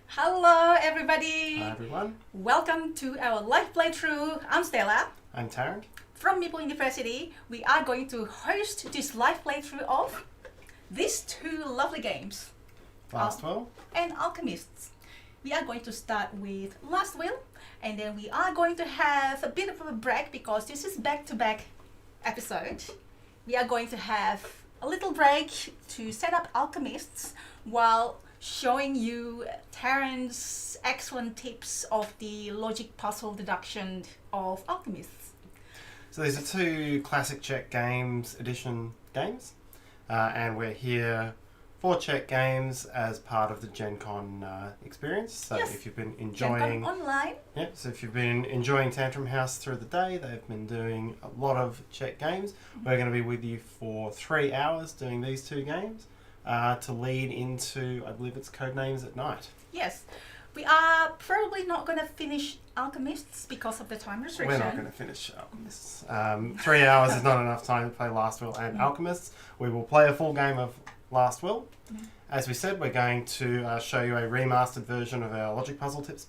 Hello everybody! Hi everyone, Welcome to our live playthrough. I'm Stella. I'm Tarrant. From Meeple University. We are going to host this live playthrough of these two lovely games. Last Will and Alchemists. We are going to start with Last Will, and then we are going to have a bit of a break because this is back-to-back episode. We are going to have a little break to set up Alchemists while showing you Tarrant's excellent tips of the logic puzzle deduction of Alchemists. So these are two classic Czech Games Edition games, and we're here for Czech Games as part of the GenCon experience. So Yes. if you've been enjoying GenCon Online. so if you've been enjoying Tantrum House through the day, they've been doing a lot of Czech games. We're going to be with you for 3 hours doing these two games to lead into, I believe it's Codenames at Night. Yes. We are probably not going to finish Alchemists because of the time restriction. We're not going to finish Alchemists. 3 hours is not enough time to play Last Will and Alchemists. We will play a full game of Last Will. As we said, we're going to show you a remastered version of our Logic Puzzle Tips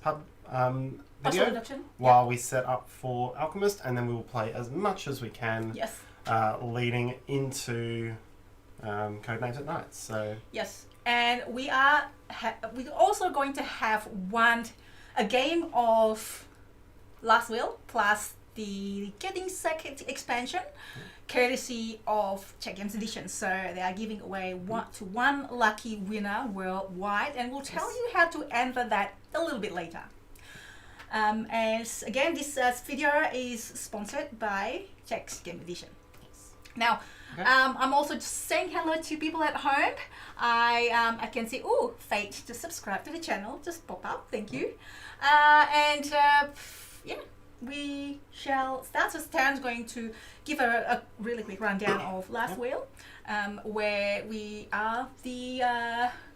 video deduction. while we set up for Alchemist, and then we will play as much as we can Yes. leading into Codenames at Night. So Yes. And we are we're also going to have a game of Last Will plus the Getting Second expansion, courtesy of Czech Games Edition. So they are giving away one lucky winner worldwide, and we'll tell you how to enter that a little bit later. As again, this video is sponsored by Czech Games Edition. Now, Okay. I'm also just saying hello to people at home. I can see, Fate, just subscribe to the channel, just pop up, thank you. Yeah, we shall start. So Tarrant's going to give a really quick rundown of Last Will, where we are the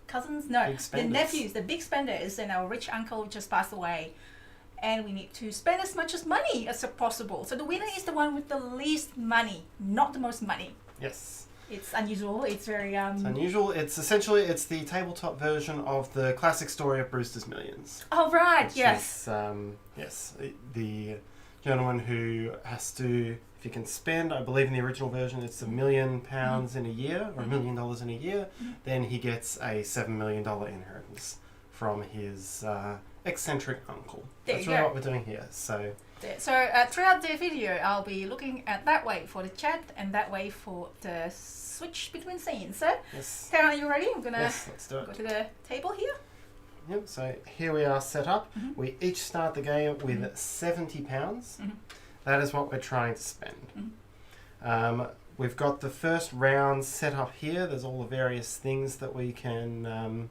cousins, no, Big the spenders. nephews, the big spenders, and our rich uncle just passed away. And we need to spend as much as money as possible. So the winner is the one with the least money, not the most money. yes, It's unusual. It's very it's unusual. It's essentially the tabletop version of the classic story of Brewster's Millions. Oh right, Which yes. is, the gentleman who has to, if he can spend, I believe in the original version, it's £1 million in a year, or $1 million in a year, then he gets a $7 million inheritance from his eccentric uncle. There That's you really go. what we're doing here. So Throughout the video, I'll be looking at that way for the chat and that way for the switch between scenes. So, yes, Tarrant, are you ready? I'm gonna yes, let's do go it. to the table here. Yep. So here we are set up. We each start the game with £70. That is what we're trying to spend. We've got the first round set up here. There's all the various things that we can,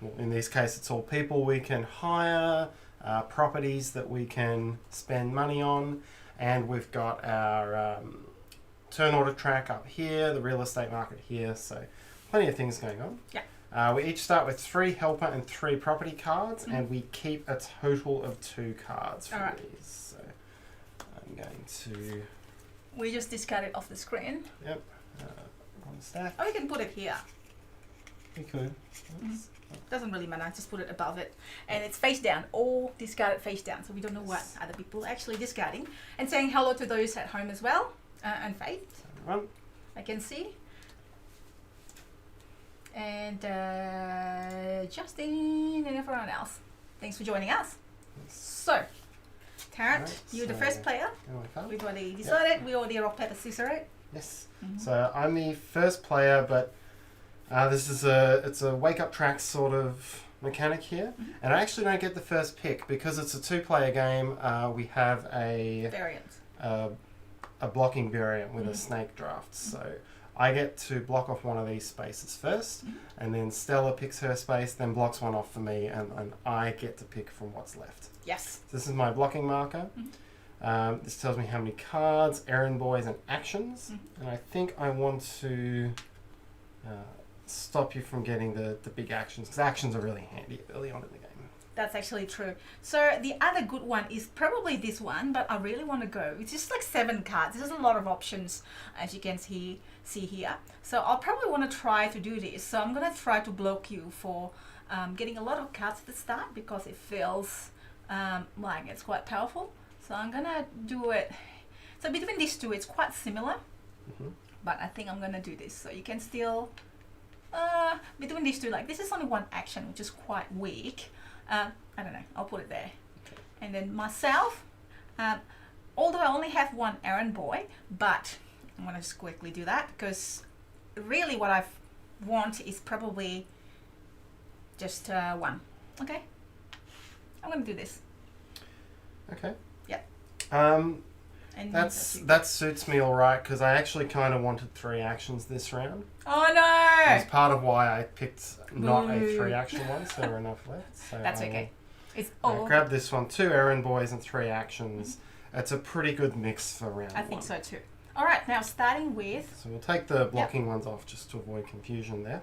well, in this case it's all people we can hire, properties that we can spend money on, and we've got our turn order track up here, the real estate market here, so plenty of things going on. Yeah. We each start with 3 helper and 3 property cards, and we keep a total of 2 cards from Alright. these. So I'm going to, We just discard it off the screen. on the stack. Oh, we can put it here. We could. Oops. Doesn't really matter. Just put it above it, and it's face down. All discarded face down, so we don't know what other people are actually discarding. And saying hello to those at home as well, and Faith. Everyone. I can see. And Justin and everyone else. Thanks for joining us. So, Tarrant, Alright, you're the so- first player. Okay. We've already decided. We already rock, paper, scissors it. Yes. So I'm the first player, but this is it's a wake up track sort of mechanic here, and I actually don't get the first pick because it's a 2-player game. We have a Variant. blocking variant with a snake draft, so I get to block off one of these spaces first, and then Stella picks her space, then blocks one off for me, and I get to pick from what's left. Yes. So this is my blocking marker. This tells me how many cards, errand boys, and actions. And I think I want to stop you from getting the big actions, because actions are really handy early on in the game. That's actually true. So the other good one is probably this one, but I really want to go. It's just like 7 cards. There's a lot of options, as you can see here. So I'll probably want to try to do this. So I'm going to try to block you for getting a lot of cards at the start because it feels like it's quite powerful. So I'm gonna do it. So between these two, it's quite similar, but I think I'm gonna do this. So you can still between these two, like this is only one action, which is quite weak. I don't know. I'll put it there, and then myself. Although I only have one errand boy, but I'm gonna just quickly do that because really what I want is probably just one. Okay, I'm gonna do this. Okay. Yeah. And that suits me all right because I actually kind of wanted 3 actions this round. Oh no! That's part of why I picked not a 3-action one, so there are enough left. So that's okay. It's grab this one, 2 errand boys and 3 actions. It's a pretty good mix for round 1. I think so too. All right, now starting with. So we'll take the blocking ones off just to avoid confusion there.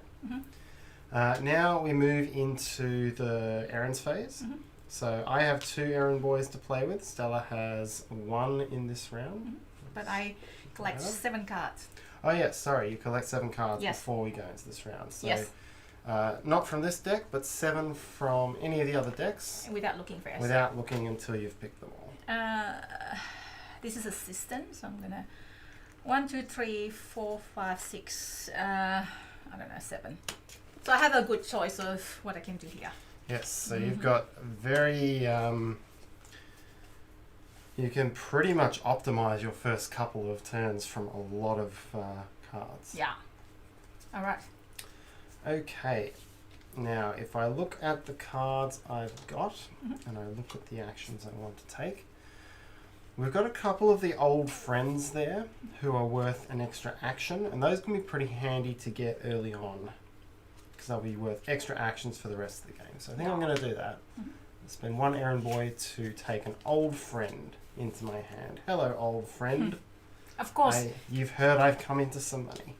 Now we move into the errands phase. So I have 2 errand boys to play with. Stella has 1 in this round. But I collect 7 cards. Oh yes, sorry, you collect 7 cards Yes. before we go into this round. So, Yes. not from this deck, but 7 from any of the other decks. Without looking first. Without looking until you've picked them all. This is a system, so I'm gonna 1, 2, 3, 4, 5, 6. I don't know, 7. So I have a good choice of what I can do here. Yes, so you've got very. You can pretty much optimize your first couple of turns from a lot of cards. Yeah. All right. Okay. Now, if I look at the cards I've got and I look at the actions I want to take, we've got a couple of the old friends there who are worth an extra action, and those can be pretty handy to get early on because they'll be worth extra actions for the rest of the game. So I think I'm going to do that. Spend 1 errand boy to take an old friend into my hand. Hello, old friend. Of course. You've heard I've come into some money.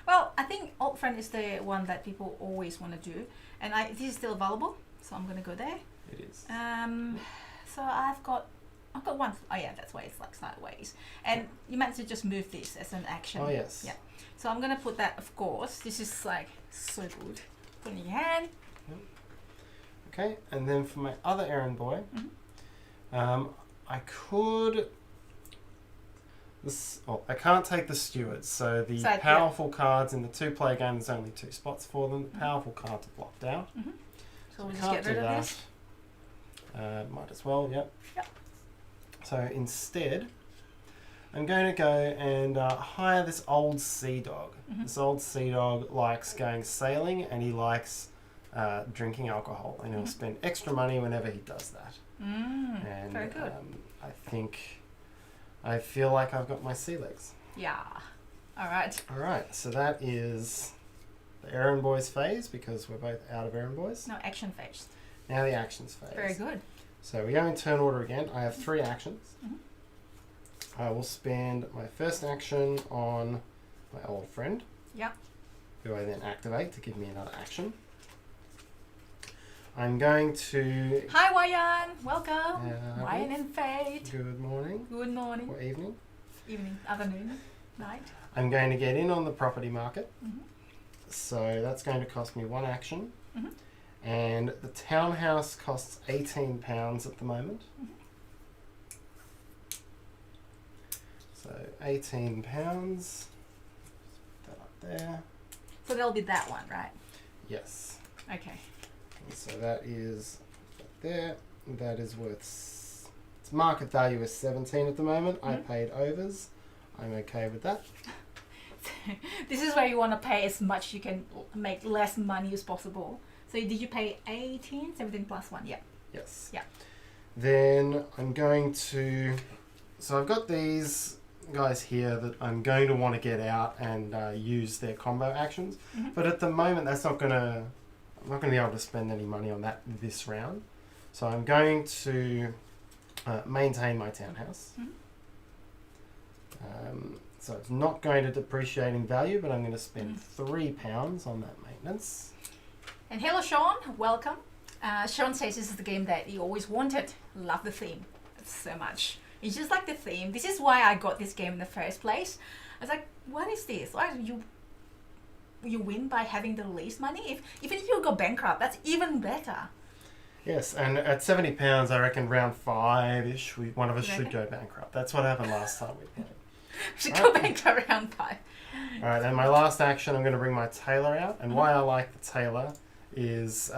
Well, I think old friend is the one that people always want to do, and this is still available, so I'm going to go there. It is. So I've got 1. Oh yeah, that's why it's like sideways. And you meant to just move this as an action. Oh yes. Yeah. So I'm gonna put that. Of course, this is like so good. Put it in your hand. Okay, and then for my other errand boy, I could. I can't take the stewards. So the powerful cards in the 2-player game, there's only 2 spots for them. The powerful cards are blocked out. So we'll just get rid of this. Might as well. Yep. Yep. So instead, I'm going to go and hire this old sea dog. This old sea dog likes going sailing and he likes drinking alcohol, and he'll spend extra money whenever he does that. And very good. I feel like I've got my sea legs. Yeah. All right. All right. So that is the errand boys phase because we're both out of errand boys. No, action phase. Now the actions phase. Very good. So we go in turn order again. I have 3 actions. I will spend my first action on my old friend. Yep. Who I then activate to give me another action. I'm going to... Hi, Wayan. Welcome. Wayan and Fate. Good morning. Good morning. Or evening. Evening, afternoon, night. I'm going to get in on the property market. So that's going to cost me 1 action. And the townhouse costs £18 at the moment. So £18. Put that up there. So that'll be that one, right? Yes. Okay. And so that is there. That is worth... Its market value is 17 at the moment. I paid overs. I'm okay with that. This is where you want to pay as much you can make less money as possible. So did you pay 18? 17 plus 1, yeah. Yes. Yeah. Then I'm going to... So I've got these guys here that I'm going to want to get out and use their combo actions. But at the moment, that's not going to... I'm not going to be able to spend any money on that this round. So I'm going to maintain my townhouse. So it's not going to depreciate in value, but I'm going to spend £3 on that maintenance. And hello, Sean. Welcome. Sean says this is the game that he always wanted. Love the theme so much. It's just like the theme. This is why I got this game in the first place. I was like, what is this? Why are you you win by having the least money. Even if you go bankrupt, that's even better. Yes, and at £70, I reckon round 5-ish, one of us You should reckon? go bankrupt. That's what happened last time we played. Should go bankrupt round 5. All right, then my last action, I'm going to bring my tailor out. And why I like the tailor is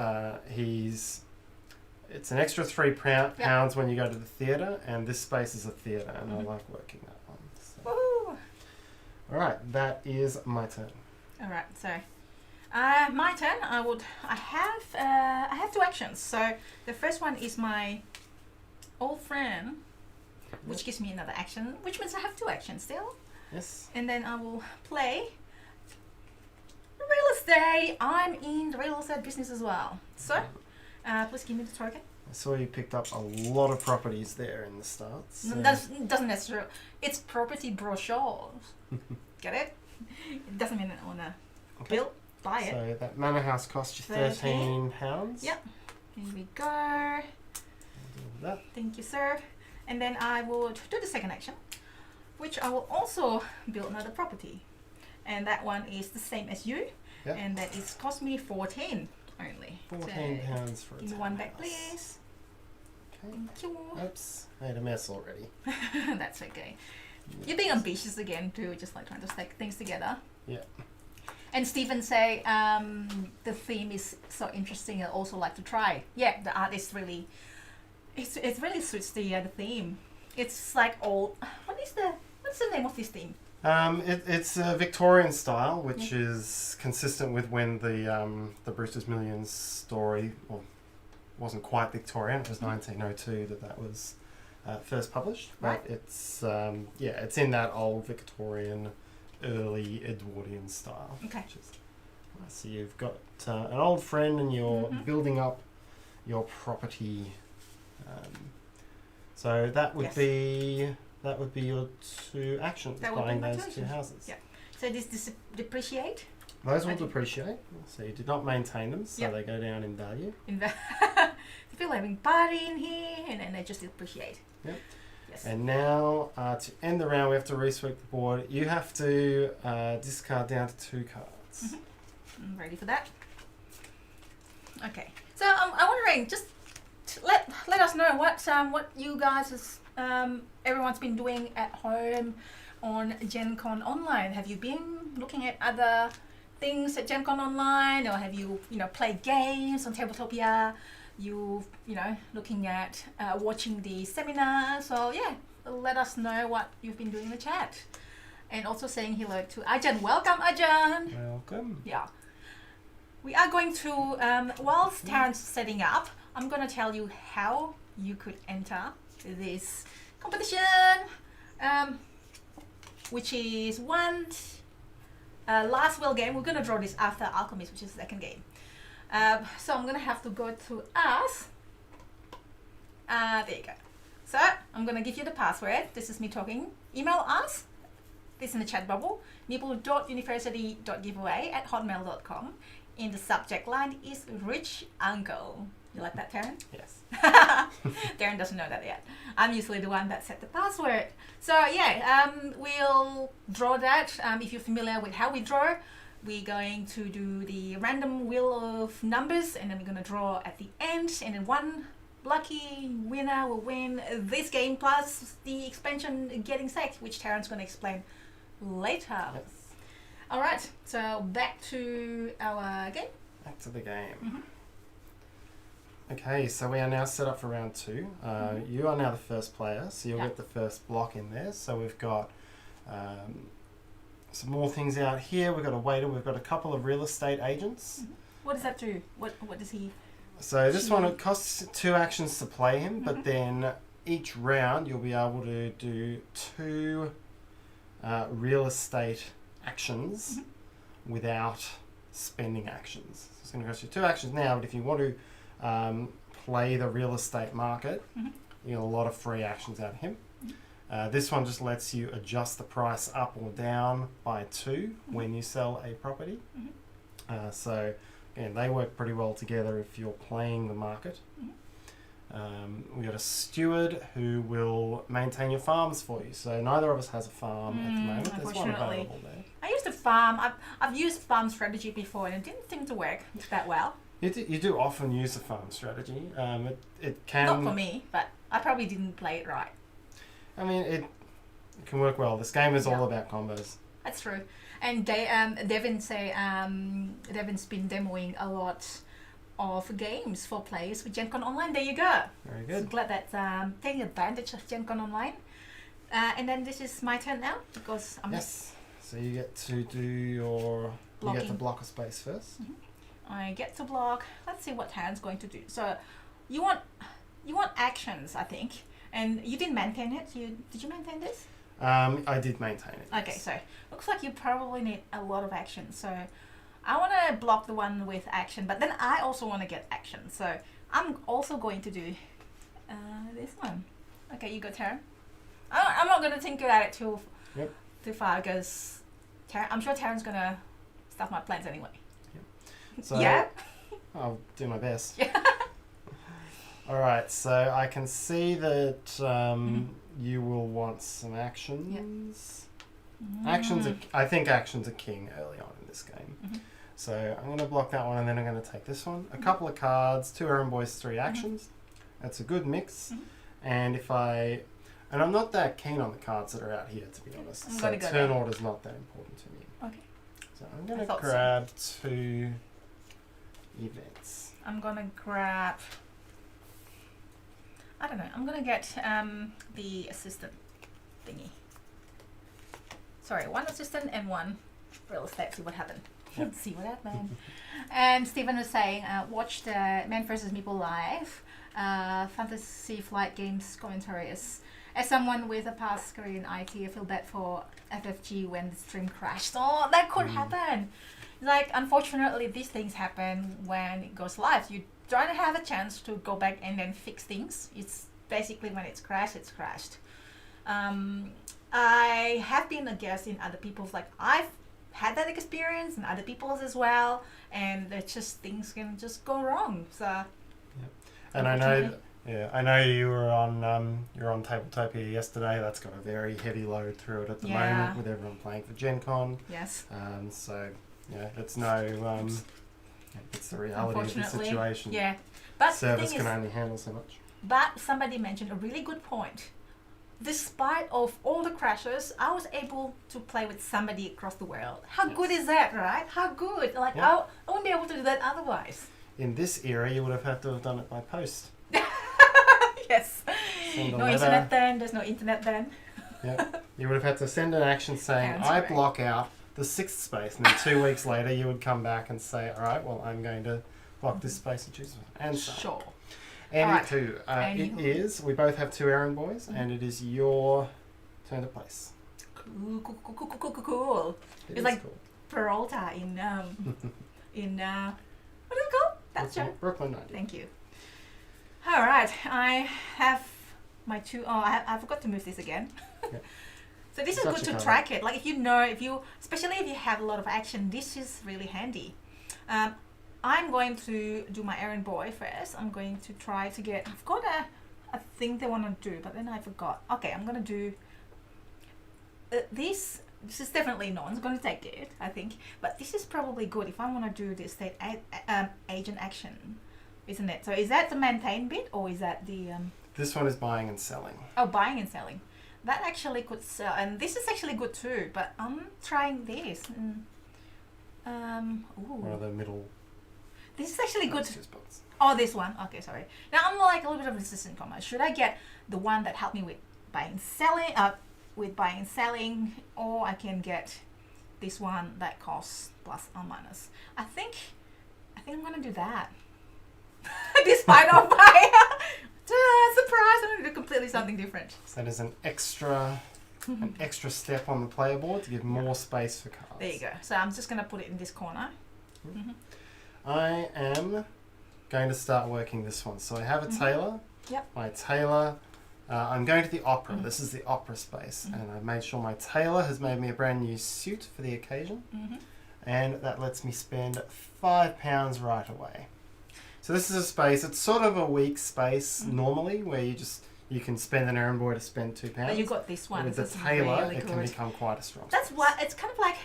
it's an extra £3 when you go to the theatre, and this space is a theatre, and I like working that one. So. Woo! All right, that is my turn. All right, so my turn. I have 2 actions. So the first one is my old friend, which gives me another action, which means I have 2 actions still. Yes. And then I will play real estate. I'm in the real estate business as well. So please give me the token. I saw you picked up a lot of properties there in the start. So. Doesn't necessarily. It's property brochures. Get it? It doesn't mean I wanna buy it. So that manor house cost you £13. Yep. Here we go. That. Thank you, sir. And then I would do the second action, which I will also build another property. And that one is the same as you. Yep. And that is cost me 14 only. £14 for a Give me one back, townhouse. please. Okay. Thank you. Oops, made a mess already. That's okay. You're being ambitious again too, just like trying to stack things together. Yeah. And Stephen say the theme is so interesting. I also like to try. Yeah, the art is really, it really suits the theme. It's like old. What's the name of this theme? It's a Victorian style, which is consistent with when the Brewster's Millions story, well, wasn't quite Victorian. It was 1902 that was first published, but it's it's in that old Victorian, early Edwardian style. Okay. Which is nice. So you've got an old friend, and you're building up your property. So that would be your 2 actions, buying those 2 houses. Yeah. So this depreciate. Those will depreciate. So you did not maintain them, so they go down in value. People having party in here, and then they just depreciate. Yep. Yes. And now, to end the round, we have to resweep the board. You have to discard down to 2 cards. I'm ready for that. Okay. So I'm wondering, just let us know what you guys everyone's been doing at home on GenCon Online. Have you been looking at other things at GenCon Online, or have you played games on Tabletopia? You looking at watching the seminar. So yeah, let us know what you've been doing in the chat, and also saying hello to Ajahn. Welcome, Ajahn. Welcome. Yeah. We are going to whilst Tarrant's setting up, I'm going to tell you how you could enter this competition, which is one Last Will game. We're going to draw this after Alchemist, which is the second game. So I'm going to have to go through us. There you go. So I'm going to give you the password. This is me talking. Email us. This is in the chat bubble. meeple.university.giveaway@hotmail.com. In the subject line is Rich Uncle. You like that, Tarrant? Yes. Tarrant doesn't know that yet. I'm usually the one that set the password. So yeah, we'll draw that. If you're familiar with how we draw, we're going to do the random wheel of numbers, and then we're going to draw at the end, and then one lucky winner will win this game plus the expansion Getting Sacked, which Tarrant's going to explain later. Yes. All right, so back to our game. Back to the game. Okay, so we are now set up for round 2. You are now the first player, so you'll get the first block in there. So we've got some more things out here. We've got a waiter. We've got a couple of real estate agents. What does that do? What does he? So this one, it costs 2 actions to play him, but then each round you'll be able to do 2 real estate actions without spending actions. So it's going to cost you 2 actions now, but if you want to play the real estate market, you get a lot of free actions out of him. This one just lets you adjust the price up or down by 2 when you sell a property. So again, they work pretty well together if you're playing the market. We've got a steward who will maintain your farms for you. So neither of us has a farm at the moment. There's one available there. I used to farm. I've used farm strategy before and it didn't seem to work that well. You do often use the farm strategy. It can... Not for me, but I probably didn't play it right. I mean, it can work well. This game is all about combos. That's true. And Devin's been demoing a lot of games for players with GenCon Online. There you go. Very good. So glad that's taking advantage of GenCon Online. And then this is my turn now because I'm So you get to do your... Blocking. You get to block a space first. I get to block. Let's see what Tarrant's going to do. So you want actions, I think. And you didn't maintain it. Did you maintain this? I did maintain it. Okay, so looks like you probably need a lot of action. So I want to block the one with action, but then I also want to get action. So I'm also going to do this one. Okay, you go, Tarrant. I'm not going to think about it too far because I'm sure Tarrant's going to stuff my plans anyway. So yeah? I'll do my best. Alright, so I can see that you will want some actions. I think actions are king early on in this game. So I'm going to block that one and then I'm going to take this one. A couple of cards, 2 errand boys, 3 actions. That's a good mix. And and I'm not that keen on the cards that are out here, to be honest. So turn order's not that important to me. Okay. So I'm going to grab 2 events. I'm going to grab... I don't know. I'm going to get the assistant thingy. Sorry, 1 assistant and 1 real estate. See what happened. See what happened. And Stephen was saying, watch the Man vs. Meeple live. Fantasy Flight Games commentary. As someone with a past career in IT, I feel bad for FFG when the stream crashed. Oh, that could happen. Like, unfortunately, these things happen when it goes live. You try to have a chance to go back and then fix things. It's basically when it's crashed, it's crashed. I have been a guest in other people's, like, I've had that experience and other people's as well, and it's just things can just go wrong. So, and I know you were on Tabletopia yesterday. That's got a very heavy load through it at the moment with everyone playing for GenCon. Yes. So it's no it's the reality of the situation. Yeah, but service can only handle so much. But somebody mentioned a really good point. Despite of all the crashes, I was able to play with somebody across the world. How good is that, right? How good! Like I wouldn't be able to do that otherwise. In this era, you would have had to have done it by post. Yes. No internet then. There's no internet then. You would have had to send an action saying, I block out the 6th space, and then 2 weeks later you would come back and say, all right, well, I'm going to block this space and choose one. And so sure. It is, we both have 2 errand boys, and it is your turn to place. Cool. It's like cool. Peralta in what is it called? That's right. Brooklyn 90. Thank you. All right, I have my 2. Oh, I forgot to move this again. So this is good to track it. Like especially if you have a lot of action, this is really handy. I'm going to do my errand boy first. I'm going to try to get... I've got a thing they want to do, but then I forgot. Okay, I'm going to do... This is definitely no one's going to take it, I think. But this is probably good if I want to do the estate agent action, isn't it? So is that the maintain bit, or is that the... This one is buying and selling. Oh, buying and selling. That actually could sell. And this is actually good too, but I'm trying this. One of the middle... This is actually good. Oh, this one. Okay, sorry. Now I'm like a little bit of resistant commerce. Should I get the one that helped me with buying and selling, or I can get this one that costs plus or minus? I think I'm gonna do that. Despite of my surprise, I'm gonna do completely something different. So that is an extra step on the player board to give more space for cards. There you go. So I'm just gonna put it in this corner. I am going to start working this one. So I have a tailor. My tailor, I'm going to the opera. This is the opera space. And I've made sure my tailor has made me a brand new suit for the occasion. And that lets me spend £5 right away. So this is a space, it's sort of a weak space normally, where you you can spend an errand boy to spend £2. But you got this one. With the This is tailor, really it can good. become quite a strong. That's space. what it's kind of like.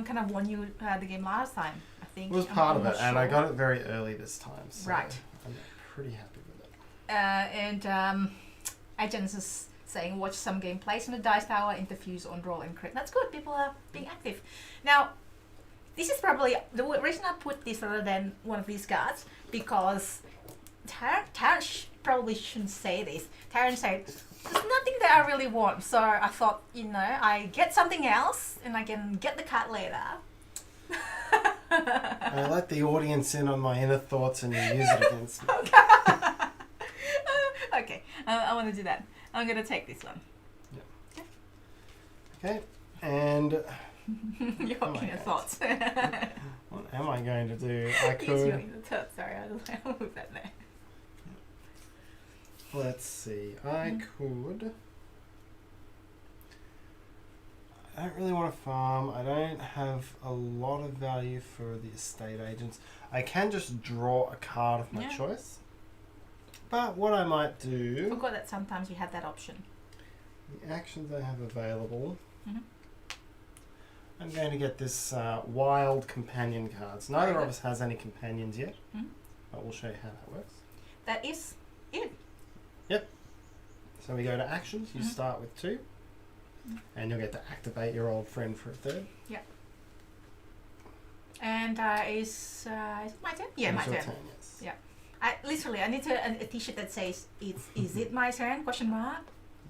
Kind of won you the game last time. I think It was I'm part of not it, and I sure. got it very early this time. So Right. I'm pretty happy with it. And Agents is saying watch some gameplays on the Dice Tower, interviews on Roll and Crit. That's good. People are being active. Now, this is probably the reason I put this other than one of these cards because Tarrant probably shouldn't say this. Tarrant said, there's nothing that I really want. So I thought, I get something else and I can get the card later. I let the audience in on my inner thoughts and you use it against me. Okay, I want to do that. I'm going to take this one. Okay, and Your Oh my inner God. thoughts. what am I going to do? I Use your could. inner thoughts. Sorry, I'll move that there. Let's see. I could. I don't really want to farm. I don't have a lot of value for the estate agents. I can just draw a card of my Yeah. choice. But what I might I do, forgot that sometimes you have that option. the actions I have available, Mhm. I'm going to get this wild companion cards. Neither Very of good. us has any companions yet, Mhm. but we'll show you how that works. That is it. So we go to actions. You Mhm. start with 2, and you'll get to activate your old friend for a 3rd. And is it my turn? Yeah, And my it's your turn. yes. Yeah. I need a t-shirt that says is it my turn? Question mark.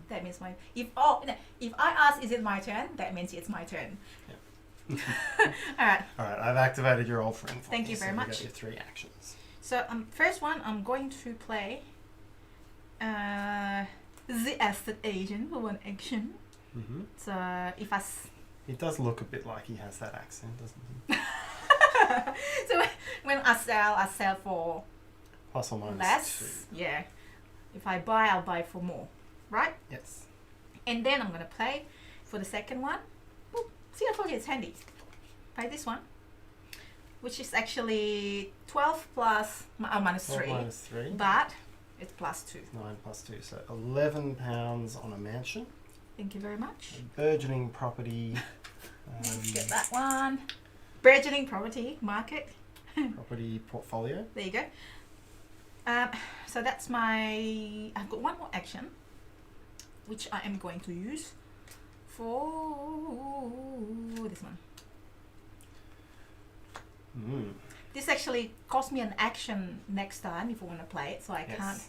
That means my if I ask is it my turn, that means it's my turn. All right. All right, I've activated your old friend. For Thank you so very you much. got your 3 actions. So first one I'm going to play the estate agent for one action. Mm-hmm. So if I He does look a bit like he has that accent, doesn't he? so when I sell for Plus or minus less. Yeah. If I buy, I'll buy for more. Right? 2. Yes. And then I'm gonna play for the second one. Boop. See, I told you it's handy. Play this one, which is actually 12 plus minus 12 3, minus 3. but it's plus 2. 9 plus 2. So £11 on a mansion. Thank you very much. A burgeoning property. Let's get that one. Burgeoning property market. Property portfolio. There you go. So that's I've got one more action, which I am going to use for this one. Mm. This actually cost me an action next time if I want to play it, so I Yes. can't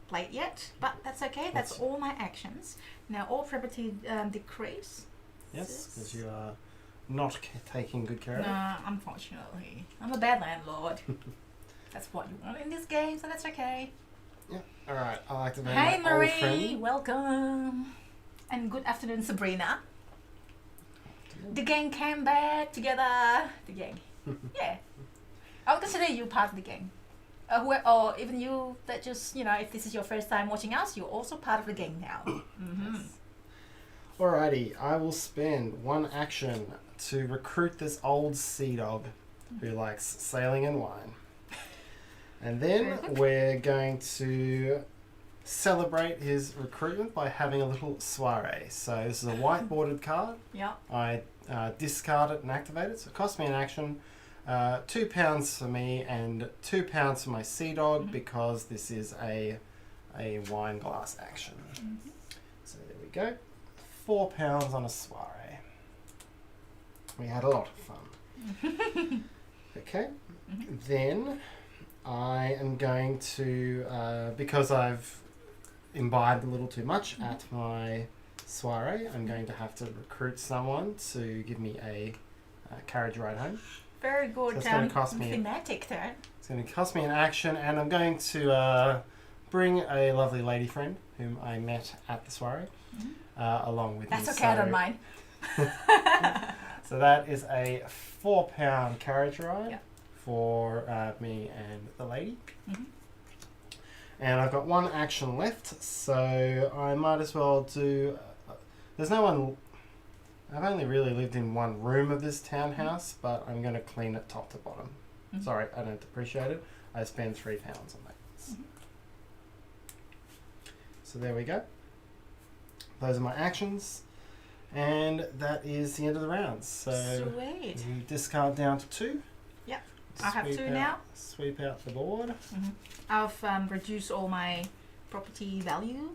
play it yet. But that's okay. That's all my actions. Now all property decrease. Yes, because you are not taking good care of it. No, unfortunately, I'm a bad landlord. That's what you want in this game, so that's okay. Yeah. All right. I'll activate Hey my old Marie, friend. welcome, and good afternoon, Sabrina. The gang came back together. The gang, yeah. I would consider you part of the gang. Or even you that just if this is your first time watching us, you're also part of the gang now. Mm-hmm. Yes. Alrighty, I will spend 1 action to recruit this old sea dog who likes sailing and wine. And then we're going to celebrate his recruitment by having a little soiree. So this is a whiteboarded card. Yeah. I discard it and activate it. So it costs me an action. £2 for me and £2 for my sea dog because this is a wine glass action. Mm-hmm. So there we go. £4 on a soiree. We had a lot of fun. Okay. Mm-hmm. Then I am going to, because I've imbibed a little too much at my soiree, I'm going to have to recruit someone to give me a carriage ride home. Very good. So it's gonna cost me- thematic turn. It's going to cost me an action, and I'm going to bring a lovely lady friend whom I met at the soiree along with That's me. okay. I don't mind. So that is a £4 carriage ride Yeah. for me and the lady. Mhm. And I've got 1 action left, so I might as well do... there's no one... I've only really lived in 1 room of this townhouse, but I'm going to clean it top to bottom. Mhm. Sorry, I don't depreciate it. I spend £3 on that. Mhm. So there we go. Those are my actions. And that is the end of the round. So Sweet. you discard down to 2. Yep. I have 2 out, now. Sweep out the board. I've reduced all my property value.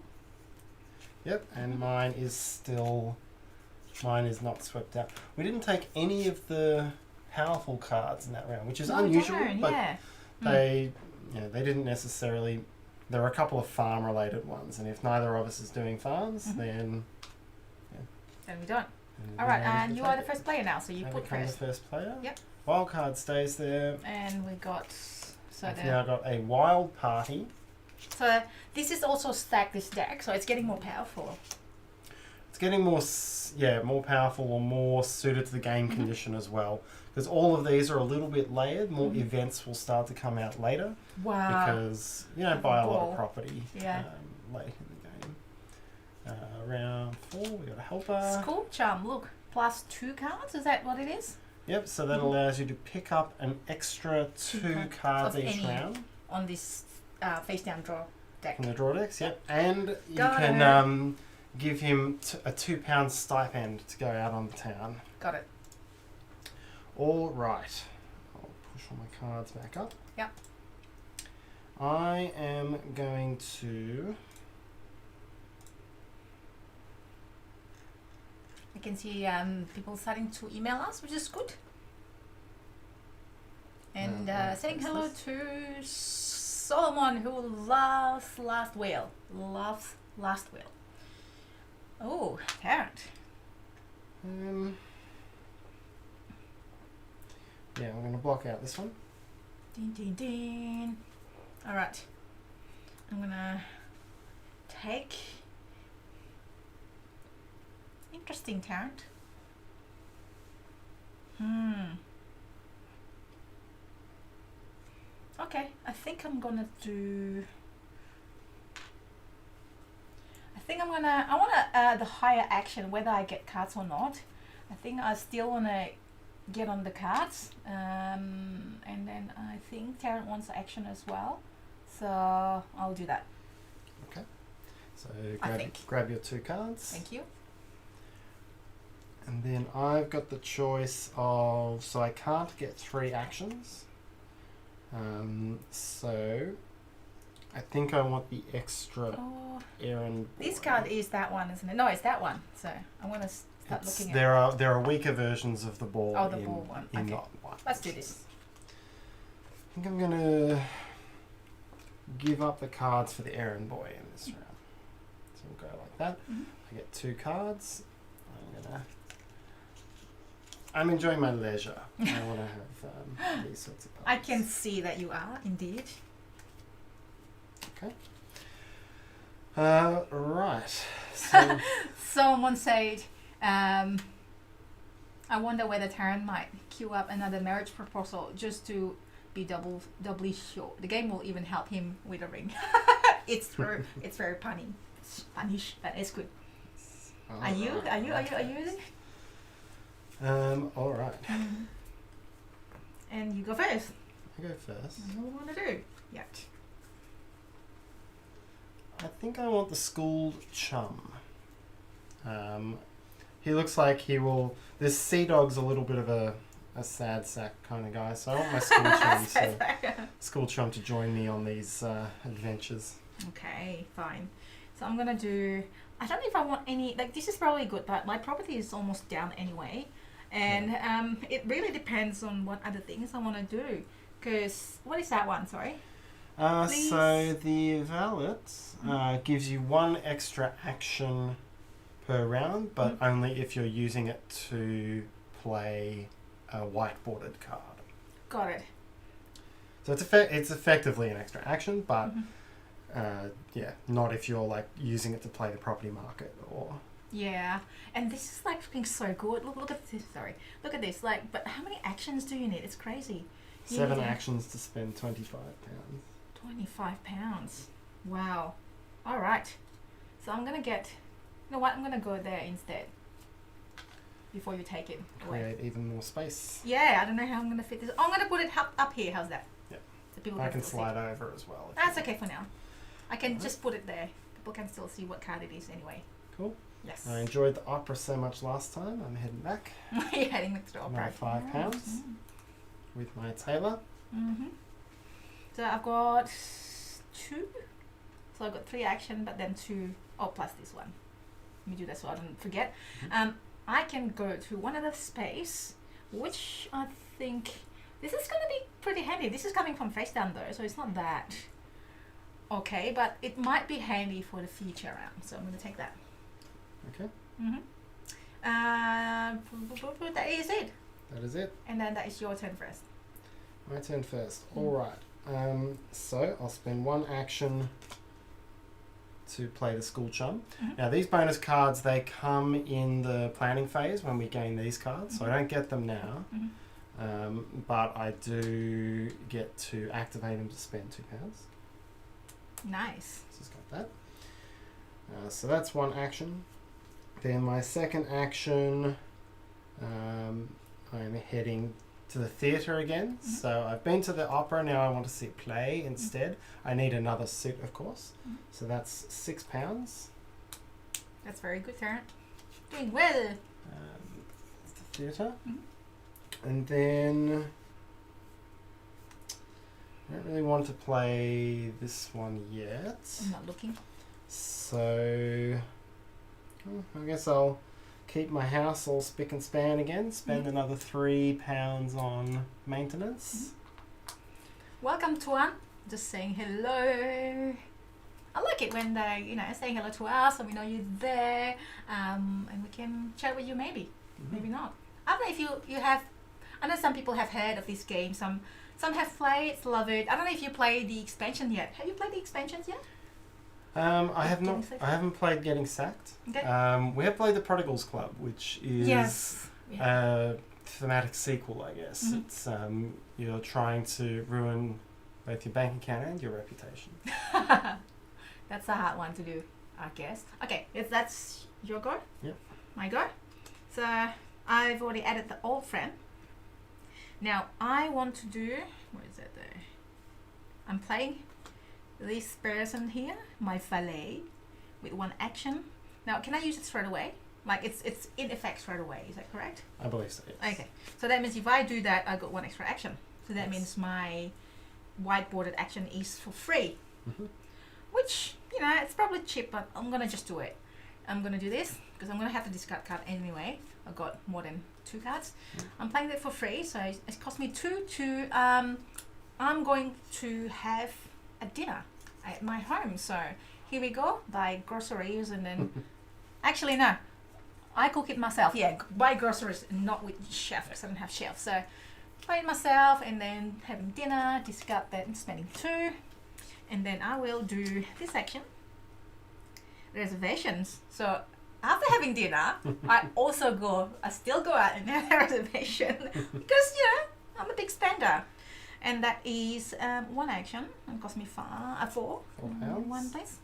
Yep, and mine is not swept out. We didn't take any of the powerful cards in that round, which is unusual, but they didn't necessarily. There are a couple of farm related ones, and if neither of us is doing farms, then we don't. All right, and you are the first player now, so you put first. The first player. Yep. Wild card stays there. And we got I've now got a wild party. So this is also stacked this deck, so it's getting more powerful. It's getting more powerful or more suited to the game condition as well. Because all of these are a little bit layered. More events will start to come out later. Wow. Because you don't buy a lot of property late in the game. Round 4, we got a helper. School charm, look. +2 cards, is that what it is? Yep, so that allows you to pick up an extra 2 cards each round. On this face down draw deck. From the draw decks, yep. And you can give him a £2 stipend to go out on the town. Got it. All right. I'll push all my cards back up. Yep. I am going to... I can see people starting to email us, which is good. And saying hello to Solomon, who loves Last Will. Loves Last Will. Oh, Tarrant. Yeah, I'm going to block out this one. Ding, ding, ding. All right. I'm going to take... Interesting, Tarrant. Okay, I think I'm going to do... I want to the higher action, whether I get cards or not. I think I still want to get on the cards, and then I think Tarrant wants action as well, so I'll do that. Okay, so grab your 2 cards. Thank you. And then I've got the choice of, so I can't get 3 actions, so I think I want the extra errand. This card is that one, isn't it? No, it's that one. So I want to start looking at. There are weaker versions of the ball. Oh, the ball one. In okay. that one. Let's do this. I think I'm gonna give up the cards for the errand boy in this round. So we'll go like that. I get 2 cards. I'm enjoying my leisure. I want to have these sorts of cards. I can see that you are indeed. Okay. Right. So someone said, I wonder whether Tarrant might queue up another marriage proposal just to be doubly sure. The game will even help him with a ring. It's very punish, but it's good. Are you using? All right. And you go first. I go first. What do you want to do? Yeah. I think I want the schooled chum. He looks like he will... This Sea Dog's a little bit of a sad sack kind of guy, so I want my school chum to join me on these adventures. Okay, fine. So I'm going to do... I don't know if I want any... Like, this is probably good, but my property is almost down anyway. And it really depends on what other things I want to do. Because... What is that one? Sorry. So the valet gives you 1 extra action per round, but only if you're using it to play a white-bordered card. Got it. So it's effectively an extra action, but not if you're like using it to play the property market or. Yeah, and this is like looking so good. Look at this. Sorry, look at this. Like, but how many actions do you need? It's crazy. 7 actions to spend £25. £25. Wow. All right. So I'm gonna get. You know what? I'm gonna go there instead. Before you take it away. Create even more space. Yeah, I don't know how I'm gonna fit this. I'm gonna put it up here. How's that? Yeah. So people I can slide over as well. That's okay for now. I can just put it there. people can still see what card it is anyway. Cool. Yes. I enjoyed the opera so much last time. I'm heading back. You're heading back to the opera. Another £5 with my tailor. So I've got 2. So I've got 3 action, but then 2. Oh, plus this one. Let me do that so I don't forget. I can go to one other space, which I think this is going to be pretty handy. This is coming from face down though, so it's not that okay, but it might be handy for the future round. So I'm going to take that. Okay. That is it. That is it. And then that is your turn first. My turn first. All right. So I'll spend 1 action to play the school chum. Now these bonus cards, they come in the planning phase when we gain these cards, so I don't get them now, but I do get to activate them to spend £2. Nice. So just got that. So that's 1 action. Then my second action, I'm heading to the theatre again. So I've been to the opera, now I want to see play instead. I need another suit, of course. So that's £6. That's very good, Tarrant. Doing well. It's the theatre. And then I don't really want to play this one yet. I'm not looking. So I guess I'll keep my house all spick and span again, spend another £3 on maintenance. Welcome, Tuan. Just saying hello. I like it when they, saying hello to us and we know you're there, and we can chat with you maybe. Maybe not. I don't know if you have, I know some people have heard of this game, some have played, love it. I don't know if you played the expansion yet. Have you played the expansions yet? I have not. I haven't played Getting Sacked. Okay. We have played the Prodigals Club, which is a thematic sequel, I guess. It's you're trying to ruin both your bank account and your reputation. That's a hard one to do, I guess. Okay, if that's your go. Yep. My go. So I've already added the old friend. Now I want to do. Where is that there? I'm playing this person here, my valet, with 1 action. Now, can I use it straight away? Like it's in effect straight away. Is that correct? I believe so. Yes. Okay. So that means if I do that, I got 1 extra action. So that means my whiteboarded action is for free. Which it's probably cheap, but I'm gonna just do it. I'm gonna do this because I'm gonna have to discard card anyway. I've got more than 2 cards. I'm playing that for free, so it cost me 2 to. I'm going to have a dinner at my home. So here we go, buy groceries and then actually no, I cook it myself. Yeah, buy groceries and not with chef because I don't have chef. So buy it myself and then having dinner, discard that and spending 2, and then I will do this action, reservations. So after having dinner, I still go out and have a reservation because I'm a big spender. And that is 1 action. It cost me 4 £4. 1 place.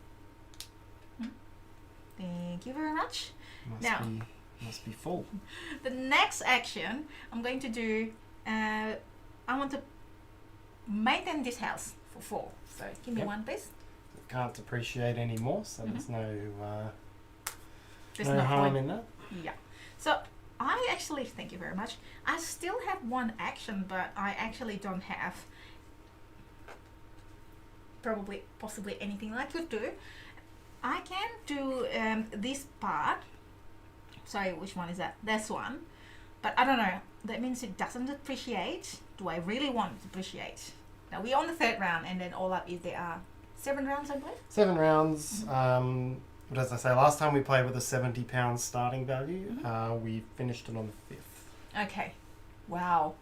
Thank you very much. Must be full. The next action I'm going to do. I want to maintain this house for 4. So give me 1 place. It can't depreciate anymore, so there's no no harm point in that. Yeah. So I actually, thank you very much. I still have 1 action, but I actually don't have possibly anything I could do. I can do this part. Sorry, which one is that? This one. But I don't know. That means it doesn't depreciate. Do I really want it to depreciate? Now we're on the 3rd round, and then all up is there are 7 rounds, I believe. 7 rounds. But as I say, last time we played with a £70 starting value. We finished it on the 5th. Okay. Wow.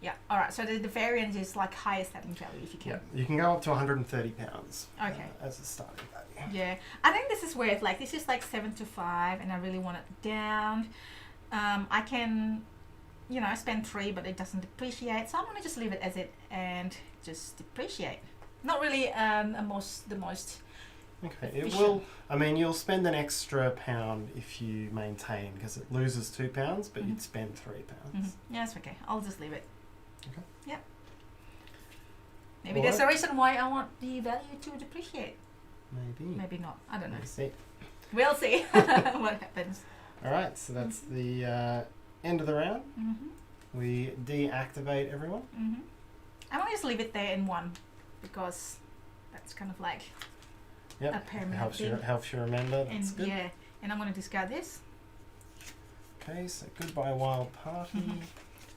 Yeah. All right. So the variance is like highest starting value if you can. Yeah, you can go up to £130. Okay. As a starting value. Yeah, I think this is where it's like this is like 7 to 5, and I really want it down. I can, spend 3, but it doesn't depreciate, so I'm gonna just leave it as it and just depreciate. Not really the most. Okay, it will. I mean, you'll spend an extra £1 if you maintain because it loses £2, but you'd spend £3. Yeah, it's okay. I'll just leave it. Okay. Yeah. Maybe there's a reason why I want the value to depreciate. Maybe. Maybe not. I don't know. We'll see. We'll see what happens. Alright, so that's the end of the round. We deactivate everyone. I want to just leave it there in 1 because that's kind of like a permanent thing. Helps you remember. That's And good. yeah, and I'm going to discard this. Okay, so goodbye Wild Party.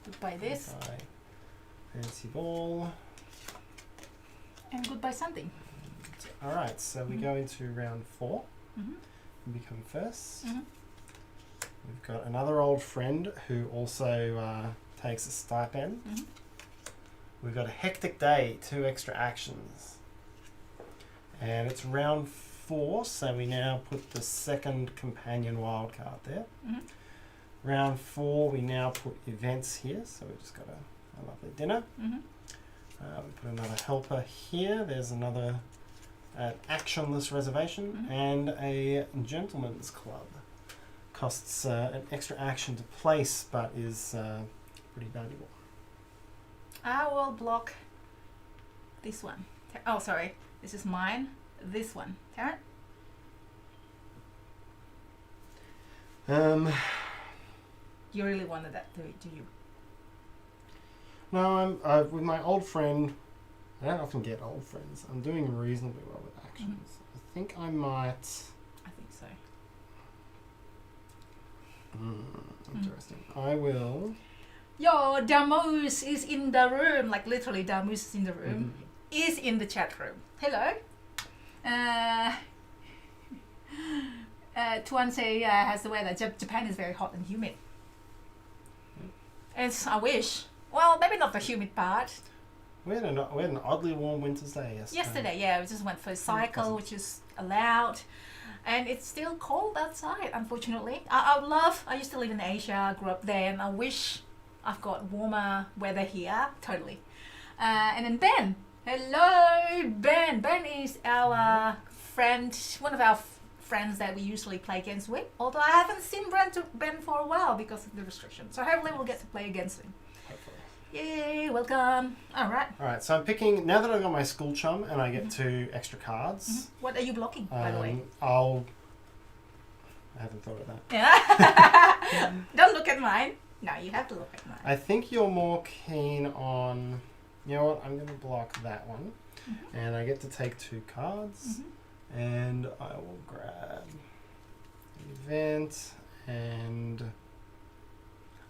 Goodbye this. Goodbye Fancy Ball. And goodbye something. Alright, so we go into round 4. We become first. We've got another old friend who also takes a stipend. We've got a hectic day, 2 extra actions. And it's round 4, so we now put the second companion wildcard there. Round 4, we now put events here, so we've just got a lovely dinner. We put another helper here. There's another actionless reservation and a gentleman's club. Costs an extra action to place, but is pretty valuable. I will block this one. Oh, sorry. This is mine. This one. Tarrant? You really wanted that, do you? No, I'm with my old friend. I don't often get old friends. I'm doing reasonably well with actions. I think I might. I think so. Interesting. I will. Yo, Damus is in the room. Like literally, Damus is in the room. Is in the chat room. Hello. Tuan say has the weather. Japan is very hot and humid. It's I wish. Well, maybe not the humid part. We had an oddly warm winter's day yesterday. Yeah, we just went for a cycle, which is allowed. And it's still cold outside, unfortunately. I used to live in Asia, grew up there, and I wish I've got warmer weather here. Totally. And then Ben. Hello, Ben. Ben is our friend, one of our friends that we usually play games with. Although I haven't seen Ben for a while because of the restrictions. So hopefully we'll get to play against him. Yay, welcome. Alright, so I'm picking, now that I've got my school chum and I get 2 extra cards. What are you blocking, by the way? I haven't thought of that. Yeah. Don't look at mine. No, you have to look at mine. I think you're more keen on, you know what, I'm going to block that one. And I get to take 2 cards. And I will grab an event, and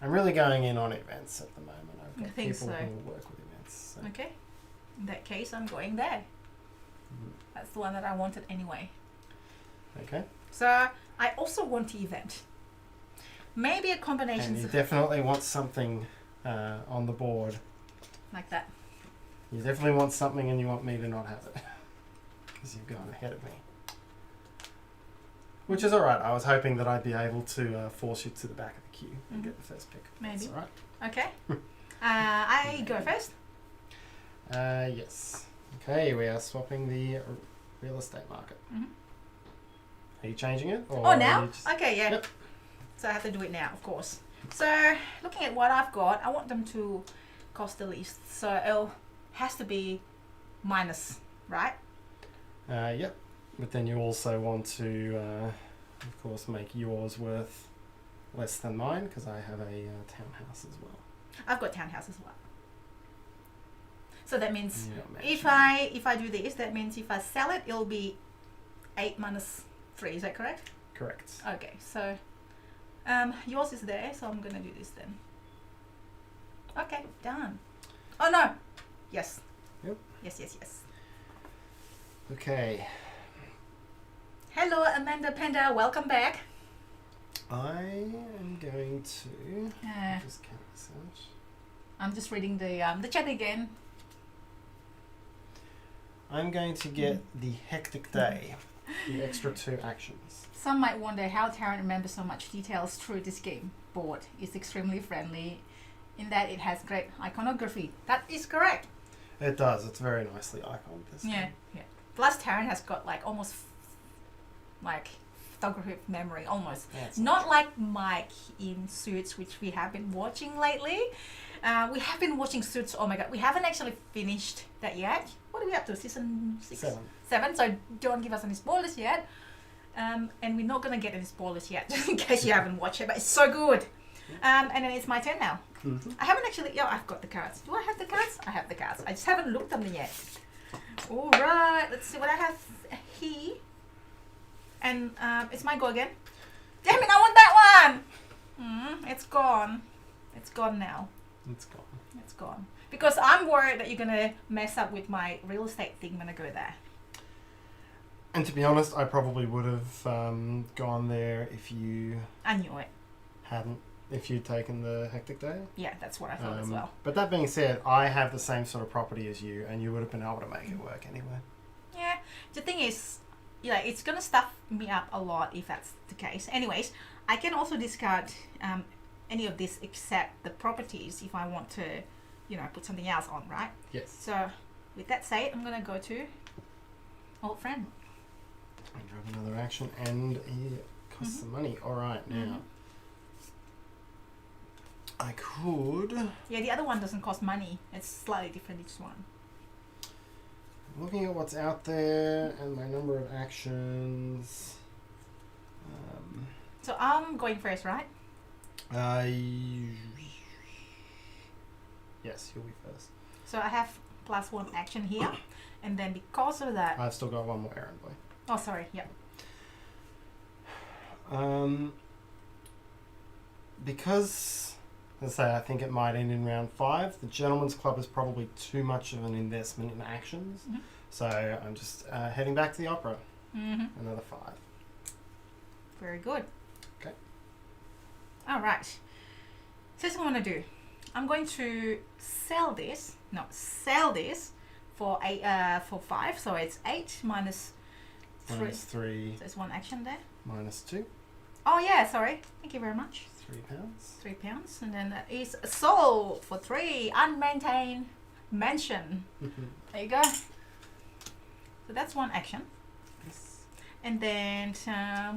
I'm really going in on events at the moment. I've got people who will work with events. So. Okay. In that case, I'm going there. That's the one that I wanted anyway. Okay. So I also want the event. Maybe a combination. And you definitely want something on the board. Like that. You definitely want something, and you want me to not have it. Because you've gone ahead of me. Which is alright. I was hoping that I'd be able to force you to the back of the queue and get the first pick. Maybe. That's alright. Okay. I go first? Yes. Okay, we are swapping the real estate market. Are you changing it? Or now? Okay, yeah. Yep. So I have to do it now, of course. So looking at what I've got, I want them to cost the least. So it has to be minus, right? Yep. But then you also want to, of course, make yours worth less than mine because I have a townhouse as well. I've got townhouse as well. So that means if I do this, that means if I sell it, it'll be 8 minus 3. Is that correct? Correct. Okay, so yours is there, so I'm gonna do this then. Okay, done. Oh no. Yes. Yep. Yes. Okay. Hello, Amanda Panda. Welcome back. I am going to just count this out. I'm just reading the chat again. I'm going to get the hectic day, the extra 2 actions. Some might wonder how Tarrant remembers so much details through this game board. It's extremely friendly in that it has great iconography. That is correct. It does. It's very nicely iconed. This Yeah. Plus Tarrant has got like almost photographic memory almost. Yeah, it's Not like Mike in Suits, which we have been watching lately. We have been watching Suits. Oh my god, we haven't actually finished that yet. What are we up to? Season 6? 7. So don't give us any spoilers yet. And we're not gonna get any spoilers yet, just in case you haven't watched it. But it's so good. And then it's my turn now. I haven't actually. Yeah, I've got the cards. Do I have the cards? I have the cards. I just haven't looked at them yet. All right. Let's see what I have here. And it's my go again. Damn it! I want that one. It's gone. It's gone now. It's gone. It's gone. Because I'm worried that you're gonna mess up with my real estate thing when I go there. And to be honest, I probably would have gone there if you I knew it. hadn't. If you'd taken the hectic day. Yeah, that's what I thought as well. But that being said, I have the same sort of property as you, and you would have been able to make it work anyway. Yeah. The thing is, yeah, it's gonna stuff me up a lot if that's the case. Anyways, I can also discard any of this except the properties if I want to, put something else on, right? Yes. So, with that said, I'm gonna go to old friend. I drove another action, and it costs some money. All right, now I could. Yeah, the other one doesn't cost money. It's slightly different each one. Looking at what's out there and my number of actions. So I'm going first, right? Yes, you'll be first. So I have +1 action here, and then because of that, I've still got one more errand boy. oh sorry, yeah. Because, let's say, I think it might end in round 5. The Gentleman's Club is probably too much of an investment in actions, so I'm just heading back to the opera. Another 5. Very good. Okay. All right. So here's what I'm gonna do. I'm going to sell this for 5. So it's 8 minus 3. Minus 3. So it's 1 action there. Minus 2. Oh yeah, sorry. Thank you very much. £3. £3, and then that is sold for 3. Unmaintained mansion. There you go. So that's 1 action. Yes. And then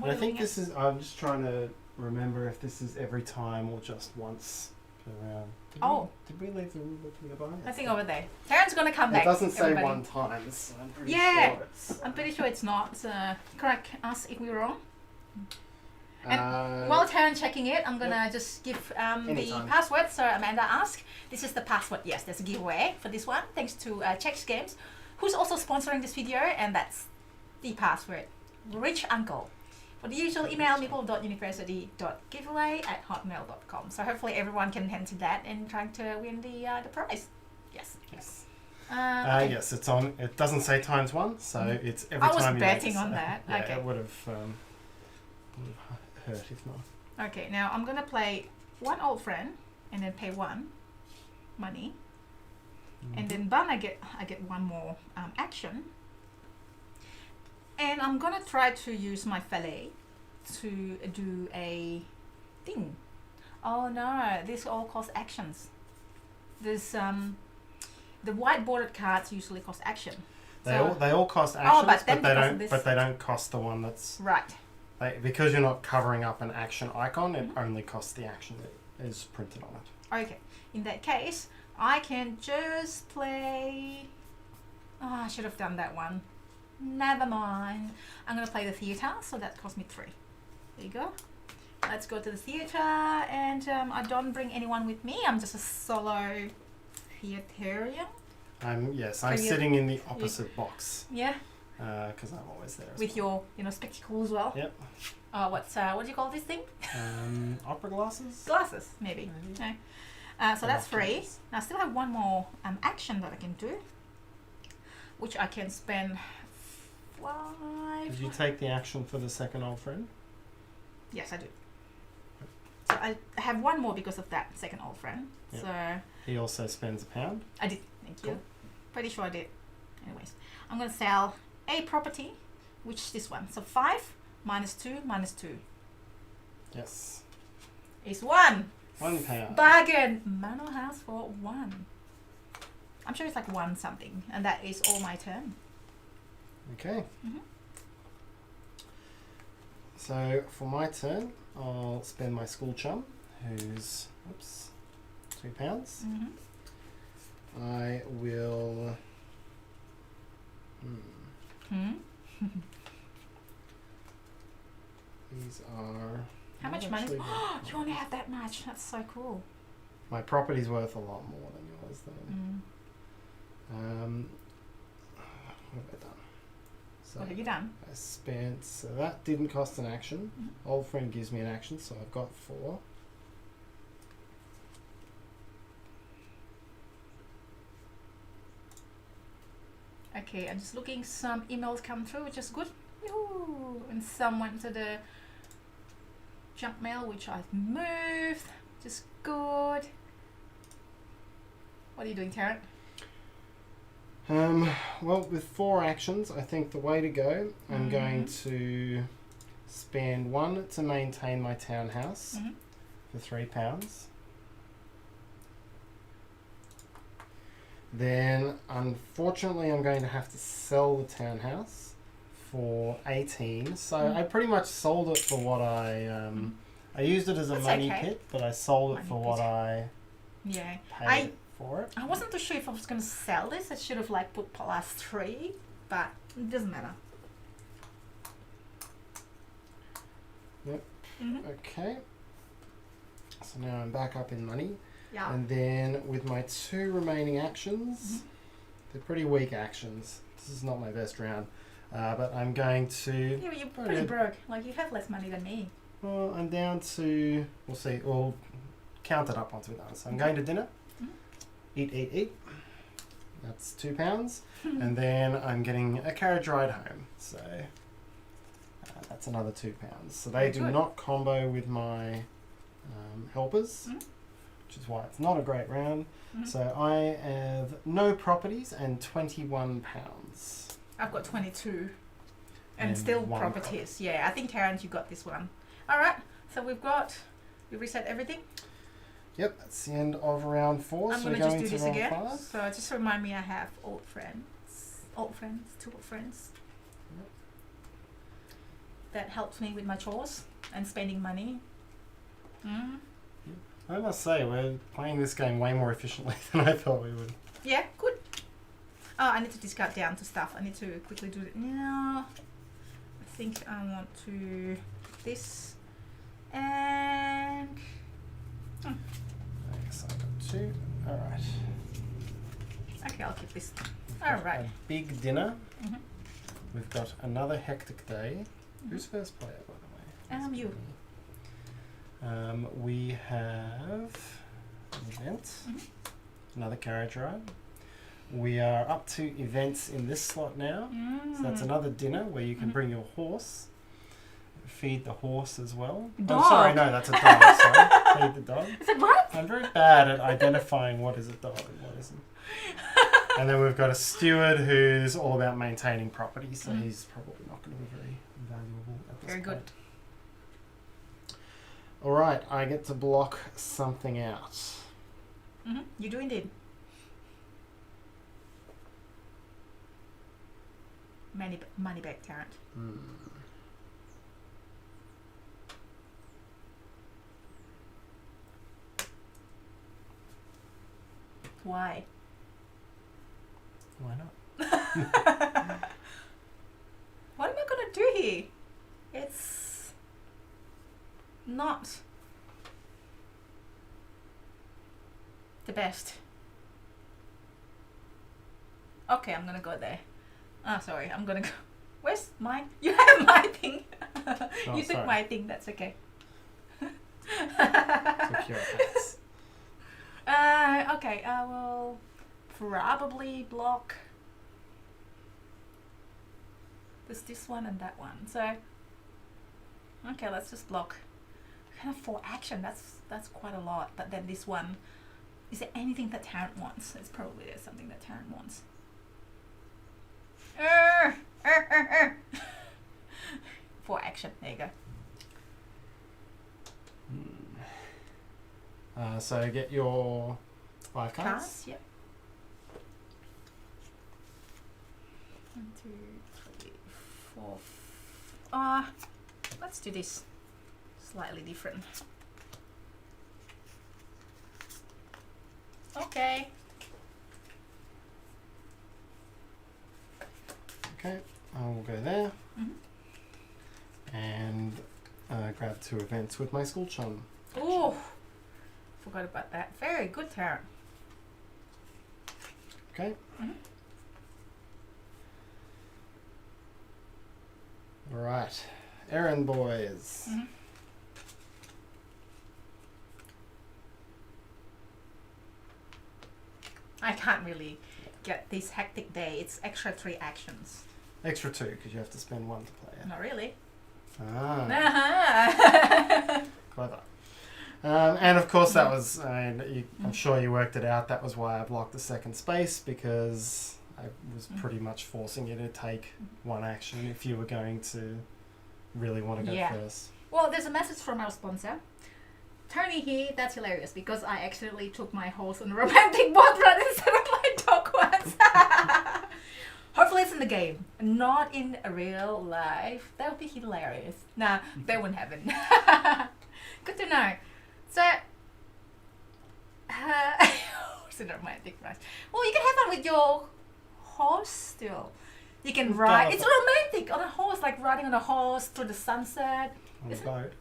what I think this is. I'm just trying to remember if this is every time or just once per round. Did we leave the rule book nearby? I think over there. Tarrant's gonna come back. It doesn't say everybody. 1 time, so I'm pretty Yeah. sure it's. I'm pretty sure it's not. Correct us if we're wrong. And while Tarrant's checking it, I'm gonna just give the Anytime. password. So Amanda asked, this is the password. Yes, there's a giveaway for this one, thanks to Czech Games, who's also sponsoring this video, and that's the password. Rich Uncle. For the usual email, meeple.university.giveaway@hotmail.com. So hopefully everyone can enter that and trying to win the prize. Yes. Yes. Okay. Yes, it's on. It doesn't say ×1, so it's every I was time you betting make it, on so, that. Yeah, Okay. it would have hurt if not. Okay, now I'm gonna play 1 old friend and then pay 1 money, and then I get 1 more action, and I'm gonna try to use my valet to do a thing. Oh no, this all costs actions. This the white bordered cards usually cost action. They all cost actions, but then but they don't cost the one that's right. Because you're not covering up an action icon. It only costs the action that is printed on it. Okay, in that case, I can just play. Oh, I should have done that one. Never mind. I'm gonna play the theater, so that cost me 3. There you go. Let's go to the theater, and I don't bring anyone with me. I'm just a solo theaterian. I'm you- sitting in the opposite box Yeah, because I'm always there. with your spectacles as well. Yep. What do you call this thing? Opera glasses. Glasses, maybe. No. So that's 3. Now I still have 1 more action that I can do, which I can spend 5. Did you take the action for the second old friend? Yes, I do. So I have 1 more because of that second old friend. Yep. So He also spends £1. I did. Thank you. Cool. Pretty sure I did. Anyways, I'm gonna sell a property, which is this one. So 5 minus 2 minus 2 Yes. is 1. £1. Bargain. Manor house for 1. I'm sure it's like 1 something, and that is all my turn. Okay. So for my turn, I'll spend my school chum, who's £2. I will. These are. How much money? You only have that much. That's so cool. My property's worth a lot more than yours, though. What have I done? So What have you done? I spent. So that didn't cost an action. Old friend gives me an action, so I've got 4. Okay, I'm just looking. Some emails come through, which is good. Yoo! And some went to the junk mail, which I've moved. Just good. What are you doing, Tarrant? Well, with 4 actions, I think the way to go, I'm going to spend 1 to maintain my townhouse for £3. Then, unfortunately, I'm going to have to sell the townhouse for 18. So I pretty much sold it for what I used it as a money pit, but I sold it for what I paid for it. I wasn't too sure if I was going to sell this. I should have like put +3, but it doesn't matter. Yep. Okay. So now I'm back up in money. Yeah. And then with my 2 remaining actions, they're pretty weak actions. This is not my best round. But I'm going to... Yeah, but you're pretty broke. Like, you have less money than me. Well, I'm down to... We'll see. We'll count it up once we're done. So I'm going to dinner. Eat. That's £2. And then I'm getting a carriage ride home. So that's another £2. So they do not combo with my helpers. Which is why it's not a great round. So I have no properties and £21. I've got 22. And still properties. Yeah, I think, Tarrant, you got this one. Alright, so we reset everything. Yep, that's the end of round 4. I'm so going to just do this again. 5. So just remind me I have two old friends. That helps me with my chores and spending money. I must say, we're playing this game way more efficiently than I thought we would. Yeah, good. Oh, I need to discard down to stuff. I need to quickly do it now. I think I want to do this. And... I guess I got 2. Alright. Okay, I'll keep this. Alright. A big dinner. We've got another hectic day. Who's first player, by the way? You. We have an event, another carriage ride. We are up to events in this slot now. So that's another dinner where you can bring your horse, feed the horse as well. Dog. Oh, sorry, no, that's a dog. Sorry, feed the dog. Is it what? I'm very bad at identifying what is a dog and what isn't. And then we've got a steward who's all about maintaining property, so he's probably not going to be very valuable at this point. Very good. Alright, I get to block something out. You do indeed. Money back, Tarrant. Why? Why not? What am I going to do here? It's not the best. Okay, I'm going to go there. Sorry, I'm going to go. Where's mine? You have my thing. You took my thing, that's okay. Secure attacks. Okay, I will probably block this one and that one. So, okay, let's just block. Kind of 4 action. That's quite a lot. But then this one, is there anything that Tarrant wants? It's probably there's something that Tarrant wants. 4 action. There you go. So get your 5 cards. Yep. 1, 2, 3, 4. let's do this slightly different. Okay. Okay, I will go there Mm-hmm. and grab 2 events with my school chum. Oh, forgot about that. Very good, Tarrant. Okay. Mm-hmm. All right, errand boys. Mm-hmm. I can't really get this hectic day. It's extra 3 actions. Extra 2 because you have to spend 1 to play it. Not really. Ah, Uh-huh. clever. And of course that was, I'm sure you worked it out, that was why I blocked the second space, because I was pretty much forcing you to take 1 action if you were going to really want to go Yeah. first. Well, there's a message from our sponsor. Tony here, that's hilarious because I accidentally took my horse on a romantic boat ride instead of my dog once. Hopefully it's in the game, not in real life. That would be hilarious. Nah, that wouldn't happen. Good to know. So, it's a romantic ride. Well, you can have fun with your horse still. You can ride. It's romantic on a horse, like riding on a horse through the sunset. On a Isn't boat.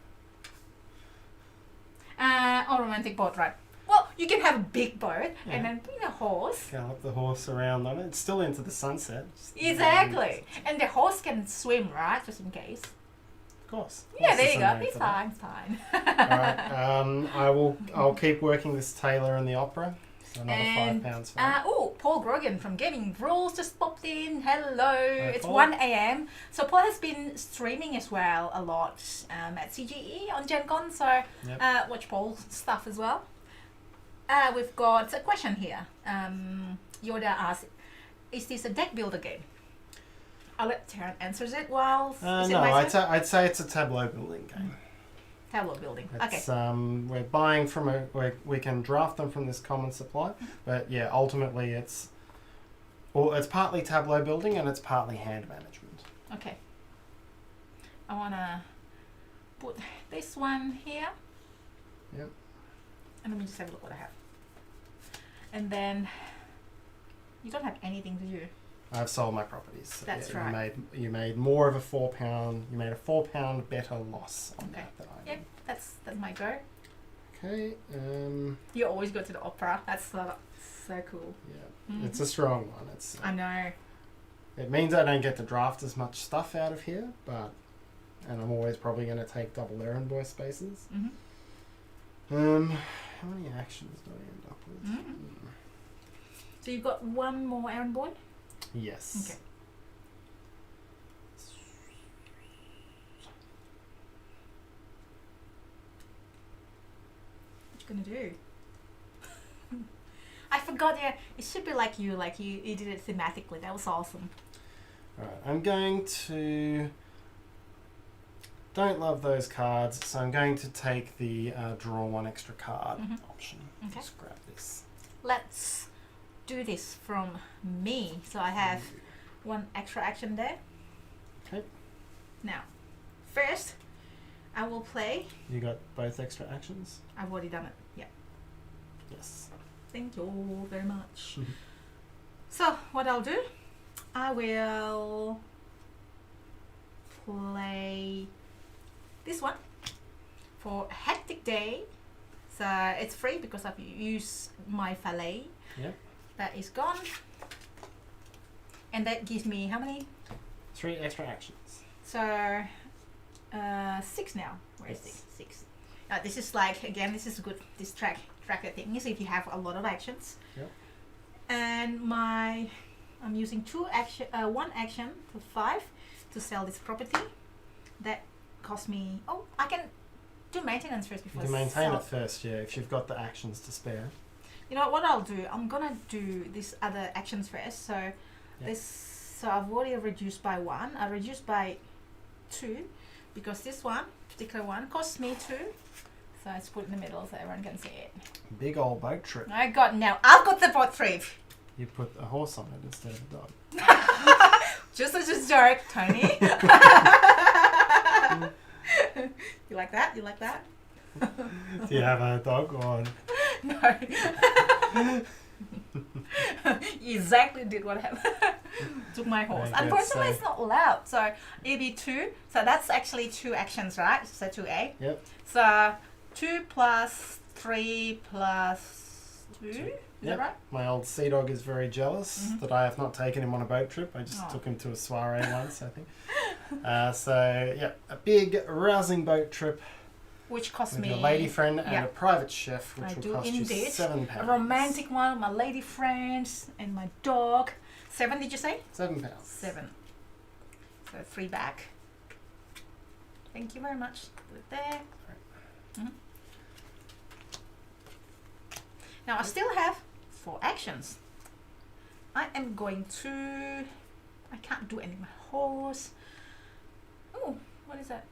On a romantic boat ride. Well, you can have a big boat Yeah. and then bring a horse. Gallop the horse around on it. It's still into the sunset. Exactly. And the horse can swim, right? Just in case. Of course. Yeah, there Horses you are go. made It's for that. fine. It's fine. Alright, I'll keep working this tailor in the opera. So another And, £5 for that. Paul Grogan from Gaming Rules just popped in. Hello. It's Paul. 1 a.m. So Paul has been streaming as well a lot at CGE on GenCon. So Yep. watch Paul's stuff as well. We've got a question here. Yoda asks, is this a deck builder game? I'll let Tarrant answers it while... is it No, my turn? I'd say it's a tableau building game. Tableau building. It's, Okay. we're buying from we can draft them from this common supply, but yeah, ultimately it's partly tableau building and it's partly hand management. Okay. I want to put this one here. Yep. And let me just have a look what I have. And then you don't have anything to do. I've sold my properties. So That's yeah, right. You made more of a £4. You made a £4 better loss on Okay. that than I Yep, did. that's my go. Okay. You always go to the opera. That's so cool. Yeah. Mhm. It's a strong one. It's. I know. It means I don't get to draft as much stuff out of here, and I'm always probably going to take double errand boy spaces. Mm-hmm. How many actions do I end up with? Mhm. So you've got one more errand boy? Yes. Okay. What you gonna do? I forgot. Yeah, it should be like you did it thematically. That was awesome. Alright, I'm going to... Don't love those cards, so I'm going to take the draw 1 extra card option. Okay. Just grab this. Let's do this from me. So I have 1 extra action there. Okay. Now, first, I will play. You got both extra actions? I've already done it. Yeah. Yes. Thank you very much. Mhm. So what I'll do, I will play this one for a hectic day. So it's free because I've used my valet. Yep. That is gone. And that gives me how many? 3 extra actions. So 6 now. Where is Yes. 6? This is like, again, this is good. This tracker thing is if you have a lot of actions. Yep. And I'm using 1 action for 5 to sell this property. That cost me. Oh, I can do maintenance first You before. can maintain sell. it first, yeah, if you've got the actions to spare. You know what I'll do? I'm gonna do these other actions first. So so I've already reduced by 1. I reduced by 2 because this particular one costs me 2. So it's put in the middle so everyone can see it. Big old boat trip. I've got the boat trip. You put a horse on it instead of a dog. Just as a joke, Tony. You like that? You like that? Do you have a dog or? No. You exactly did what happened. Took my horse. Very good, Unfortunately, so- it's not allowed. So it'll be 2. So that's actually 2 actions, right? So 2A. Yep. So 2 plus 3 plus 2. Is Yep. that right? My old sea dog is very jealous that I have not taken him on a boat trip. I just Oh. took him to a soiree once, I think. So yeah, a big rousing boat trip Which cost with me your lady friend and yeah. a private chef, I which will do cost indeed. you £7. a romantic one with my lady friends and my dog. 7, did you say? £7. 7. So 3 back. Thank you very much. Put it there. Mhm. Now I still have 4 actions. I am going to. I can't do any of my horse. Oh, what is that?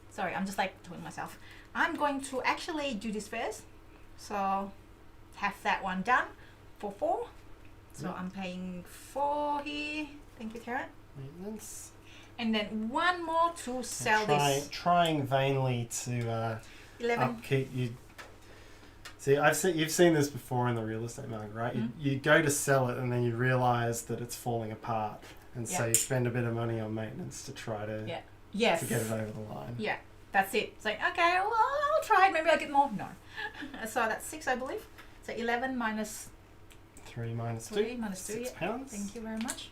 Sorry, I'm just like doing myself. I'm going to actually do this first. So have that one done for 4. So Yep. I'm paying 4 here. Thank you, Tarrant. Maintenance. And then 1 more to sell this. Trying vainly to 11. upkeep you. See, you've seen this before in the real estate market, right? Mhm. You go to sell it and then you realise that it's falling apart, and so Yeah. you spend a bit of money on maintenance to try to Yeah. Yes. to get it over the line. Yeah, that's it. It's like, okay, well, I'll try it. Maybe I'll get more. No. So that's 6, I believe. So 11 minus 3 minus 2. 3 minus 2. £6. Yeah. Thank you very much.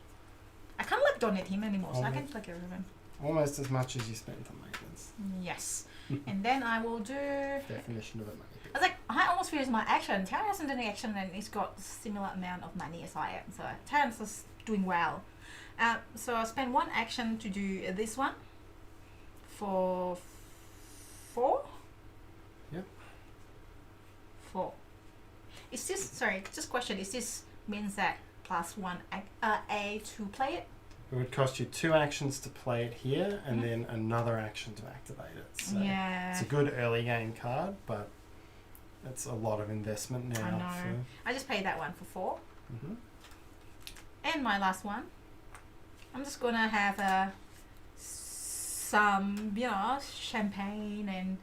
I can't like donate him anymore, so I can take care of him. Almost as much as you spent on maintenance. Yes. And then I will do. Definition of a money pit. I was like, I almost feel it's my action. Terrence hasn't done any action and he's got similar amount of money as I am. So Terrence is doing well. So I spend 1 action to do this one for 4. Yep. 4. Is this, sorry, just question, is this means that plus 1 A to play it? It would cost you 2 actions to play it here, and Mhm. then another action to activate it. So Yeah. it's a good early game card, but it's a lot of investment now. I know. I just paid that one for 4. Mm-hmm. And my last one, I'm just gonna have some, champagne and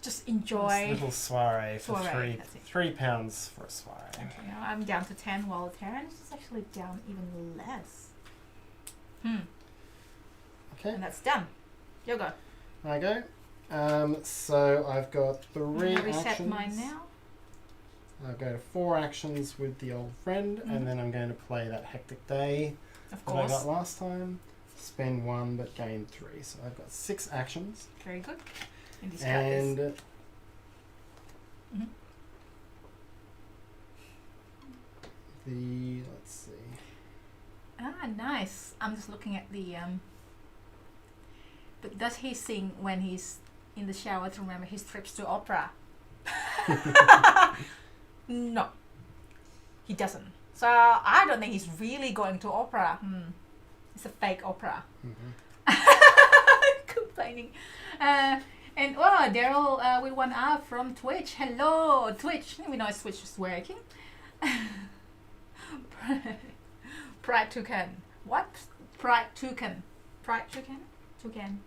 just enjoy. Little soiree for Soiree, that's it. £3 for a soiree. I'm down to 10 while Terrence is actually down even less. Okay, And that's done. You go. I go. So I've got I'm 3 gonna reset actions. mine now. I'll go to 4 actions with the old friend, Mhm. and then I'm going to play that hectic day Of that I course. got last time. Spend 1 but gain 3. So I've got 6 actions. Very good. And discard this. And Mhm. let's see. Ah, nice. I'm just looking at the But does he sing when he's in the shower to remember his trips to opera? No, he doesn't. So I don't think he's really going to opera. It's a fake opera. Complaining. And oh, Daryl with 1 R from Twitch. Hello, Twitch. We know Twitch is working. Pride Toucan. What? Pride Toucan. Pride Toucan? Toucan.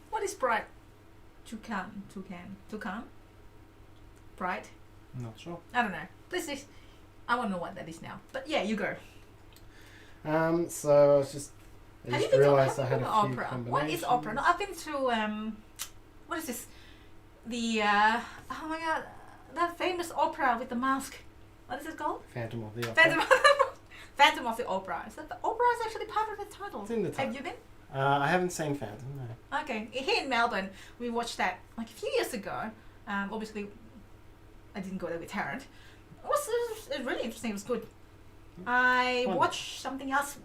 What is Pride Toucan? Toucan? Pride? I'm not sure. I don't know. I want to know what that is now. But yeah, you go. So I just realised I had a few opera. combinations. What is opera? No, I've been to what is this? The oh my god, that famous opera with the mask. What is it called? Phantom of the Opera. Phantom of the Opera. Is that the opera is actually part of the title? It's in the title. Have you been? I haven't seen Phantom, no. Okay, here in Melbourne, we watched that like a few years ago. Obviously, I didn't go there with Tarrant. It was really interesting. It was good. I Fun. watched something else.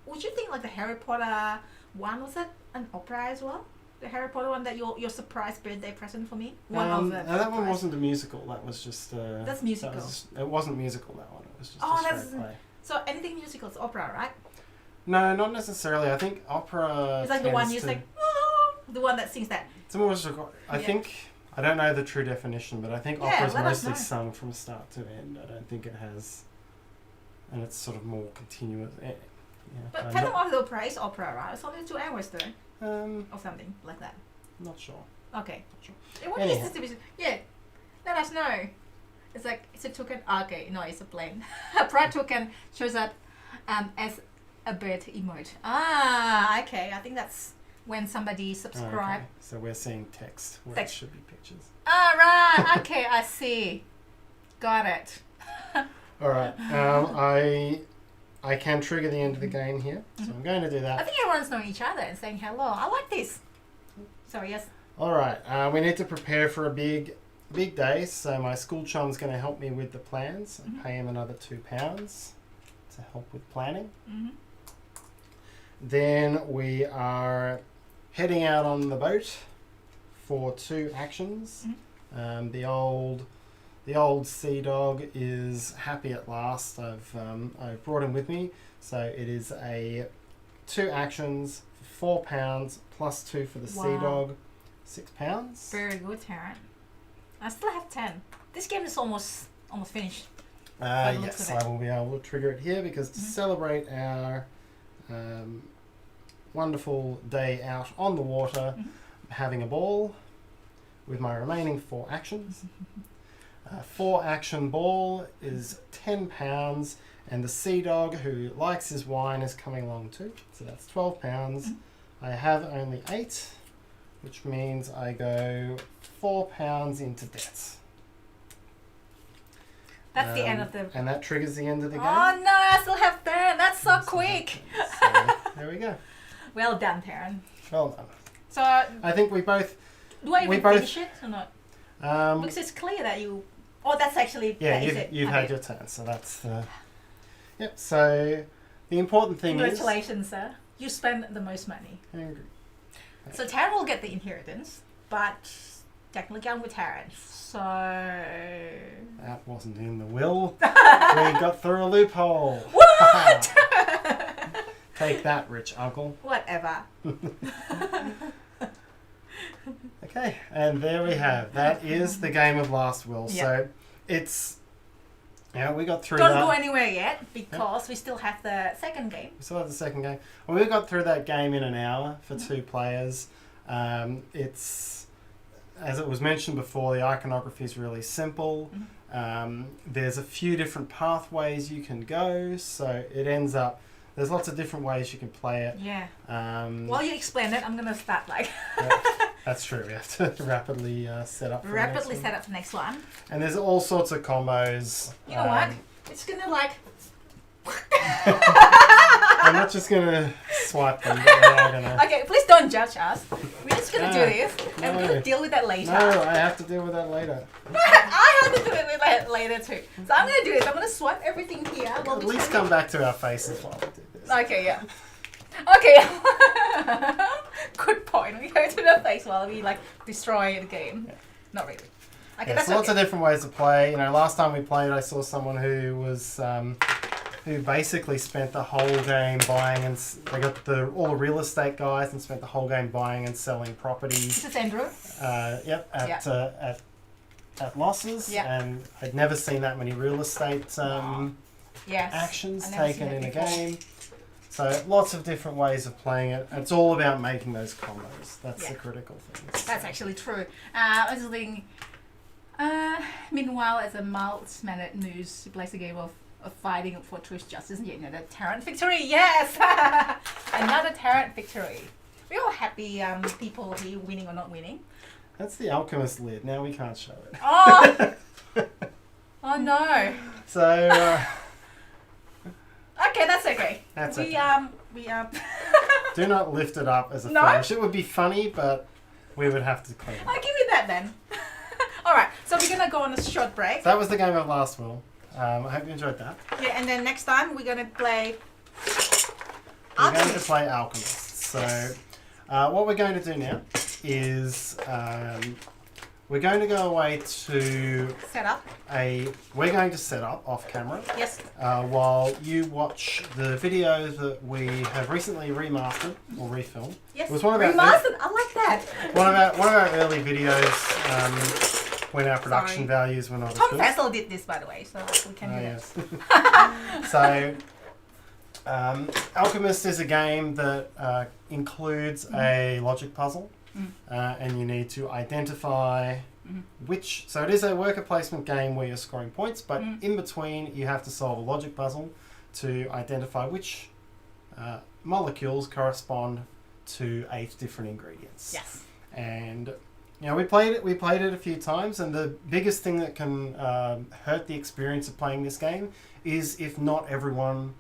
Would you think like the Harry Potter one, was that an opera as well? The Harry Potter one, that your surprise birthday present for me? One of the that one surprise- wasn't a musical. That was just. That's musical. It wasn't musical. That one. It was just Oh, a that's- straight play. So anything musical is opera, right? No, not necessarily. I think opera. It's like the one tends you to- like, the one that sings that. It's almost. I Yeah. think. I don't know the true definition, but I think Yeah, opera's let us mostly know. sung from start to end. I don't think it has. And it's sort of more continuous. But Phantom of the Opera is opera, right? It's only 2 hours though. Or something like that. Not sure. Okay. Not sure. What is this division? Yeah. Let us know. It's like, it's a token. Okay, no, it's a plane. A pride token shows up as a bird emote. Ah, okay. I think that's when somebody subscribe. Okay. So we're seeing text where it should be pictures. Ah, right. Okay, I see. Got it. All right. I can trigger the end of the game here, so I'm going to do that. I think everyone's knowing each other and saying hello. I like this. Sorry, yes. All right. We need to prepare for a big day, so my school chum's going to help me with the plans. I pay him another £2 to help with planning. Then we are heading out on the boat for 2 actions. The old sea dog is happy at last. I've brought him with me, so it is a 2 actions for £4 plus 2 for the sea dog, £6. Very good, Tarrant. I still have 10. This game is almost finished. Yes, I will be able to trigger it here because to celebrate our wonderful day out on the water, having a ball with my remaining 4 actions. 4 action ball is £10, and the sea dog who likes his wine is coming along too, so that's £12. I have only 8, which means I go £4 into debt. That's the end of the... And that triggers the end of the game. Oh no, I still have 10. That's so quick. So, there we go. Well done, Tarrant. Well done. So... I think we both... Do I even finish it or not? Because it's clear that you... Oh, that's actually... Yeah, you've had your turn, so that's the... Yep, so the important thing Congratulations, sir. You spend the most money. So Tarrant will get the inheritance, but technically I'm with Tarrant. So... That wasn't in the will. We got through a loophole. What? Take that, rich uncle. Whatever. Okay, and there we have. That is the game of Last Will. Yep. So it's... Yeah, we got through that. Don't go anywhere yet because we still have the second game. We still have the second game. Well, we got through that game in an hour for 2 players. It's, as it was mentioned before, the iconography is really simple. There's a few different pathways you can go, so it ends up... There's lots of different ways you can play it. Yeah. While you explain it, I'm going to start like... Yeah, that's true. We have to rapidly set up for the next one. set up the next one. And there's all sorts of combos. You know what? It's going to like... I'm not just going to swipe them. But we are gonna... Okay, please don't judge us. We're just going to do this and we're going to deal with that later. No, I have to deal with that later. I have to do it with that later too. So I'm going to do this. I'm going to swipe everything here. At least come back to our faces while we do this. Okay, yeah. Okay. Good point. We go to the face while we like destroy the game. Yeah. Not really. Okay, There's lots of different ways to play. You know, last time we played, I saw someone who was who basically spent the whole game buying and they got all the real estate guys and spent the whole game buying and selling properties. This is Andrew. Yep. At losses. Yep. And I'd never seen that many real estate actions taken in a game. So lots of different ways of playing it. It's all about making those combos. That's the critical thing. That's actually true. I was thinking, meanwhile, as a mild-mannered moose, he plays a game of fighting for truth, justice, and another Tarrant victory. Yes! Another Tarrant victory. We're all happy people here winning or not winning. That's the alchemist lid. Now we can't show it. Oh! Oh no. So... Okay, that's okay. That's we Do not lift it up as a flash. It would be funny, but we would have to clean it. I'll give you that then. Alright, so we're gonna go on a short break. So that was the game of Last Will. I hope you enjoyed that. Yeah, and then next time we're gonna play Alchemists. So what we're going to do now is we're going to go away to we're going to set up off camera. Yes. While you watch the video that we have recently remastered or refilmed. Yes. It was one of remastered. I like that. One of our early videos when our production values were not as good. Tom Fassel did this, by the way, so we can do that. Yes. So Alchemist is a game that includes a logic puzzle, and you need to identify which. So it is a worker placement game where you're scoring points, but in between you have to solve a logic puzzle to identify which molecules correspond to 8 different ingredients. Yes. And we played it a few times, and the biggest thing that can hurt the experience of playing this game is if not everyone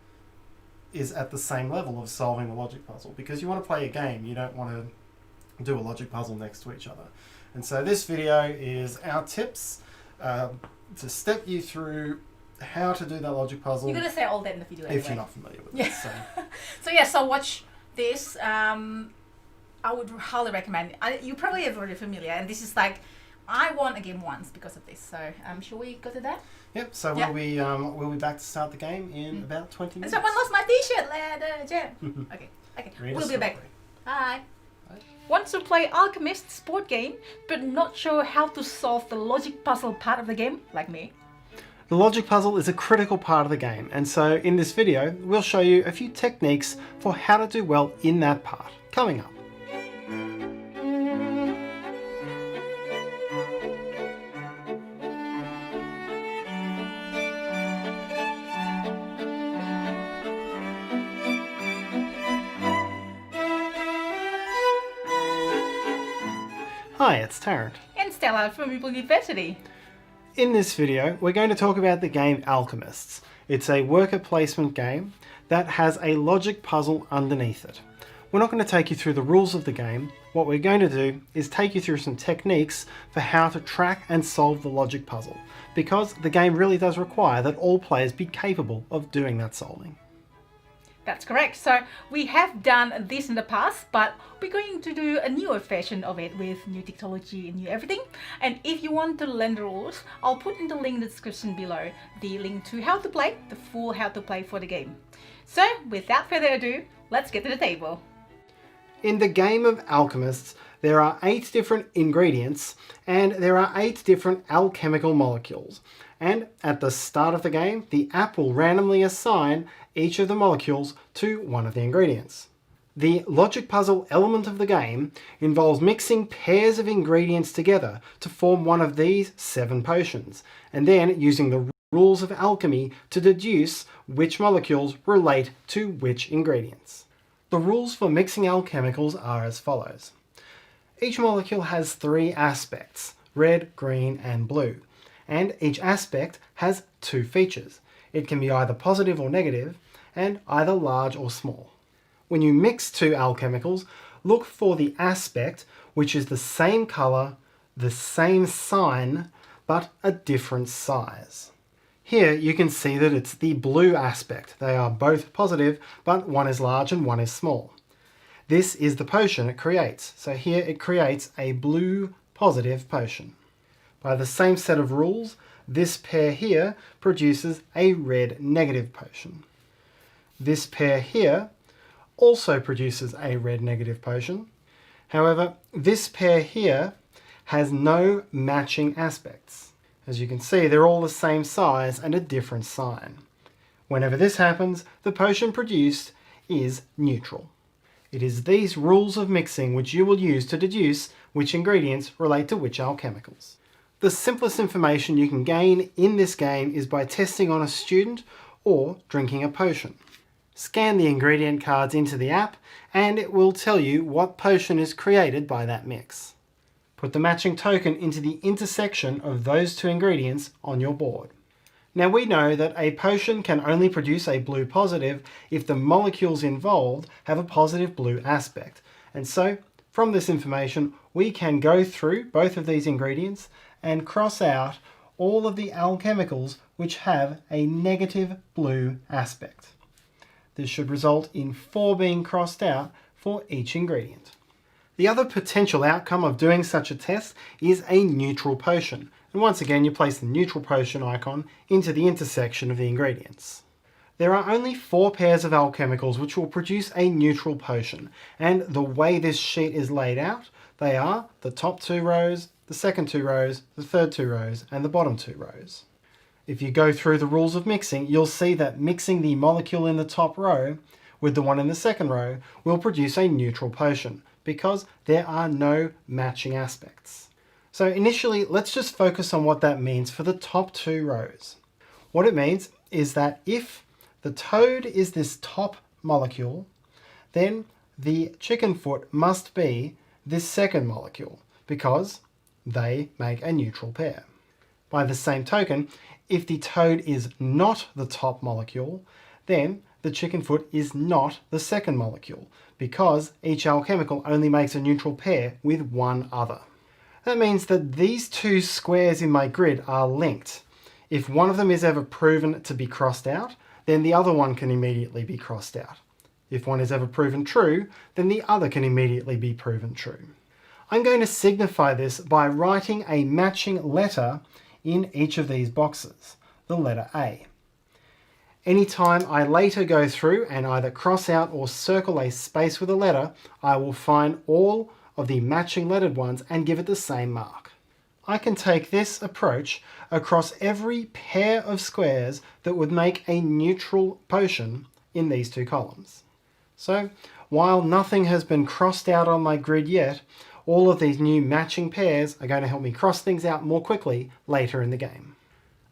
is at the same level of solving the logic puzzle, because you want to play a game, you don't want to do a logic puzzle next to each other. And so this video is our tips to step you through how to do that logic puzzle. You're going to say all that in the video anyway. If you're not familiar with it. So watch this. I would highly recommend it. You probably are very familiar, and this is like, I won a game once because of this. So shall we go to that? Yep. So we'll be back to start the game in about 20 minutes. And someone lost my T-shirt, Jen. Okay. We'll be back. Bye. Want to play Alchemist sport game, but not sure how to solve the logic puzzle part of the game, like me? The logic puzzle is a critical part of the game, and so in this video we'll show you a few techniques for how to do well in that part, coming up. Hi, it's Tarrant. And Stella from Meeple University. In this video, we're going to talk about the game Alchemists. It's a worker placement game that has a logic puzzle underneath it. We're not going to take you through the rules of the game. What we're going to do is take you through some techniques for how to track and solve the logic puzzle, because the game really does require that all players be capable of doing that solving. That's correct. So we have done this in the past, but we're going to do a newer version of it with new technology and new everything. And if you want to learn the rules, I'll put in the link in the description below, the link to how to play, the full how to play for the game. So without further ado, let's get to the table. In the game of Alchemists, there are 8 different ingredients and there are 8 different alchemical molecules. And at the start of the game, the app will randomly assign each of the molecules to one of the ingredients. The logic puzzle element of the game involves mixing pairs of ingredients together to form one of these 7 potions, and then using the rules of alchemy to deduce which molecules relate to which ingredients. The rules for mixing alchemicals are as follows. Each molecule has 3 aspects, red, green and blue, and each aspect has 2 features. It can be either positive or negative, and either large or small. When you mix 2 alchemicals, look for the aspect which is the same colour, the same sign, but a different size. Here you can see that it's the blue aspect. They are both positive, but one is large and one is small. This is the potion it creates. So here it creates a blue positive potion. By the same set of rules, this pair here produces a red negative potion. This pair here also produces a red negative potion. However, this pair here has no matching aspects. As you can see, they're all the same size and a different sign. Whenever this happens, the potion produced is neutral. It is these rules of mixing which you will use to deduce which ingredients relate to which alchemicals. The simplest information you can gain in this game is by testing on a student or drinking a potion. Scan the ingredient cards into the app and it will tell you what potion is created by that mix. Put the matching token into the intersection of those 2 ingredients on your board. Now we know that a potion can only produce a blue positive if the molecules involved have a positive blue aspect. And so, from this information, we can go through both of these ingredients and cross out all of the alchemicals which have a negative blue aspect. This should result in 4 being crossed out for each ingredient. The other potential outcome of doing such a test is a neutral potion. And once again, you place the neutral potion icon into the intersection of the ingredients. There are only 4 pairs of alchemicals which will produce a neutral potion. And the way this sheet is laid out, they are the top 2 rows, the second 2 rows, the third 2 rows, and the bottom 2 rows. If you go through the rules of mixing, you'll see that mixing the molecule in the top row with the one in the second row will produce a neutral potion because there are no matching aspects. So initially, let's just focus on what that means for the top two rows. What it means is that if the toad is this top molecule, then the chicken foot must be this second molecule because they make a neutral pair. By the same token, if the toad is not the top molecule, then the chicken foot is not the second molecule because each alchemical only makes a neutral pair with one other. That means that these two squares in my grid are linked. If one of them is ever proven to be crossed out, then the other one can immediately be crossed out. If one is ever proven true, then the other can immediately be proven true. I'm going to signify this by writing a matching letter in each of these boxes, the letter A. Anytime I later go through and either cross out or circle a space with a letter, I will find all of the matching lettered ones and give it the same mark. I can take this approach across every pair of squares that would make a neutral potion in these two columns. So, while nothing has been crossed out on my grid yet, all of these new matching pairs are going to help me cross things out more quickly later in the game.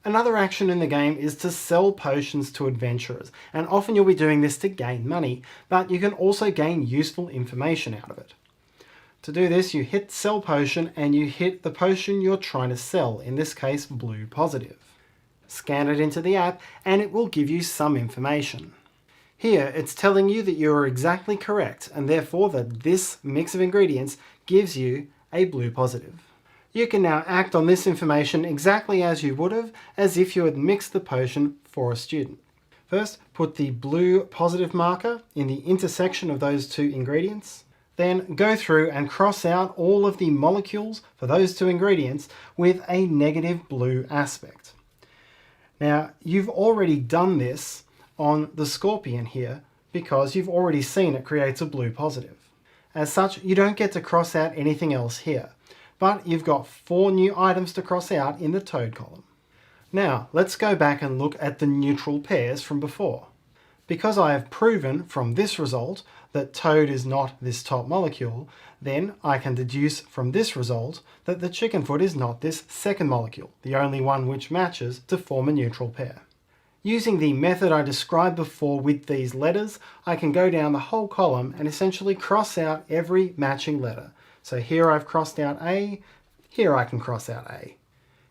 Another action in the game is to sell potions to adventurers, and often you'll be doing this to gain money, but you can also gain useful information out of it. To do this, you hit sell potion and you hit the potion you're trying to sell, in this case blue positive. Scan it into the app and it will give you some information. Here it's telling you that you are exactly correct and therefore that this mix of ingredients gives you a blue positive. You can now act on this information exactly as you would have as if you had mixed the potion for a student. First, put the blue positive marker in the intersection of those two ingredients. Then go through and cross out all of the molecules for those two ingredients with a negative blue aspect. Now, you've already done this on the scorpion here because you've already seen it creates a blue positive. As such, you don't get to cross out anything else here, but you've got 4 new items to cross out in the toad column. Now, let's go back and look at the neutral pairs from before. Because I have proven from this result that toad is not this top molecule, then I can deduce from this result that the chicken foot is not this second molecule, the only one which matches to form a neutral pair. Using the method I described before with these letters, I can go down the whole column and essentially cross out every matching letter. So here I've crossed out A, here I can cross out A.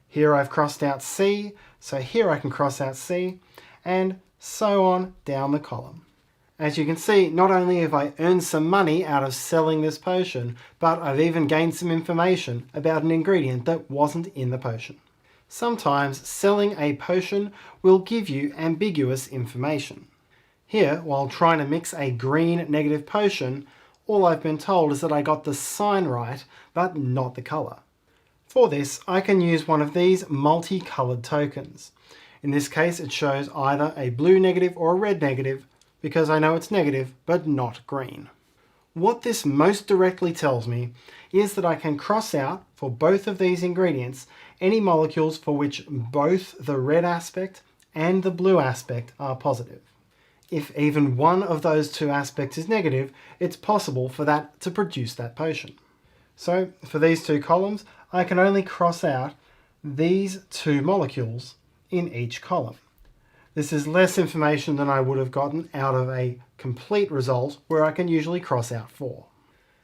Here I've crossed out C, so here I can cross out C, and so on down the column. As you can see, not only have I earned some money out of selling this potion, but I've even gained some information about an ingredient that wasn't in the potion. Sometimes selling a potion will give you ambiguous information. Here, while trying to mix a green negative potion, all I've been told is that I got the sign right, but not the colour. For this, I can use one of these multicoloured tokens. In this case, it shows either a blue negative or a red negative, because I know it's negative, but not green. What this most directly tells me is that I can cross out, for both of these ingredients, any molecules for which both the red aspect and the blue aspect are positive. If even one of those two aspects is negative, it's possible for that to produce that potion. So, for these two columns, I can only cross out these two molecules in each column. This is less information than I would have gotten out of a complete result where I can usually cross out 4.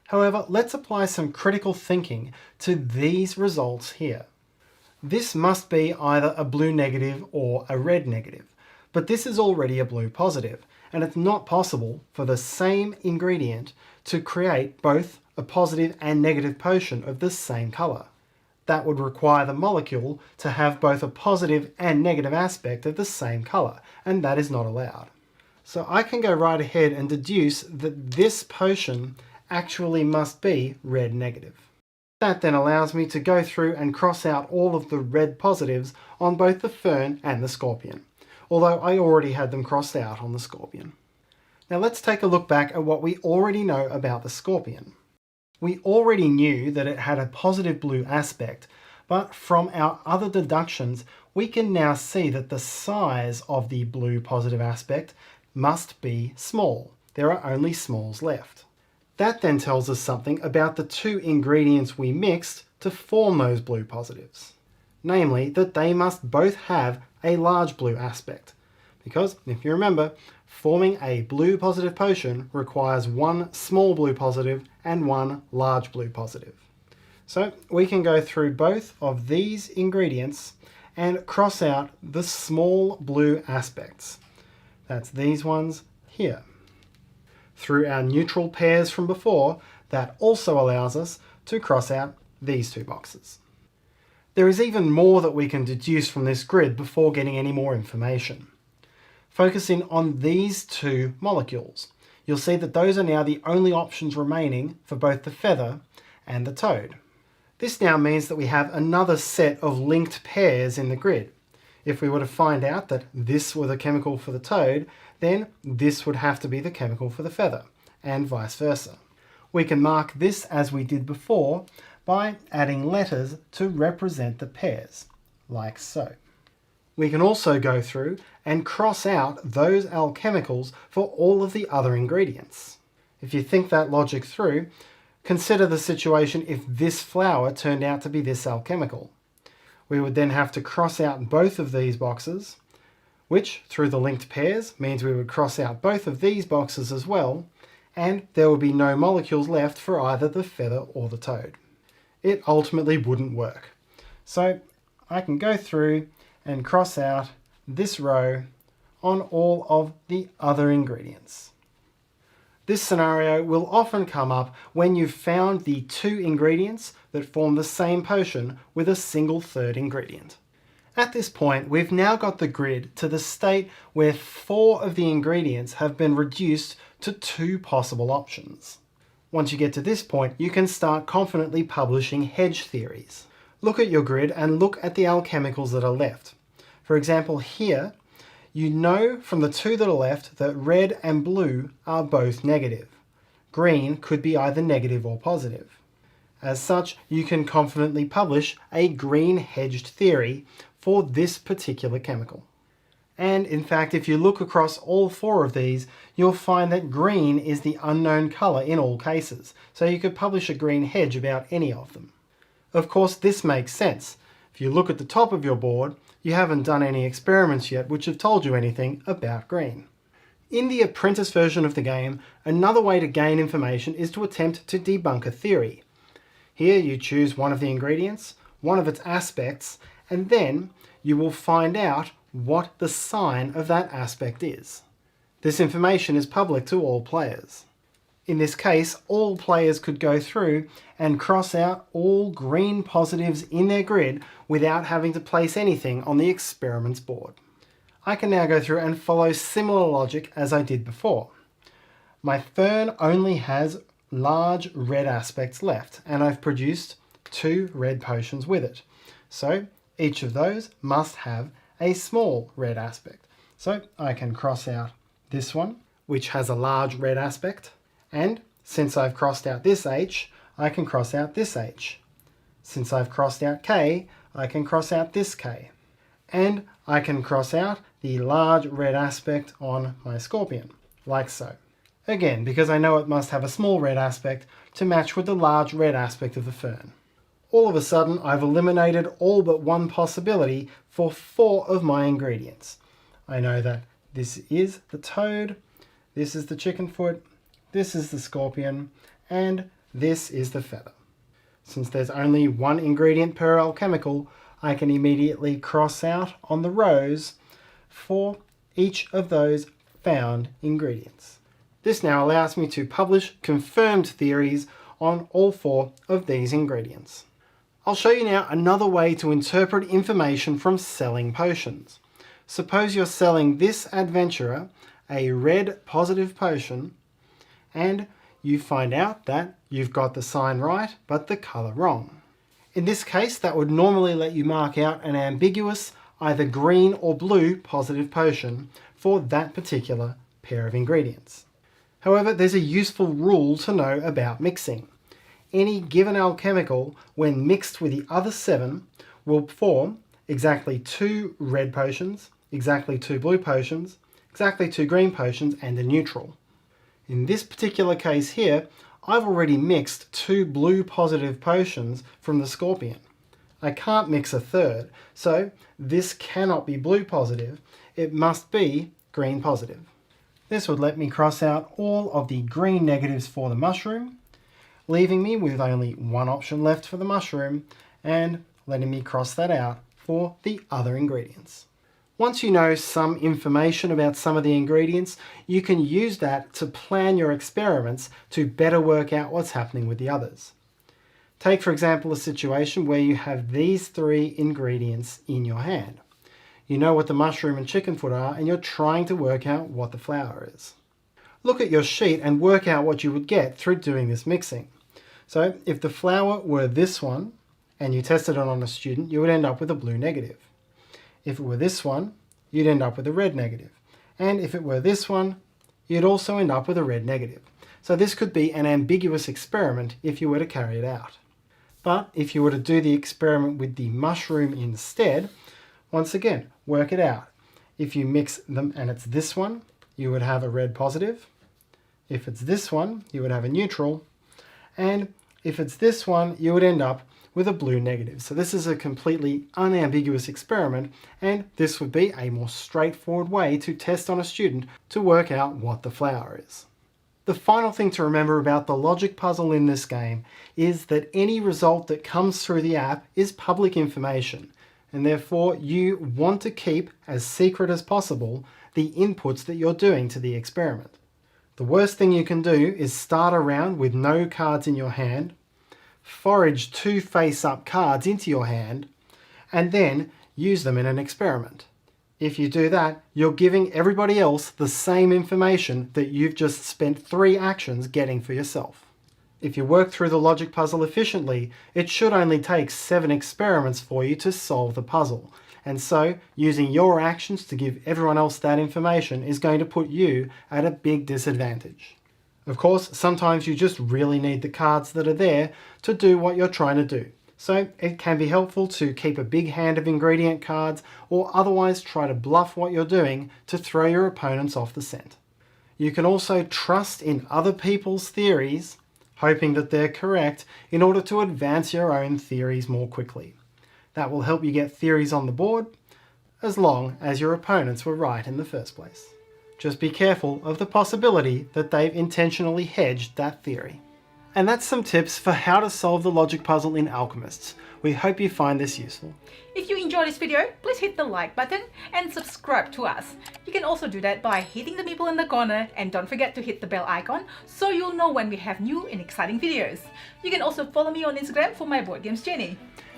However, let's apply some critical thinking to these results here. This must be either a blue negative or a red negative, but this is already a blue positive, and it's not possible for the same ingredient to create both a positive and negative potion of the same colour. That would require the molecule to have both a positive and negative aspect of the same colour, and that is not allowed. So I can go right ahead and deduce that this potion actually must be red negative. That then allows me to go through and cross out all of the red positives on both the fern and the scorpion, although I already had them crossed out on the scorpion. Now let's take a look back at what we already know about the scorpion. We already knew that it had a positive blue aspect, But from our other deductions, we can now see that the size of the blue positive aspect must be small. There are only smalls left. That then tells us something about the two ingredients we mixed to form those blue positives. Namely, that they must both have a large blue aspect. Because, if you remember, forming a blue positive potion requires one small blue positive and one large blue positive. So we can go through both of these ingredients and cross out the small blue aspects. That's these ones here. Through our neutral pairs from before, that also allows us to cross out these two boxes. There is even more that we can deduce from this grid before getting any more information. Focusing on these two molecules, you'll see that those are now the only options remaining for both the feather and the toad. This now means that we have another set of linked pairs in the grid. If we were to find out that this were the chemical for the toad, then this would have to be the chemical for the feather, and vice versa. We can mark this as we did before by adding letters to represent the pairs, like so. We can also go through and cross out those alchemicals for all of the other ingredients. If you think that logic through, consider the situation if this flower turned out to be this alchemical. We would then have to cross out both of these boxes, which through the linked pairs means we would cross out both of these boxes as well, and there would be no molecules left for either the feather or the toad. It ultimately wouldn't work. So I can go through and cross out this row on all of the other ingredients. This scenario will often come up when you've found the two ingredients that form the same potion with a single third ingredient. At this point, we've now got the grid to the state where 4 of the ingredients have been reduced to 2 possible options. Once you get to this point, you can start confidently publishing hedge theories. Look at your grid and look at the alchemicals that are left. For example, here, you know from the 2 that are left that red and blue are both negative. Green could be either negative or positive. As such, you can confidently publish a green hedged theory for this particular chemical. And in fact, if you look across all 4 of these, you'll find that green is the unknown colour in all cases, so you could publish a green hedge about any of them. Of course, this makes sense. If you look at the top of your board, you haven't done any experiments yet which have told you anything about green. In the apprentice version of the game, another way to gain information is to attempt to debunk a theory. Here you choose one of the ingredients, one of its aspects, and then you will find out what the sign of that aspect is. This information is public to all players. In this case, all players could go through and cross out all green positives in their grid without having to place anything on the experiments board. I can now go through and follow similar logic as I did before. My fern only has large red aspects left, and I've produced 2 red potions with it. So each of those must have a small red aspect. So I can cross out this one, which has a large red aspect. And since I've crossed out this H, I can cross out this H. Since I've crossed out K, I can cross out this K. And I can cross out the large red aspect on my scorpion, like so. Again, because I know it must have a small red aspect to match with the large red aspect of the fern. All of a sudden, I've eliminated all but one possibility for 4 of my ingredients. I know that this is the toad, this is the chicken foot, this is the scorpion, and this is the feather. Since there's only 1 ingredient per alchemical, I can immediately cross out on the rows for each of those found ingredients. This now allows me to publish confirmed theories on all 4 of these ingredients. I'll show you now another way to interpret information from selling potions. Suppose you're selling this adventurer a red positive potion, and you find out that you've got the sign right, but the colour wrong. In this case, that would normally let you mark out an ambiguous, either green or blue positive potion for that particular pair of ingredients. However, there's a useful rule to know about mixing. any given alchemical, when mixed with the other 7, will form exactly 2 red potions, exactly 2 blue potions, exactly 2 green potions, and a neutral. In this particular case here, I've already mixed 2 blue positive potions from the Scorpion. I can't mix a third, so this cannot be blue positive. It must be green positive. This would let me cross out all of the green negatives for the mushroom, leaving me with only one option left for the mushroom, and letting me cross that out for the other ingredients. Once you know some information about some of the ingredients, you can use that to plan your experiments to better work out what's happening with the others. Take, for example, a situation where you have these 3 ingredients in your hand. You know what the mushroom and chicken foot are, and you're trying to work out what the flour is. Look at your sheet and work out what you would get through doing this mixing. So if the flour were this one, and you tested it on a student, you would end up with a blue negative. If it were this one, you'd end up with a red negative. And if it were this one, you'd also end up with a red negative. So this could be an ambiguous experiment if you were to carry it out. But if you were to do the experiment with the mushroom instead, once again, work it out. If you mix them and it's this one, you would have a red positive. If it's this one, you would have a neutral. And if it's this one, you would end up with a blue negative. So this is a completely unambiguous experiment, and this would be a more straightforward way to test on a student to work out what the flour is. The final thing to remember about the logic puzzle in this game is that any result that comes through the app is public information, and therefore you want to keep as secret as possible the inputs that you're doing to the experiment. The worst thing you can do is start a round with no cards in your hand, forage 2 face-up cards into your hand, and then use them in an experiment. If you do that, you're giving everybody else the same information that you've just spent 3 actions getting for yourself. If you work through the logic puzzle efficiently, it should only take 7 experiments for you to solve the puzzle. And so, using your actions to give everyone else that information is going to put you at a big disadvantage. Of course, sometimes you just really need the cards that are there to do what you're trying to do. So it can be helpful to keep a big hand of ingredient cards, or otherwise try to bluff what you're doing to throw your opponents off the scent. You can also trust in other people's theories, hoping that they're correct, in order to advance your own theories more quickly. That will help you get theories on the board, as long as your opponents were right in the first place. Just be careful of the possibility that they've intentionally hedged that theory. And that's some tips for how to solve the logic puzzle in Alchemists. We hope you find this useful. If you enjoyed this video, please hit the like button and subscribe to us. You can also do that by hitting the Meeple in the corner, and don't forget to hit the bell icon so you'll know when we have new and exciting videos. You can also follow me on Instagram for my board games journey.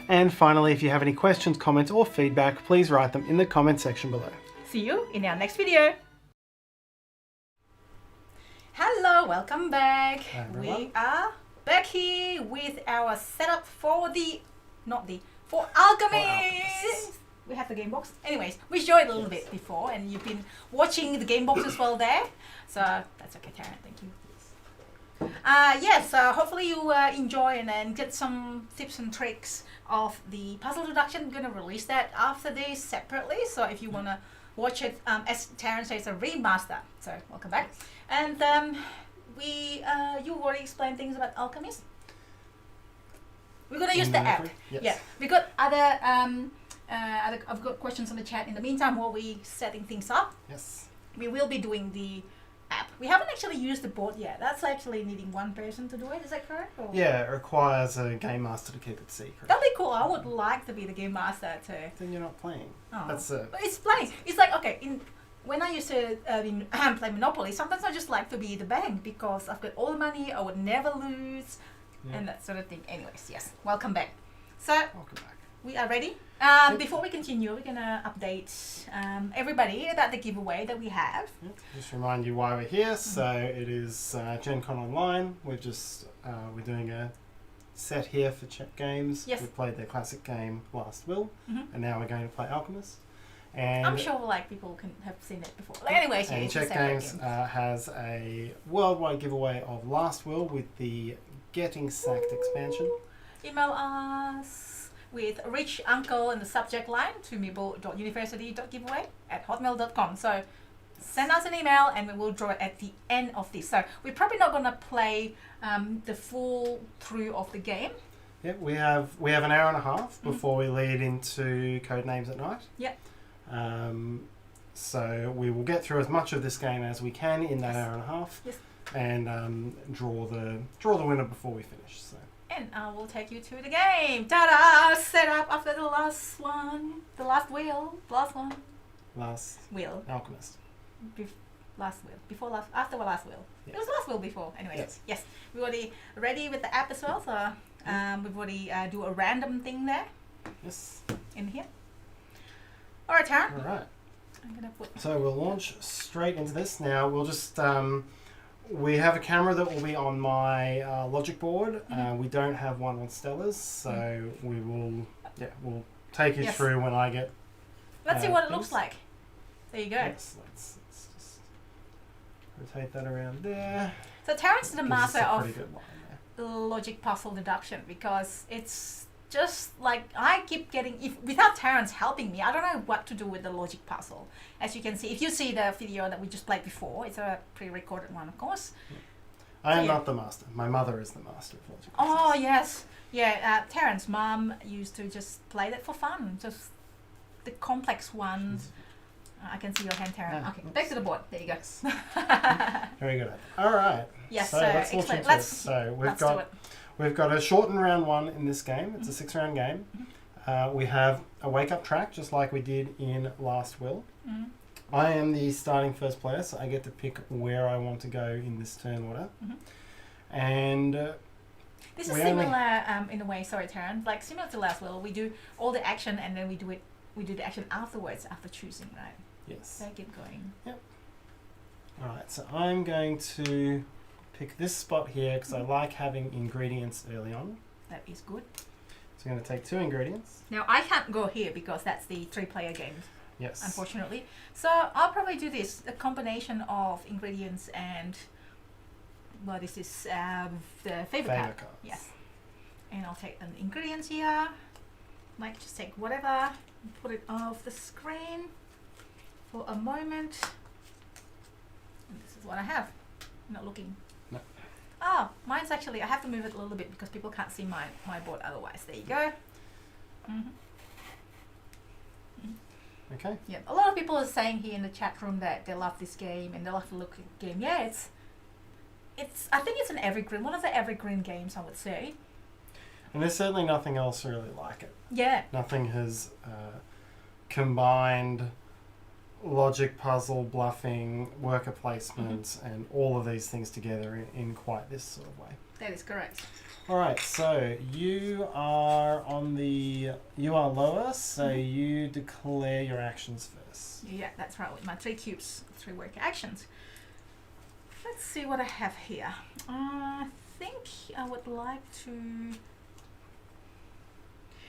And finally, if you have any questions, comments or feedback, please write them in the comment section below. See you in our next video. Hello, welcome back. Hi, everyone. We are back here with our setup for for Alchemists. We have the game box. Anyways, we showed it a little bit before, and you've been watching the game box as well there. So that's okay, Tarrant. Thank you. Yes. Hopefully you enjoy and then get some tips and tricks of the puzzle deduction. I'm gonna release that after this separately. So if you wanna watch it, as Tarrant says, a remaster. So welcome back. And you already explained things about Alchemist. We're gonna use the app. Yes. Yeah, we got other I've got questions on the chat. In the meantime, while we setting things up, Yes. we will be doing the app. We haven't actually used the board yet. That's actually needing one person to do it. Is that correct? Or? Yeah, it requires a game master to keep it secret. That'd be cool. I would like to be the game master too. Then you're not playing. Oh. That's But it's playing. It's like, okay, when I used to play Monopoly, sometimes I just like to be the bank because I've got all the money, I would never lose, and that sort of thing. Anyways, yes, welcome back. So, welcome back. we are ready. Before we continue, we're going to update everybody about the giveaway that we have. Yep. Just remind you why we're here. So it is GenCon Online. We're doing a set here for Czech Games. Yes. We played their classic game Last Will, and now we're going to play Alchemist. And I'm sure people can have seen it before. Anyways, yeah, and it's a Czech separate Games game. has a worldwide giveaway of Last Will with the Getting Sacked expansion. Email us with rich uncle in the subject line to meeple.university.giveaway@hotmail.com. So send us an email and we will draw it at the end of this. So we're probably not going to play the full through of the game. Yep, we have an hour and a half before we lead into Codenames at Night. Yep. So we will get through as much of this game as we can in that hour and a half, and draw the winner before we finish. So. And I will take you to the game. Ta-da! Set up after the last one, the last wheel, last one. Last Wheel. Alchemist. Last wheel. Before last, after the last wheel. Yes. It was last wheel before. Anyway, Yes. We're already ready with the app as well. So we've already do a random thing there Yes. in here. All right, Tarrant. All right. I'm gonna put. So we'll launch straight into this. Now we'll just we have a camera that will be on my logic board. We don't have one on Stella's, so we'll take you through when I get. Let's see what it things. looks like. There you go. Yes, let's just rotate that around there. So Tarrant's the Gives us master a of pretty good line there. logic puzzle deduction because it's just like I keep getting without Terrence helping me, I don't know what to do with the logic puzzle. As you can see, if you see the video that we just played before, it's a pre-recorded one, of course. I am not the master. My mother is the master of logic Oh puzzles. yes, yeah. Terrence's mum used to just play that for fun, just the complex ones. I can see your hand, Tarrant. Okay, back to the board. There you go. Very good. All right. Yes, so let's launch into it. So we've got a shortened round one in this game. It's a 6-round game. We have a wake up track, just like we did in Last Will. I am the starting first player, so I get to pick where I want to go in this turn order. And this is similar in a way. Sorry, Tarrant. Like similar to Last Will, we do all the action and then we do the action afterwards after choosing, right? Yes. So keep going. Yep. All right. So I'm going to pick this spot here because I like having ingredients early on. That is good. So I'm going to take 2 ingredients. Now I can't go here because that's the 3-player game. Yes. Unfortunately. So I'll probably do this, a combination of ingredients and, well, this is the favor card. cards. Yes. And I'll take an ingredients here. Might just take whatever, put it off the screen for a moment. And this is what I have. I'm not looking. No. Oh, mine's actually, I have to move it a little bit because people can't see my board otherwise. There you go. Okay. Yeah, a lot of people are saying here in the chat room that they love this game and they love the look of the game. Yeah, it's. I think it's an evergreen, one of the evergreen games, I would say. And there's certainly nothing else really like it. Yeah. Nothing has combined logic, puzzle, bluffing, worker placement, and all of these things together in quite this sort of way. That is correct. All right, so you are lower, so you declare your actions first. Yeah, that's right, with my 3 cubes, 3 worker actions. Let's see what I have here. I think I would like to...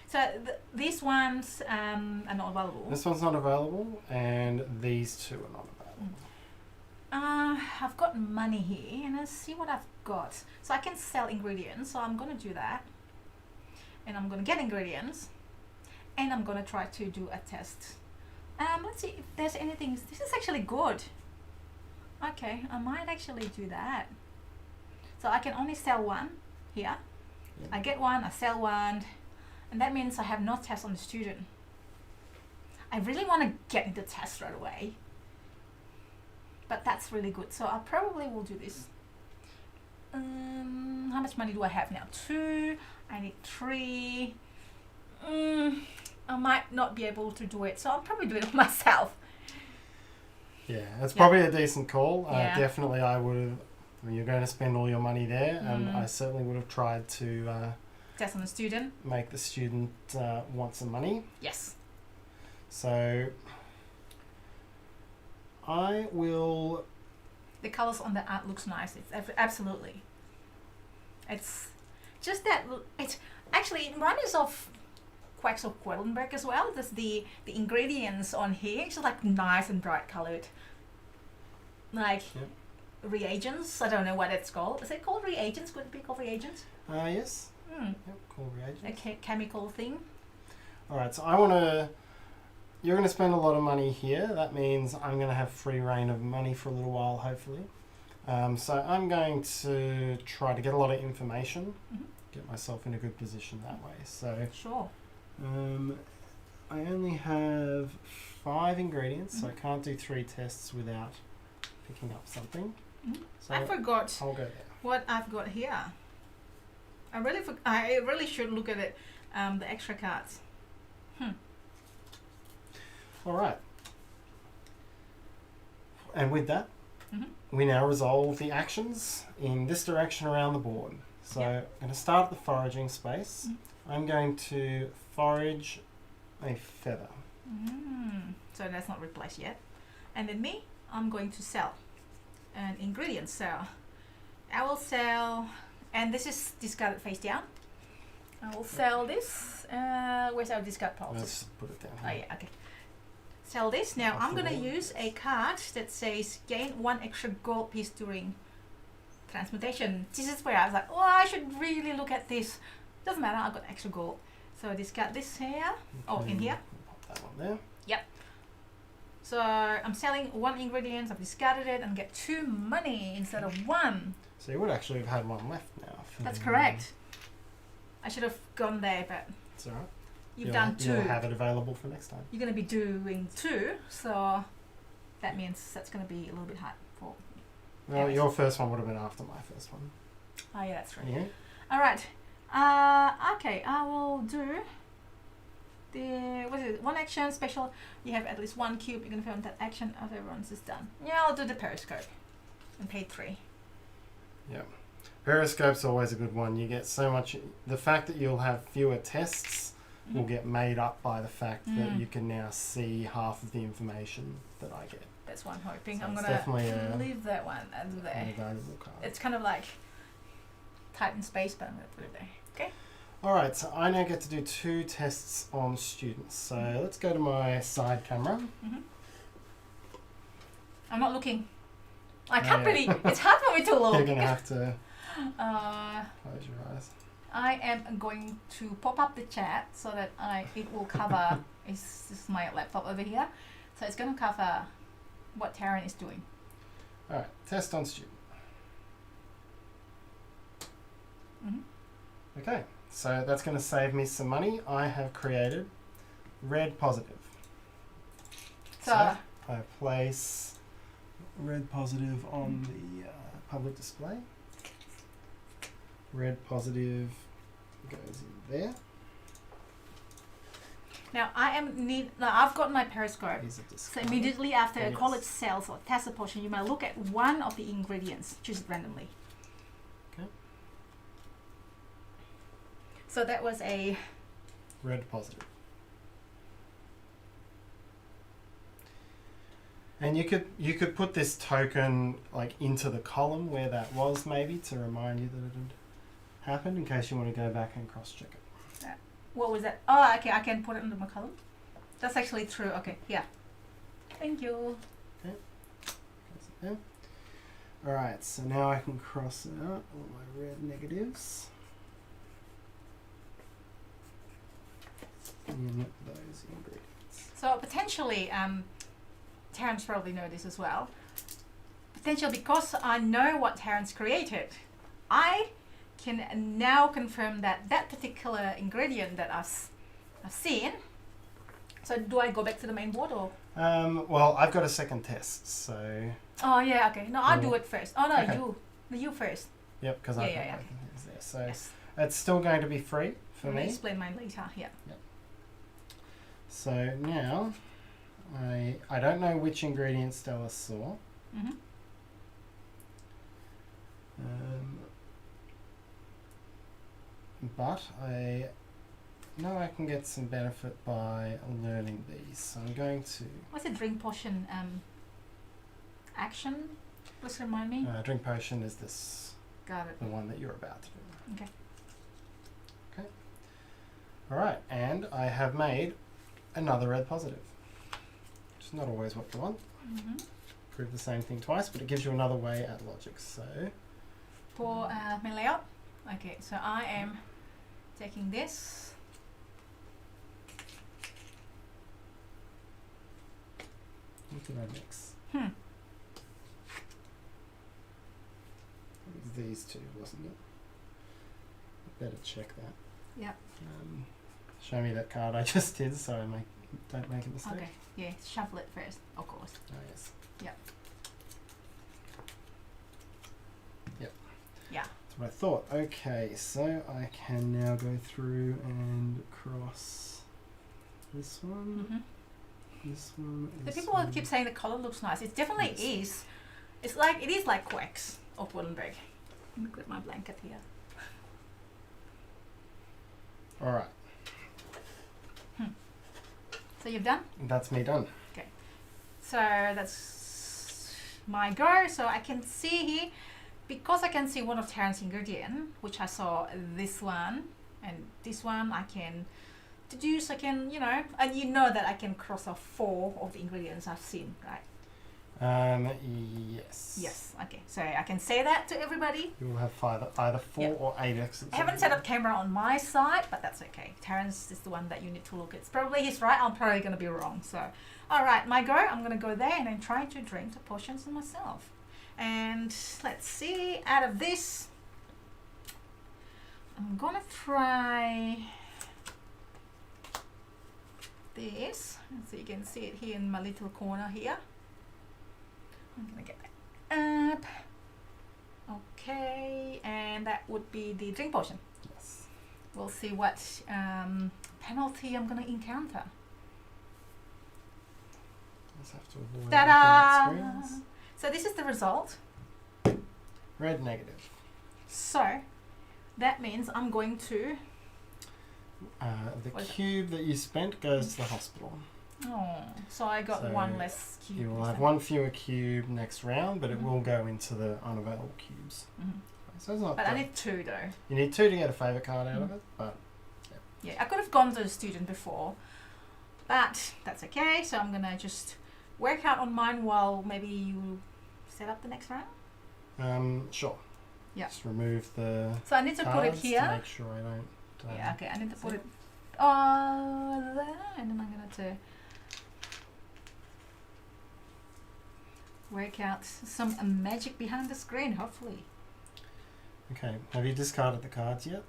So these ones are not available. This one's not available, and these 2 are not available. I've got money here, and let's see what I've got. So I can sell ingredients, so I'm going to do that. And I'm going to get ingredients, and I'm going to try to do a test. Let's see if there's anything. This is actually good. Okay, I might actually do that. So I can only sell 1 here. Yeah. I get 1, I sell 1, and that means I have no test on the student. I really want to get into test right away. But that's really good. So I probably will do this. How much money do I have now? 2. I need 3. I might not be able to do it. So I'll probably do it myself. Yeah, it's probably a decent call. Yeah. Definitely I would have... You're going to spend all your money there, and I certainly would have tried to... test on the student. Make the student want some money. Yes. So... I will... The colours on the art looks nice. It's absolutely. It's just that it actually reminds us of Quacks of Quedlinburg as well. There's the ingredients on here. It's just like nice and bright coloured. Like reagents. I don't know what it's called. Is it called reagents? Could it be called reagents? Yes. Mm. Yep, cool reagents. A chemical thing. Alright, so you're going to spend a lot of money here. That means I'm going to have free reign of money for a little while, hopefully. So I'm going to try to get a lot of information, get myself in a good position that way. So Sure. I only have 5 ingredients, so I can't do 3 tests without picking up something. So I forgot I'll go there. what I've got here. I really should look at it. The extra cards. All right. And with that, we now resolve the actions in this direction around the board. So I'm going to start at the foraging space. I'm going to forage a feather. So that's not replaced yet. And then me, I'm going to sell an ingredient. So I will sell, and this is discarded face down. I will sell this. Where's our discard policy? Let's put it down Oh here. yeah, okay. Sell this. Now I'm gonna use a card that says gain 1 extra gold piece during transmutation. This is where I was like, oh, I should really look at this. Doesn't matter, I got extra gold. So discard this here. Oh, in here. Pop that one there. Yep. So I'm selling 1 ingredient. I've discarded it and get 2 money instead of 1. So you would actually have had 1 left now. That's correct. I should have gone there, but It's alright. you've done 2. You'll have it available for next time. You're going to be doing 2, so that means that's going to be a little bit hard for. Well, Yes. your first one would have been after my first one. Oh yeah, that's right. Yeah. All right. Okay, I will do the what is it? 1 action special. You have at least 1 cube. You can confirm that action after everyone's is done. Yeah, I'll do the periscope and pay 3. Yeah. Periscope's always a good one. You get so much. The fact that you'll have fewer tests will get made up by the fact that you can now see half of the information that I get. That's what I'm hoping. So I'm it's gonna definitely leave that one as An there. available card. It's kind of like type in space, but I'm gonna put it there. Okay. Alright, so I now get to do 2 tests on students. So let's go to my side camera. I'm not looking. I can't yeah. really. It's hard for me to look. You're going to have to Uh, close your eyes. I am going to pop up the chat so that it will cover. This is my laptop over here, so it's going to cover what Tarrant is doing. Alright, test on student. Okay, so that's going to save me some money. I have created red positive. So I place red positive on the public display. Red positive goes in there. now I've got my periscope. These are So discarded. immediately after a Yes. college cells or test a portion, you may look at one of the ingredients, choose it randomly. Okay. So that was a Red positive. And you could put this token like into the column where that was maybe to remind you that it had happened in case you want to go back and cross check it. what was that? Oh, okay, I can put it under my column. That's actually true. Okay, yeah. Thank you. Alright, so now I can cross out all my red negatives in those ingredients. So potentially, Terrence probably know this as well. Potentially, because I know what Terrence created, I can now confirm that that particular ingredient that I've seen. So do I go back to the main board or? Well, I've got a second test, so Oh yeah, okay. No, I'll do Yeah. it first. Oh no, Okay. you first. yep, because Yeah, I've yeah, got yeah. both of these there. So Yes. it's still going to be free for Let me. explain mine later. Yeah. So now I don't know which ingredient Stella saw. Mm-hmm. But I know I can get some benefit by learning these. So I'm going to What's a drink portion action? Please remind me. drink potion is this Got it. the one that you're about to do. Okay. Okay. All right, and I have made another red positive, which is not always what you want. Mm-hmm. prove the same thing twice, but it gives you another way at logic. So For my layout. Okay, so I am taking this. what did I mix? Hmm. It was these two, wasn't it? Better check that. Yep. Show me that card I just did, so I don't make a mistake. Okay. Yeah, shuffle it first, of course. Oh yes. Yep. Yep. Yeah. That's what I thought. Okay, so I can now go through and cross this one, this one. The This people one. keep saying the color looks nice. It definitely Yes. is. It's like, it is like Quacks of Woodenberg. Let me put my blanket here. All right, So you've done? that's me done. So that's my go. So I can see here, because I can see one of Tarrant's ingredient, which I saw this one and this one, I can deduce, I can, you know, and you know that I can cross off 4 of the ingredients I've seen, right? Yes. Yes, okay. So I can say that to everybody. You will have either 4 Yep. or 8 exits. I haven't set up camera on my side, but that's okay. Terrence is the one that you need to look at. It's probably he's right. I'm probably going to be wrong. So, all right, my go. I'm going to go there and then try to drink the potions myself. And let's see. Out of this, I'm going to try this. So you can see it here in my little corner here. I'm going to get that up. Okay, and that would be the drink potion. Yes. We'll see what penalty I'm going to encounter. Just have to avoid Ta-da! looking at screens. So this is the result. Red negative. So that means I'm going to... The What is it? cube that you spent goes to the hospital. Oh, so I got So one less cube. You will this have time. one fewer cube next round, but it Mhm. will go into the unavailable cubes. Mhm. So it's not But I bad. need 2 though. You need 2 to get a favourite card out of Mhm. it, but Yeah, I could have gone to the student before, but that's okay. So I'm going to just work out on mine while maybe you set up the next round. sure. Yeah. Just remove the So I need to put it cards to here. make sure I don't. Yeah, okay, I need to put see. it there, and then I'm going to work out some magic behind the screen, hopefully. Okay. Have you discarded the cards yet?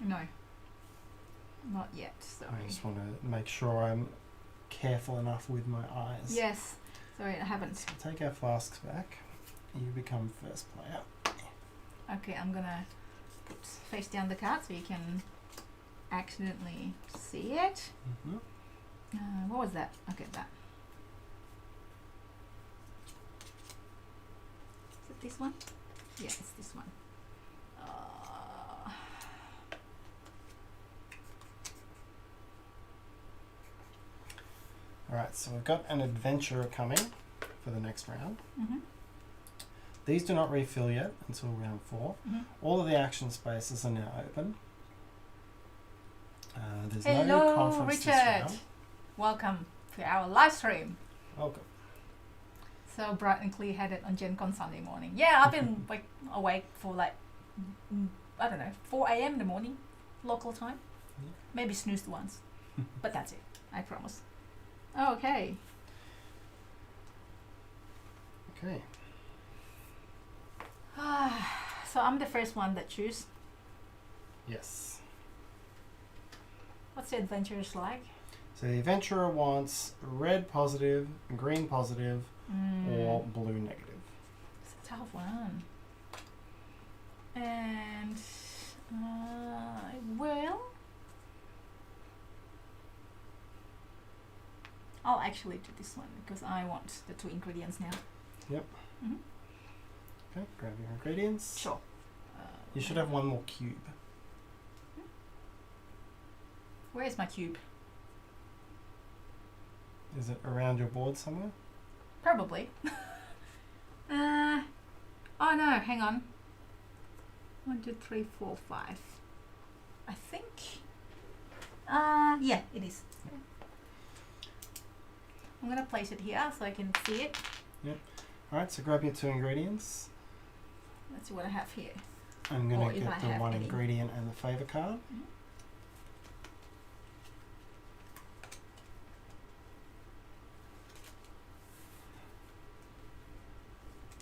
No, not yet, sorry. I just want to make sure I'm careful enough with my eyes. Yes, sorry, I haven't. We'll take our flasks back. You become first player. Okay, I'm going to put face down the card so you can accidentally see it. Mm-hmm. What was that? Okay, that. Is it this one? Yeah, it's this one. Alright, so we've got an adventurer coming for the next round. Mm-hmm. These do not refill yet until round 4. Mm-hmm. All of the action spaces are now open. There's no Hello, conference this Richard. round. Welcome to our live stream. Welcome. So bright and clear-headed on GenCon Sunday morning. Yeah, I've been like awake for like I don't know 4 a.m. in the morning, local time. Yeah. Maybe snoozed once, but that's it. I promise. Okay. Okay. So I'm the first one that choose. Yes. What's the adventurers like? So the adventurer wants red positive, green positive, or blue negative. It's a tough one. And well, I'll actually do this one because I want the 2 ingredients now. Yep. Mm-hmm. Okay, grab your ingredients. Sure. You should have one more cube. Where is my cube? Is it around your board somewhere? Probably. Oh no, hang on. 1, 2, 3, 4, 5. I think. Yeah, it is. I'm gonna place it here so I can see it. Alright, so grab your 2 ingredients. Let's see what I have here. I'm Or going to if I get the have 1 any. ingredient and the favour card.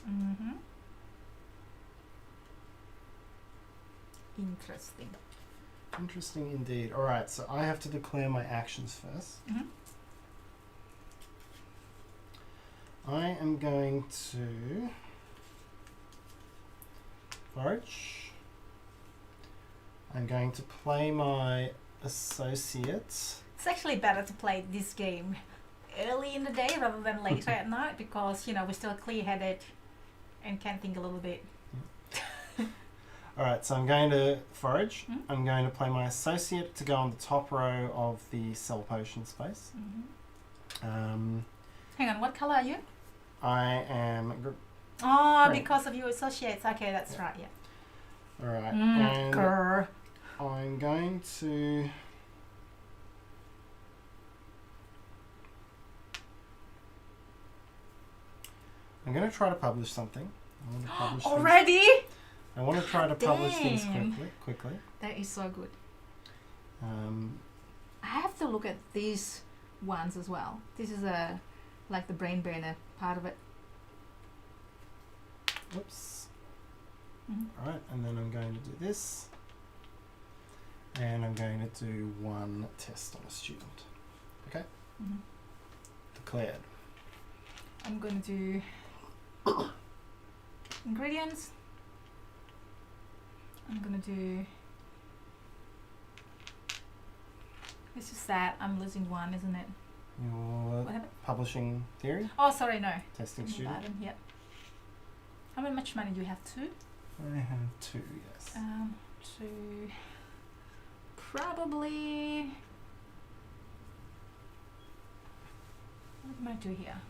Mm-hmm. Interesting. Interesting indeed. Alright, so I have to declare my actions first. Mm-hmm. I am going to forage. I'm going to play my associate. It's actually better to play this game early in the day rather than later at night because, you know, we're still clear-headed and can think a little bit. Alright, so I'm going to forage. Mm. I'm going to play my associate to go on the top row of the cell potion space. Mm-hmm. Hang on, what color are you? I am... Oh, green. because of your associates. Okay, that's right, yeah. Alright, and Grr. I'm going to... I'm going to try to publish something. I want to publish things. Already? I want to try to publish things Damn. quickly. That is so good. Um, I have to look at these ones as well. This is like the brain burner part of it. oops. Mhm. Alright, and then I'm going to do this. And I'm going to do 1 test on a student. Okay? Mhm. Declared. I'm going to do ingredients. I'm going to do... It's just that I'm losing 1, isn't it? Your What happened? publishing theory, Oh, sorry, no. testing Not student. that in here. How much money do you have? 2? I have 2, yes. 2. Probably... What am I do here?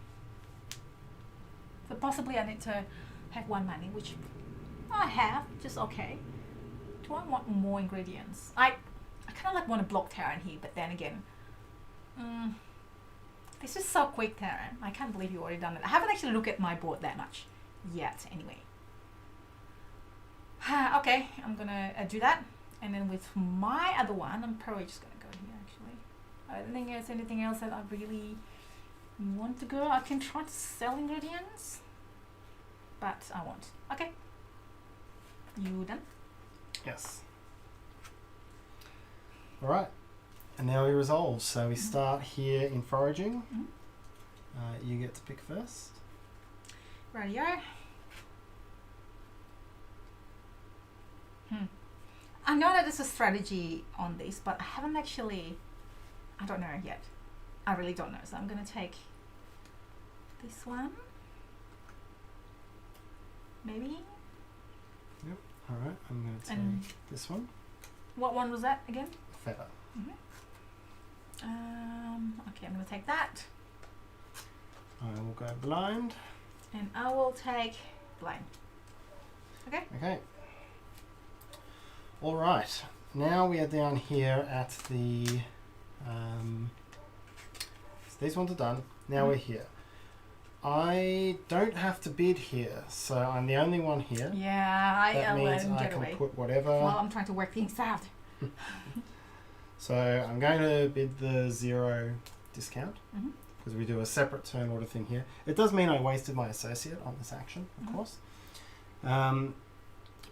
So possibly I need to have 1 money, which I have, just okay. Do I want more ingredients? I kind of like want to block Tarrant here, but then again, this is so quick, Tarrant. I can't believe you already done it. I haven't actually looked at my board that much yet, anyway. Okay, I'm gonna do that, and then with my other one, I'm probably just gonna go here. Actually, I don't think there's anything else that I really want to go. I can try to sell ingredients, but I won't. Okay, you done? Yes. Alright, and now we resolve. So we start here in foraging. Mhm. You get to pick first. Radio. I know that there's a strategy on this, but I haven't actually... I don't know yet. I really don't know. So I'm going to take this one. Maybe? Alright, I'm going to take And- this one. What one was that again? Feather. Okay, I'm going to take that. I will go blind. And I will take blind. Okay? Okay. Alright, now we are down here at the... so these ones are done. Now we're here. I don't have to bid here, so I'm the only one here. Yeah, That I'll let means him I get can away. put whatever. While I'm trying to work things out. So I'm going to bid the 0 discount Mhm. because we do a separate turn order thing here. It does mean I wasted my associate on this action, of Mhm. course.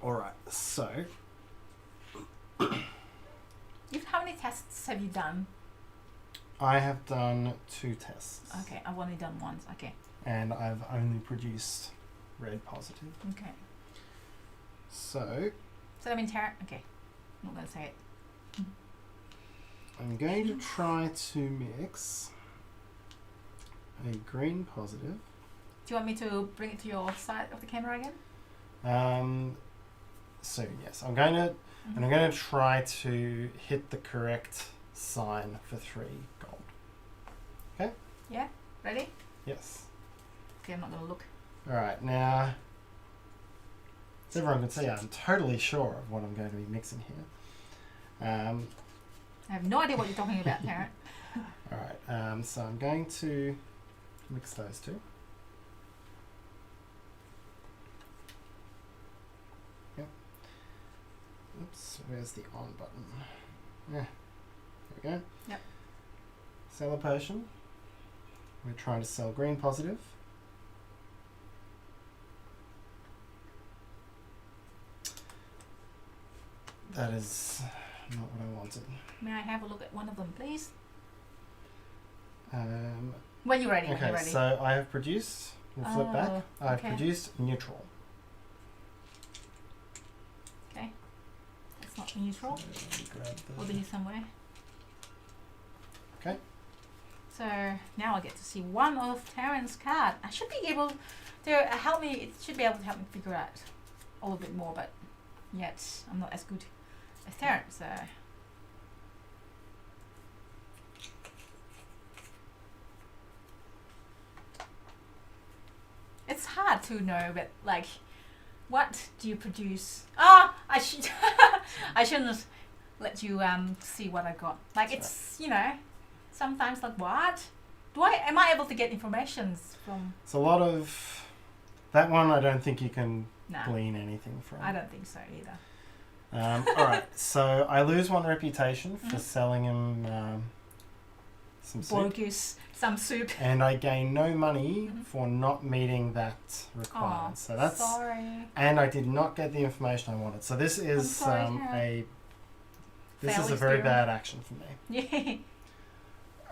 Alright, so How many tests have you done? I have done 2 tests. Okay, I've only done once. Okay. And I've only produced red positive. Okay. So So I mean, Tarrant. Okay. I'm not going to say it. I'm going to try to mix a green positive. Do you want me to bring it to your side of the camera again? So yes, I'm going to, and I'm going to try to hit the correct sign for 3 gold. Okay? Yeah? Ready? Yes. Okay, I'm not going to look. Alright, now, as everyone can see, I'm totally sure of what I'm going to be mixing here. I have no idea what you're talking about, Tarrant. Alright, so I'm going to mix those two. Yep. Oops, where's the on button? Yeah, there we go. Yep. Sell a potion. We're trying to sell green positive. That is not what I wanted. May I have a look at one of them, please? Um, When you're ready. okay, When you're ready. so I have produced, we'll flip back, Oh, I've okay. produced neutral. Okay. It's not neutral. So let me grab the- We'll be somewhere. Okay. So now I get to see one of Tarrant's card. I should be able to help me. It should be able to help me figure out a little bit more, but yet I'm not as good as Tarrant. So it's hard to know, but like, what do you produce? Ah, I should. I shouldn't let you see what I got. Like That's it's sometimes like what? Am I able to get information from? It's a lot of that one. I don't think you can Nah, glean anything from. I don't think so either. All right, so I lose one reputation for Mhm. selling him some soup, Bogus, some soup. and I gain no money Mhm. for not meeting that requirement. So that's sorry. and I did not get the information I wanted. So this is sorry, Tarrant. this Fail is a very experiment. bad action for me. Yeah.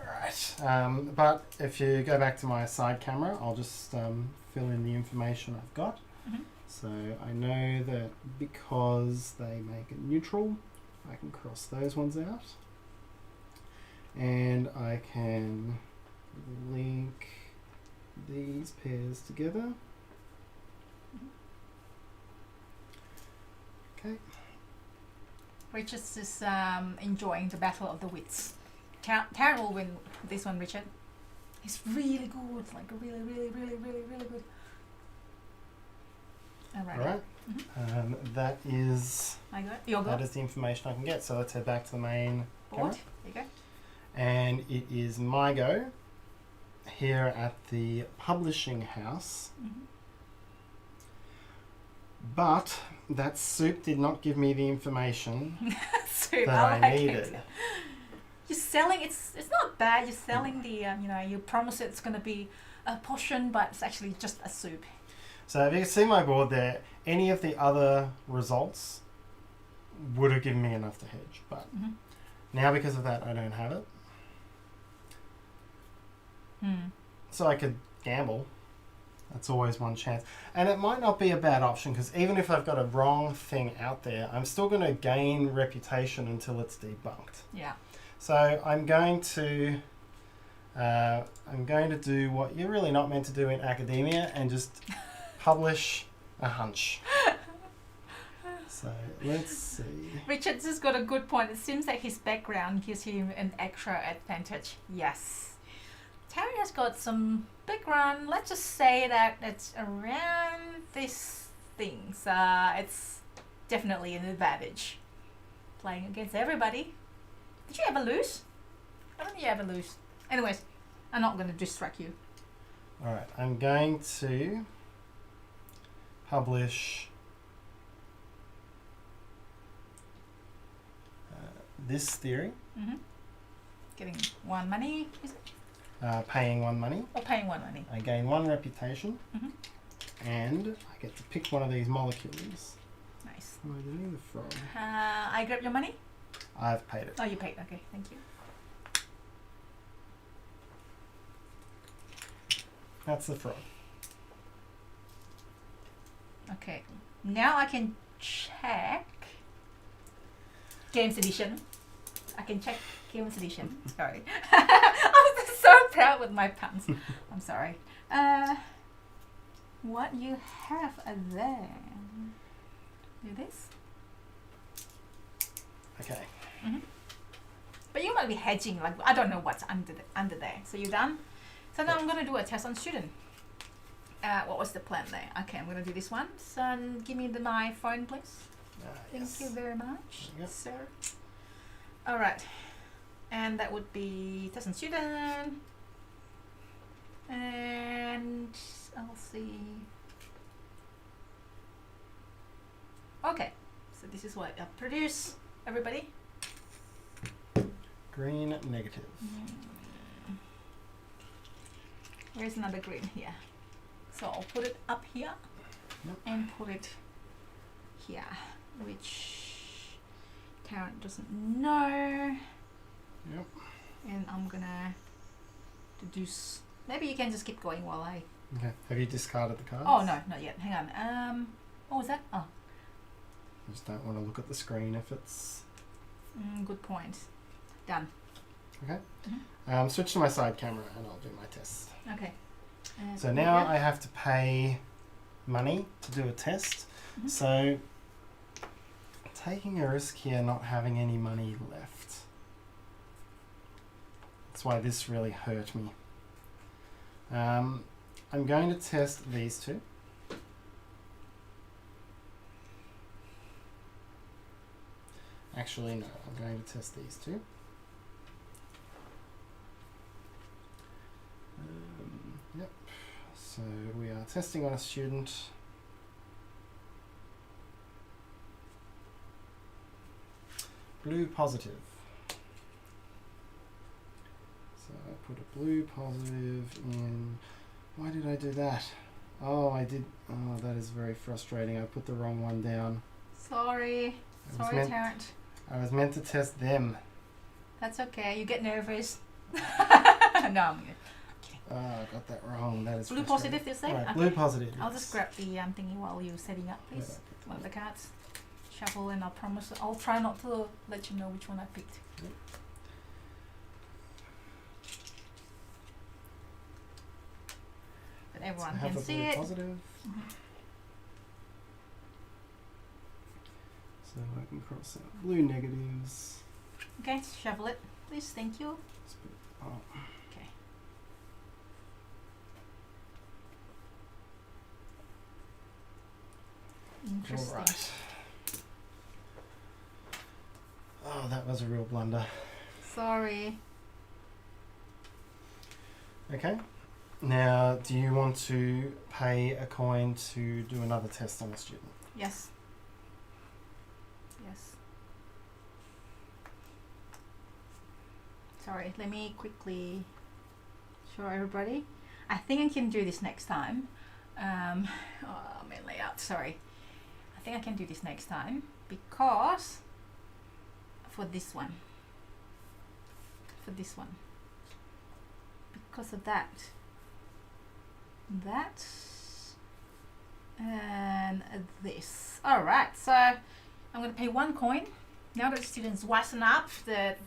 Alright, but if you go back to my side camera, I'll just fill in the information I've got. Mhm. So I know that because they make it neutral, I can cross those ones out. And I can link these pairs together. Okay. Richard is enjoying the battle of the wits. Tarrant will win this one, Richard. He's really good, like really, really, really, really, really good. Alright. Alright. That is I got it. You're that good. is the information I can get. So let's head back to the main Board. camera. There you go. And it is my go here at the publishing house. Mhm. But that soup did not give me the information Soup, that I I like needed. it. You're selling. It's not bad. You're selling the you promise it's gonna be a portion, but it's actually just a soup. So if you can see my board there, any of the other results would have given me enough to hedge. But Mhm. now because of that, I don't have it. So I could gamble. That's always one chance. And it might not be a bad option because even if I've got a wrong thing out there, I'm still going to gain reputation until it's debunked. Yeah. So I'm going to do what you're really not meant to do in academia and just publish a hunch. So let's see. Richard's has got a good point. It seems like his background gives him an extra advantage. Yes. Terry has got some background. Let's just say that it's around this thing. So it's definitely an advantage. Playing against everybody. Did you ever lose? I don't think you ever lose. Anyways, I'm not going to distract you. Alright, I'm going to publish this theory, Getting one money, is it? paying one money. Or paying one money? I gain one reputation, Mhm. and I get to pick one of these molecules. Nice. Where am I getting the from? I grab your money? I've paid it. Oh, you paid. Okay, thank you. That's the frog. Okay, now I can check Games Edition. I can check Games Edition. Sorry. I'm just so proud with my puns. I'm sorry. What you have there? Do this? Okay. But you might be hedging, like, I don't know what's under there. So you done? So now I'm going to do a test on student. What was the plan there? Okay, I'm going to do this one. So give me my phone, please. Yes. Thank you very much, Yep. sir. All right, and that would be test on student. And I'll see. Okay, so this is what I produce, everybody. Green negative. Where's another green here? So I'll put it up here. Yep. And put it here, which Tarrant doesn't know. Yep. And I'm gonna deduce. Maybe you can just keep going while I. Okay. Have you discarded the cards? Oh no, not yet. Hang on. What was that? Oh, I just don't want to look at the screen if it's. good point. Done. Okay. Mm-hmm. Switch to my side camera and I'll do my test. Okay. So now I have to pay money to do a test. Mm-hmm. So taking a risk here, not having any money left. That's why this really hurt me. I'm going to test these two. Actually, no, I'm going to test these two. Yep, so we are testing on a student. Blue positive. So I put a blue positive in. Why did I do that? Oh, I did. Oh, that is very frustrating. I put the wrong one down. Sorry. Sorry, Tarrant. I was meant to test them. That's okay. You get nervous. No, I'm good. Oh, I got that wrong. That is Blue frustrating. positive, you say? Right, Okay. blue positive. I'll yes. just grab the thingy while you're setting up, please. Yeah. One of the cards. Shuffle, and I'll try not to let you know which one I picked. Yep. But everyone So I have can a see blue it. positive. Mhm. So I can cross out blue negatives. Okay, shuffle it, please. Thank you. Let's put it up. Okay. Interesting. All right. Oh, that was a real blunder. Sorry. Okay. Now, do you want to pay a coin to do another test on a student? Yes. Yes. Sorry, let me quickly show everybody. I think I can do this next time. Main layout, sorry. I think I can do this next time because for this one. Because of that. That and this. Alright, so I'm going to pay 1 coin. Now that the students wisen up that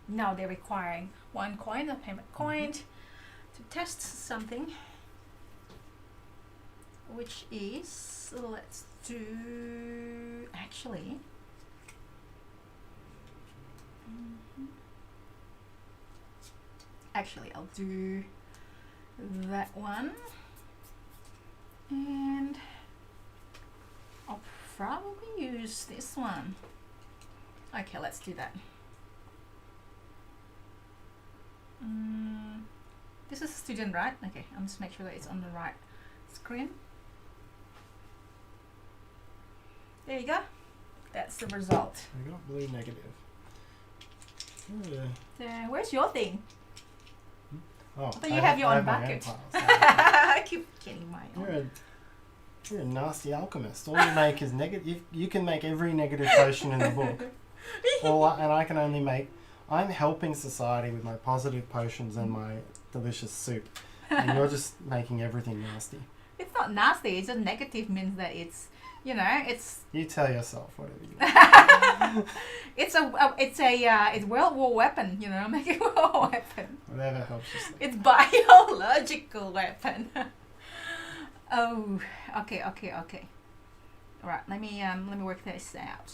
now they're requiring 1 coin, a payment coin, to test something, which is, let's do, actually, I'll do that one, and I'll probably use this one. Okay, let's do that. This is a student, right? Okay, I'm just make sure that it's on the right screen. There you go. That's the result. I got blue negative. Where's your thing? Oh, But you have your own my bucket. piles. I keep getting my own. You're a nasty alchemist. All you make is negative. You can make every negative potion in the book. And I can only make. I'm helping society with my positive potions and my delicious soup, and you're just making everything nasty. It's not nasty. It's just negative means that it's, you know, it's. You tell yourself whatever you want. It's World War weapon. You know, make it war weapon. Whatever helps you sleep. It's biological weapon. Oh, okay. All right, let me work this out.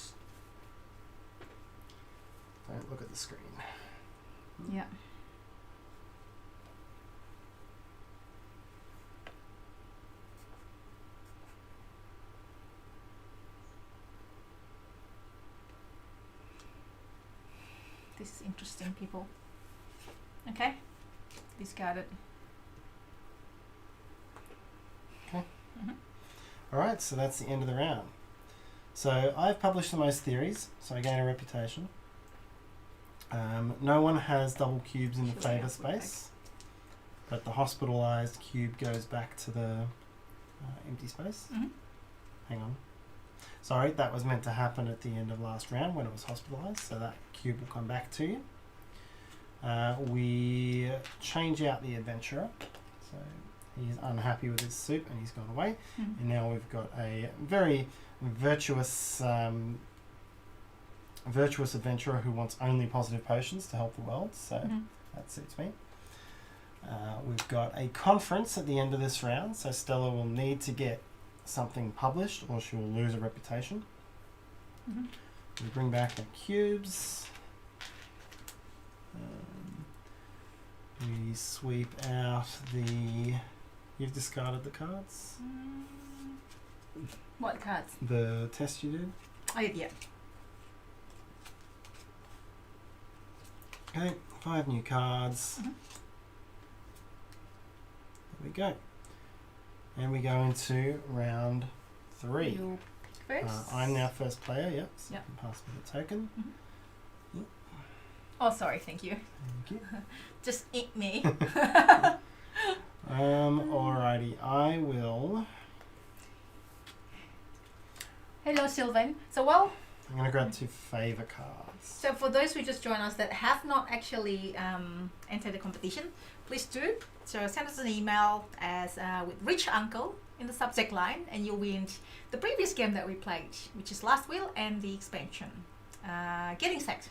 Don't look at the screen. Yeah. This is interesting, people. Okay, discard it. Alright, so that's the end of the round. So I've published the most theories, so I gain a reputation. No one has double cubes in the favour space, but the hospitalised cube goes back to the empty space. Hang on. Sorry, that was meant to happen at the end of last round when it was hospitalised, so that cube will come back to you. We change out the adventurer, so he's unhappy with his suit and he's gone away. And now we've got a very virtuous adventurer who wants only positive potions to help the world, so that suits me. We've got a conference at the end of this round, so Stella will need to get something published or she will lose a reputation. We bring back the cubes. We sweep out the... You've discarded the cards? What cards? The test you did? Oh, yeah. Okay, 5 new cards. There we go. And we go into round 3. You first. I'm now first player, yep. So you can pass me the token. Oh, sorry, thank you. Thank you. Just eat me. Alrighty, I will... Hello, Sylvain. So, I'm going to grab 2 favour cards. So for those who just joined us that have not actually entered the competition, please do. So send us an email as with Rich Uncle in the subject line, and you'll win the previous game that we played, which is Last Will and the expansion. Getting set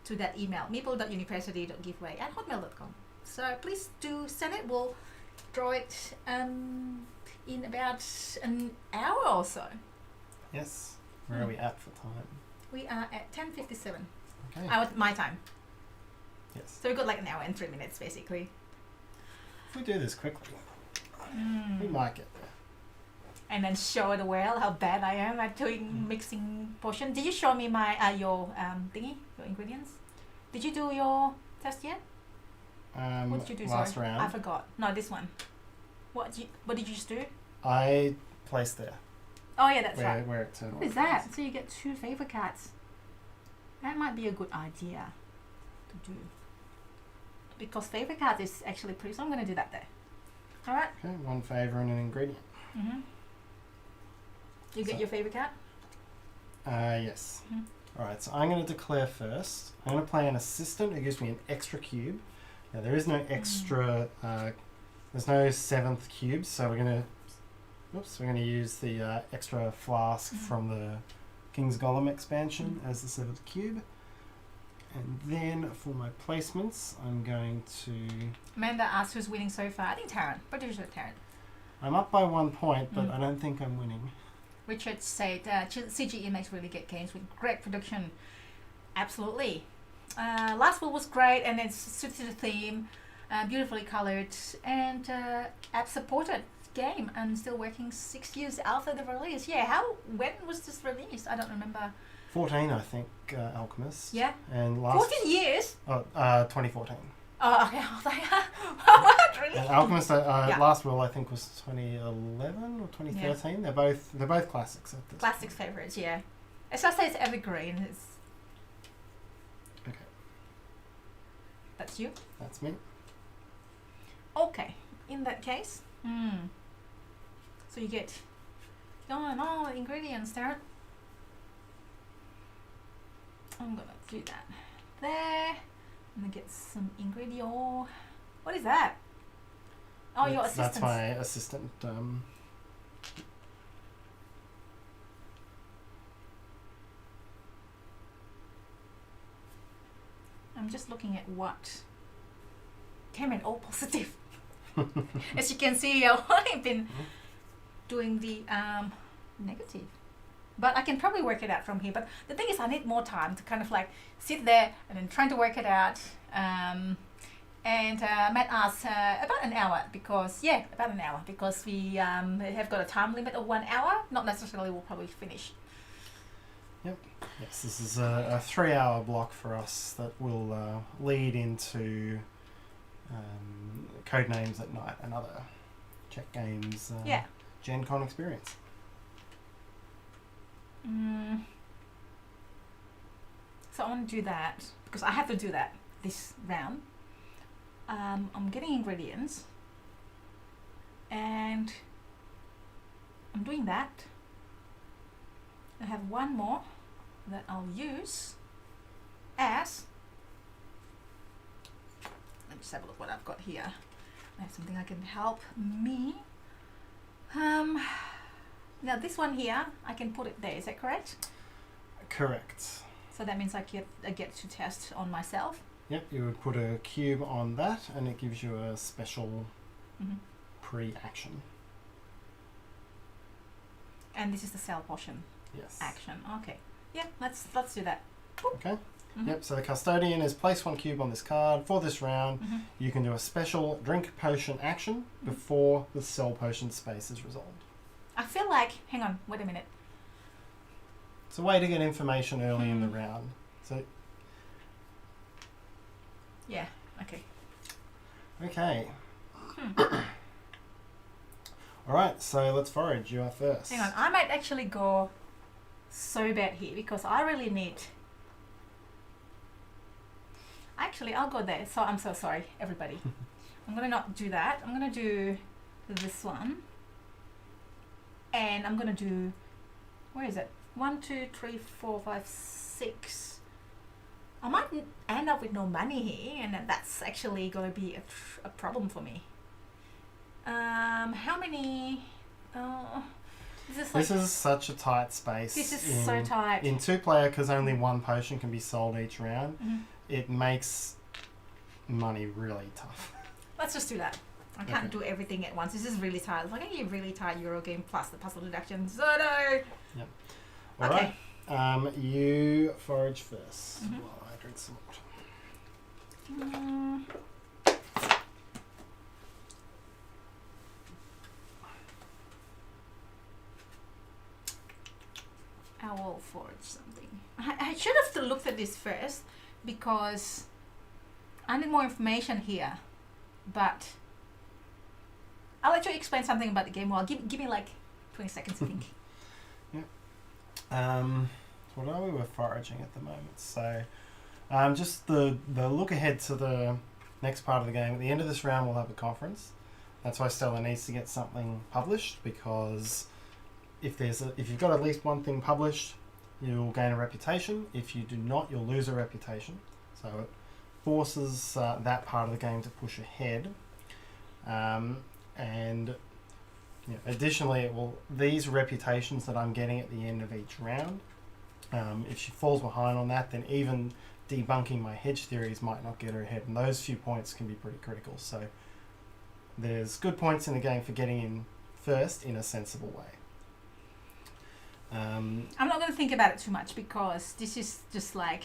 to that email, meeple.university.giveaway@hotmail.com. So please do send it. We'll draw it in about an hour or so. Yes. Where are we at for time? We are at 10:57. Okay. My time. Yes. So we've got like an hour and 3 minutes basically. If we do this quickly, we might get there. And then show the world how bad I am at doing mixing potion. Did you show me my your thingy, your ingredients? Did you do your test yet? What did you do? Last Sorry, round. I forgot. No, this one. What did you just do? I placed there. Oh yeah, that's right. Where it turned. What is that? So you get 2 favor cards. That might be a good idea to do. Because favor cards is actually pretty, so I'm going to do that there. Alright? Okay, 1 favour and an ingredient. You get your favor card? Yes. Alright, so I'm going to declare first. I'm going to play an assistant who gives me an extra cube. Now there is no extra, there's no 7th cube, so we're going to use the extra flask from the King's Golem expansion as the 7th cube. And then for my placements, I'm going to... Amanda asked who's winning so far. I think Tarrant. British Tarrant. I'm up by 1 point, but I don't think I'm winning. Richard said CGE makes really good games with great production. Absolutely. Last Will was great and it suited the theme, beautifully coloured and app supported game and still working 6 years after the release. Yeah, when was this released? I don't remember. 14, I think, Alchemists. Yeah. And 14 years? 2014. Oh, okay. I was like, what? Really? And Alchemist, Last Will, I think, was 2011 or 2013. Yeah. They're both classics. At this Classics point. favourites, yeah. As I say, it's evergreen. Okay. That's you? That's me. Okay. In that case, so you get all the ingredients there. I'm gonna do that there. I'm gonna get some ingredient. What is that? Oh, your assistant. That's my assistant. I'm just looking at what came in all positive. As you can see, I've been doing the negative. But I can probably work it out from here. But the thing is, I need more time to kind of like sit there and then trying to work it out. And Matt asked about an hour because, we have got a time limit of 1 hour. Not necessarily we'll probably finish. Yep. Yes, this is a 3-hour block for us that will lead into Codenames at Night, another Czech Games GenCon experience. So I want to do that because I have to do that this round. I'm getting ingredients and I'm doing that. I have one more that I'll use as, let me just have a look what I've got here. I have something that can help me. Now this one here, I can put it there, is that correct? Correct. So that means I get to test on myself. Yep, you would put a cube on that and it gives you a special pre-action. And this is the cell potion Yes. action. Okay. Yeah, let's do that. Okay. Yep, so the custodian is place one cube on this card. For this round, you can do a special drink potion action before the cell potion space is resolved. I feel like, hang on, wait a minute. It's a way to get information early in the round. So, yeah, okay. okay. Alright, so let's forage. You are first. Hang on, I might actually go so bad here because I really need... Actually, I'll go there. So I'm so sorry, everybody. I'm going to not do that. I'm going to do this one. And I'm going to do... Where is it? 1, 2, 3, 4, 5, 6. I might end up with no money here, and that's actually going to be a problem for me. How many... This is such a tight space. This is so tight. In 2-player, because only one potion can be sold each round, it makes money really tough. Let's just do that. I can't do everything at once. This is really tight. It's like a really tight Euro game plus the puzzle deduction. So no. Yep. Alright. You forage first while I drink some water. I will forge something. I should have looked at this first because I need more information here. But I'll let you explain something about the game. Well, give me like 20 seconds to think. What are we? We're foraging at the moment. So just the look ahead to the next part of the game. At the end of this round, we'll have a conference. That's why Stella needs to get something published, because if you've got at least one thing published, you'll gain a reputation. If you do not, you'll lose a reputation. So it forces that part of the game to push ahead. And additionally, these reputations that I'm getting at the end of each round, if she falls behind on that, then even debunking my hedge theories might not get her ahead, and those few points can be pretty critical. So there's good points in the game for getting in first in a sensible way. I'm not going to think about it too much because this is just like,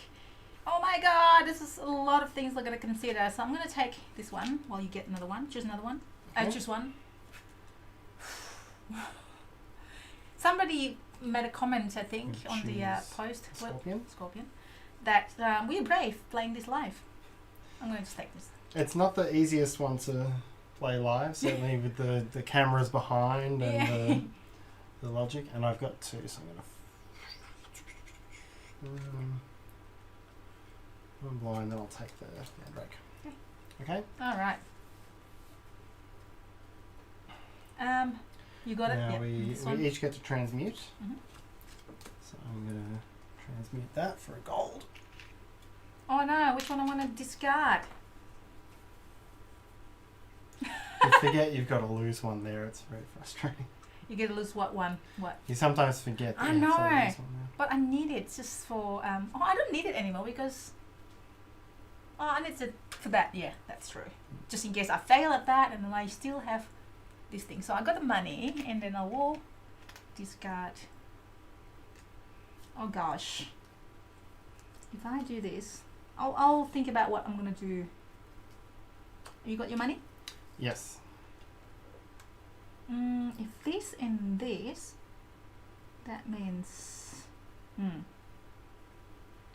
oh my god, this is a lot of things I'm going to consider. So I'm going to take this one while you get another one. Choose another one. Okay. Choose one. Somebody made a comment, I think, on the post. Scorpion. That we're brave playing this live. I'm going to just take this. It's not the easiest one to play live, certainly with the cameras behind and the logic. And I've got 2, so I'm going to... I'm blind, then I'll take the break. Okay? Alright. You got it? Now Yep. we each get to transmute. So I'm going to transmute that for a gold. Oh no, which one I want to discard? You forget you've got to lose one there. It's very frustrating. You get to lose what one? What? You sometimes forget. I know, but I need it just for... oh, I don't need it anymore because... Oh, I need it for that. Yeah, that's true. Just in case I fail at that and then I still have this thing. So I got the money and then I will discard... Oh gosh. If I do this, I'll think about what I'm going to do. You got your money? Yes. If this and this, that means...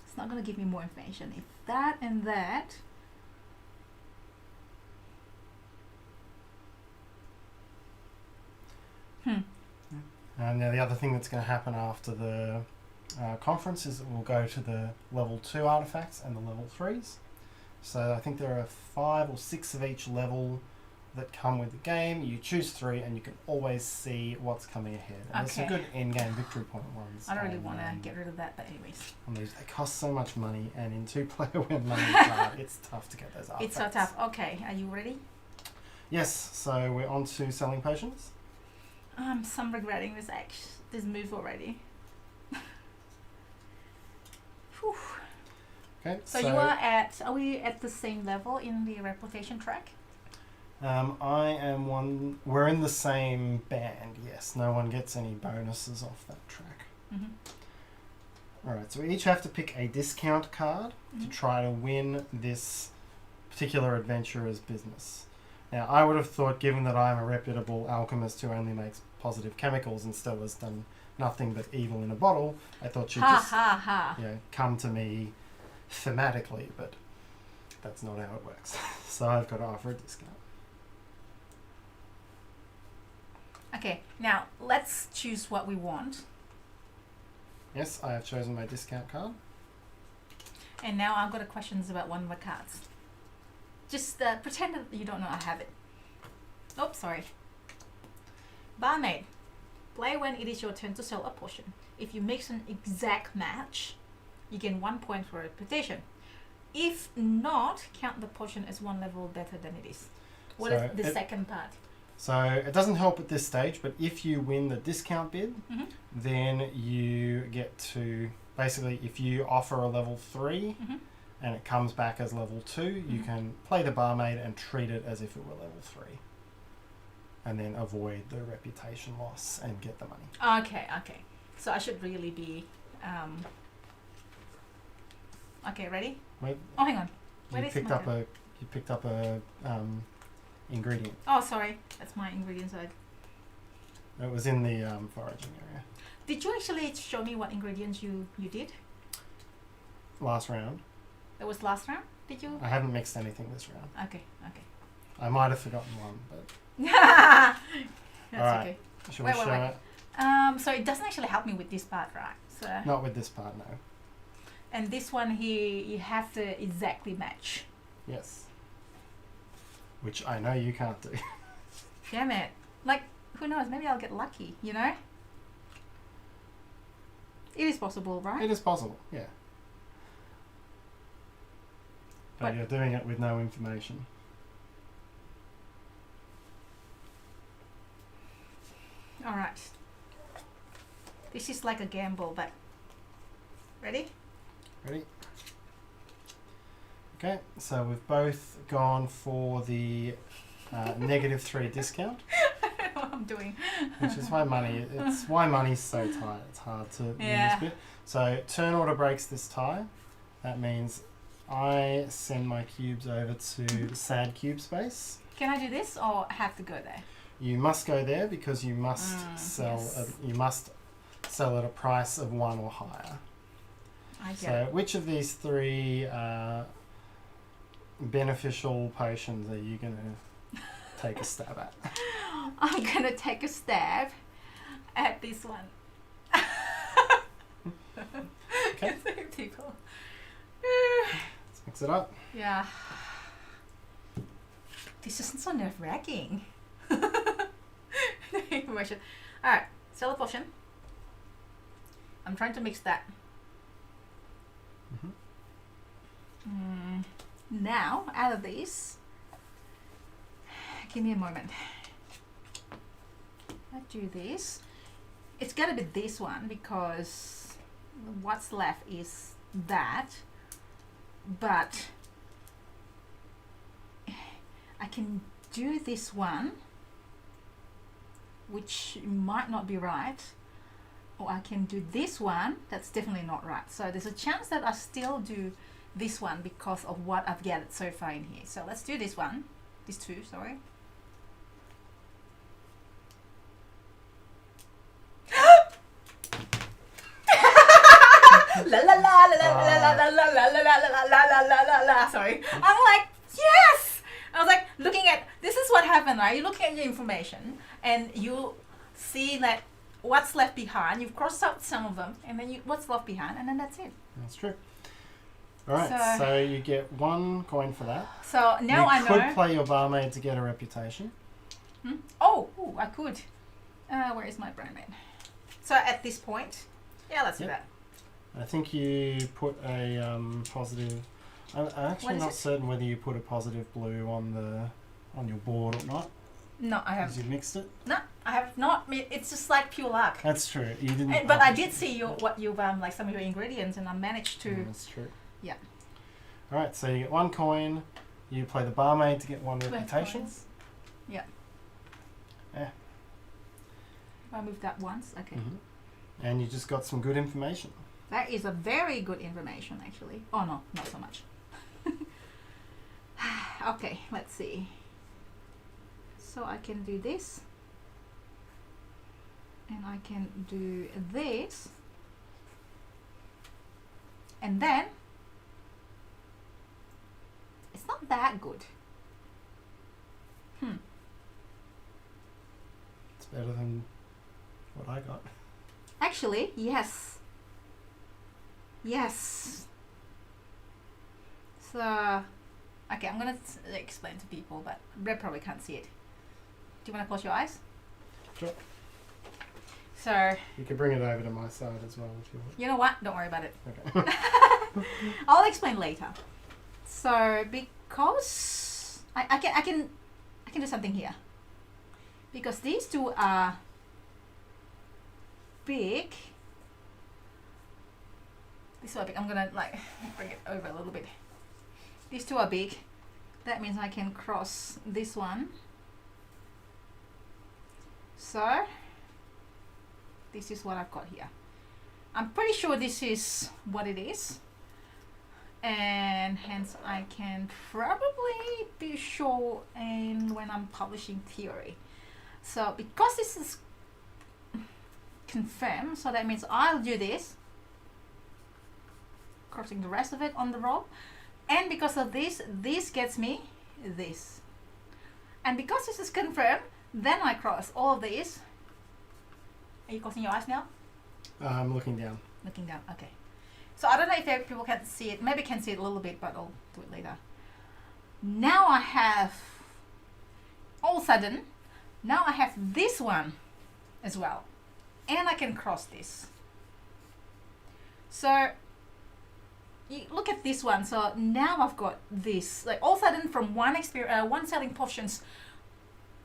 It's not going to give me more information. If that and that... Now the other thing that's going to happen after the conference is that we'll go to the level 2 artifacts and the level 3s. So I think there are 5 or 6 of each level that come with the game. You choose 3 and you can always see what's coming ahead. And there's some Okay. good in-game victory point ones. I don't really on, want to get rid of that, but anyways. on these. They cost so much money, and in 2-player when money is hard, it's tough to get those artifacts. It's so tough. Okay, are you ready? Yes, so we're on to selling potions. Some regretting this move already. Whew. Okay, So are we at the same level in the reputation track? I am one. We're in the same band. Yes, no one gets any bonuses off that track. Mm-hmm. All right, so we each have to pick a discount card to try to win this particular adventurer's business. Now, I would have thought, given that I'm a reputable alchemist who only makes positive chemicals and Stella's done nothing but evil in a bottle, I thought she'd come to me thematically, but that's not how it works. So I've got to offer a discount. Okay, now let's choose what we want. Yes, I have chosen my discount card. And now I've got questions about one of my cards. Just pretend that you don't know I have it. Oops, sorry. Barmaid. Play when it is your turn to sell a potion. If you mix an exact match, you gain 1 point for reputation. If not, count the potion as 1 level better than it is. What is the second part? So it doesn't help at this stage, but if you win the discount bid, then you get to, basically, if you offer a level 3 and it comes back as level 2, you can play the barmaid and treat it as if it were level 3. And then avoid the reputation loss and get the money. Okay. So I should really be... Okay, ready? Wait, Oh, hang on. you picked up a ingredient. Oh, sorry. That's my ingredient side. It was in the foraging area. Did you actually show me what ingredients you did? Last round. That was last round? Did you? I haven't mixed anything this round. Okay. I might have forgotten one, but... That's Alright. okay. Should we show it? So it doesn't actually help me with this part, right? So, Not with this part, no. and this one here, you have to exactly match. Yes. Which I know you can't do. Damn it. Like, who knows? Maybe I'll get lucky, you know? It is possible, right? It is possible, yeah. But you're doing it with no information. Alright. This is like a gamble, but... Ready? Ready? Okay, so we've both gone for the -3 discount. I don't know what I'm doing. Which is why money's so tight. It's hard to win this bit. So turn order breaks this tie. That means I send my cubes over to the sad cube space. Can I do this or have to go there? You must go there because you must you must sell at a price of 1 or higher. I get So which of these 3 beneficial potions are you going to take a stab at? I'm going to take a stab at this one. Okay. People. Let's mix it up. Yeah. This isn't so nerve-wracking. Information. Alright, sell a potion. I'm trying to mix that. Now, out of these, give me a moment. I do this. It's gotta be this one because what's left is that, but I can do this one, which might not be right, or I can do this one, that's definitely not right. So there's a chance that I still do this one because of what I've gathered so far in here. So let's do this one, these 2, sorry. La la la la la la la la la la la la la la. Sorry. I'm like, yes! I was like looking at, this is what happened, right? You're looking at your information and you see that what's left behind. You've crossed out some of them, and then what's left behind, and then that's it. That's true. All right, so you get 1 coin for that. So now I know. You could play your barmaid to get a reputation. Oh, I could. Where is my barmaid? So at this point, yeah, let's do that. I think you put a positive. I'm actually not certain whether you put a positive blue on your board or not. No, I haven't. Because you mixed it. No, I have not. It's just like pure luck. That's true. You didn't. But I did see what you've like some of your ingredients, and I managed to. That's true. Yeah. All right, so you get 1 coin. You play the barmaid to get 1 reputation. Coins. Yeah. Yeah. I moved that once. Okay. And you just got some good information. That is a very good information, actually. Oh no, not so much. Okay, let's see. So I can do this, and I can do this, and then it's not that good. It's better than what I got. Actually, yes. Yes. So, okay, I'm gonna explain to people, but they probably can't see it. Do you want to close your eyes? Sure. So you can bring it over to my side as well if you want. You know what? Don't worry about it. Okay. I'll explain later. So because I can do something here. Because these two are big. These two are big. I'm gonna like bring it over a little bit. These two are big. That means I can cross this one. So this is what I've got here. I'm pretty sure this is what it is, and hence I can probably be sure when I'm publishing theory. So because this is confirmed, so that means I'll do this, crossing the rest of it on the roll, and because of this gets me this, and because this is confirmed, then I cross all of these. Are you closing your eyes now? I'm looking down. Looking down, okay. So I don't know if people can see it. Maybe can see it a little bit, but I'll do it later. Now I have, all of a sudden, now I have this one as well. And I can cross this. So, you look at this one. So now I've got this. Like all of a sudden from one selling potions,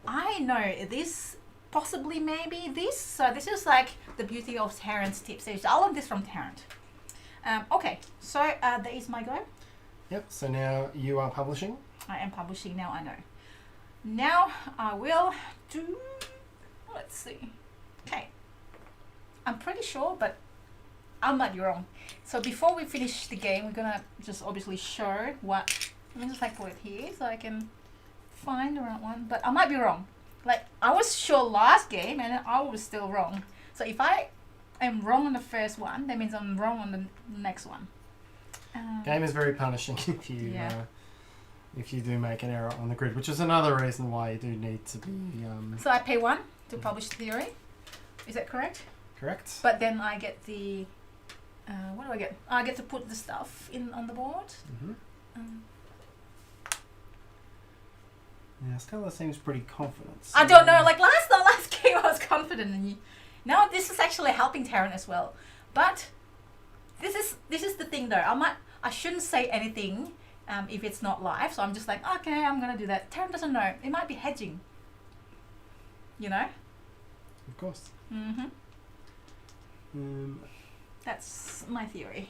I know this, possibly maybe this. So this is like the beauty of Tarrant's tips. I learned this from Tarrant. Okay, so there is my go. Yep, so now you are publishing. I am publishing now, I know. Now I will do, let's see. Okay, I'm pretty sure, but I might be wrong. So before we finish the game, we're gonna just obviously show what, let me just like put it here so I can find the right one, but I might be wrong. Like I was sure last game and I was still wrong. So if I am wrong on the first one, that means I'm wrong on the next one. Game is very punishing if you do make an error on the grid, which is another reason why you do need to be... So I pay 1 to publish theory. Is that correct? Correct. But then I get the... what do I get? I get to put the stuff in on the board. Mm-hmm. Yeah, Stella seems pretty confident. So I don't know, like last game I was confident in you. Now this is actually helping Tarrant as well. But this is the thing though. I shouldn't say anything if it's not live. So I'm just like, okay, I'm gonna do that. Tarrant doesn't know. It might be hedging. You know? Of course. Mm-hmm. That's my theory.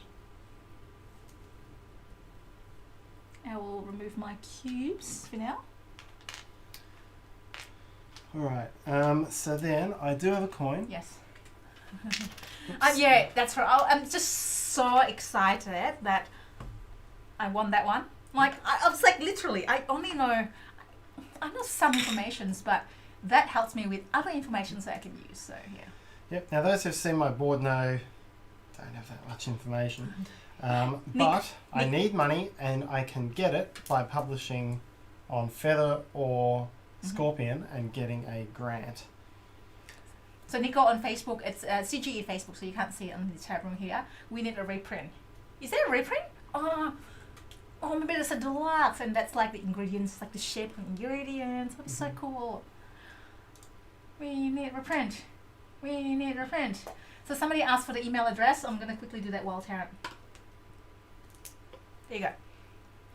I will remove my cubes for now. Alright, so then I do have a coin. Yes. Yeah, that's right. I'm just so excited that I won that one. Like, I was like, literally, I only know, I know some informations, but that helps me with other informations that I can use, so yeah. Yep, now those who've seen my board know I don't have that much information. But I need money and I can get it by publishing on Feather or Scorpion and getting a grant. So Nico on Facebook, it's CGE Facebook, so you can't see it on the chat room here. We need a reprint. Is there a reprint? Oh, maybe there's a deluxe, and that's like the ingredients, like the shape of ingredients. That's so cool. We need reprint. We need reprint. So somebody asked for the email address. I'm gonna quickly do that while Tarrant. There you go.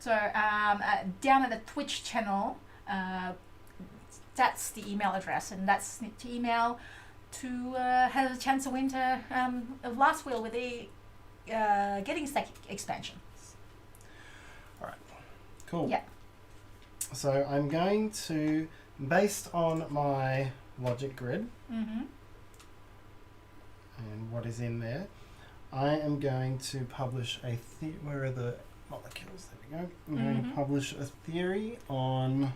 So down at the Twitch channel, that's the email address, and that's to email to have a chance to win a Last Will with the Getting Stack expansion. All right, cool. Yeah. So I'm going to, based on my logic grid and what is in there, I am going to publish where are the molecules? There we go. I'm going to publish a theory on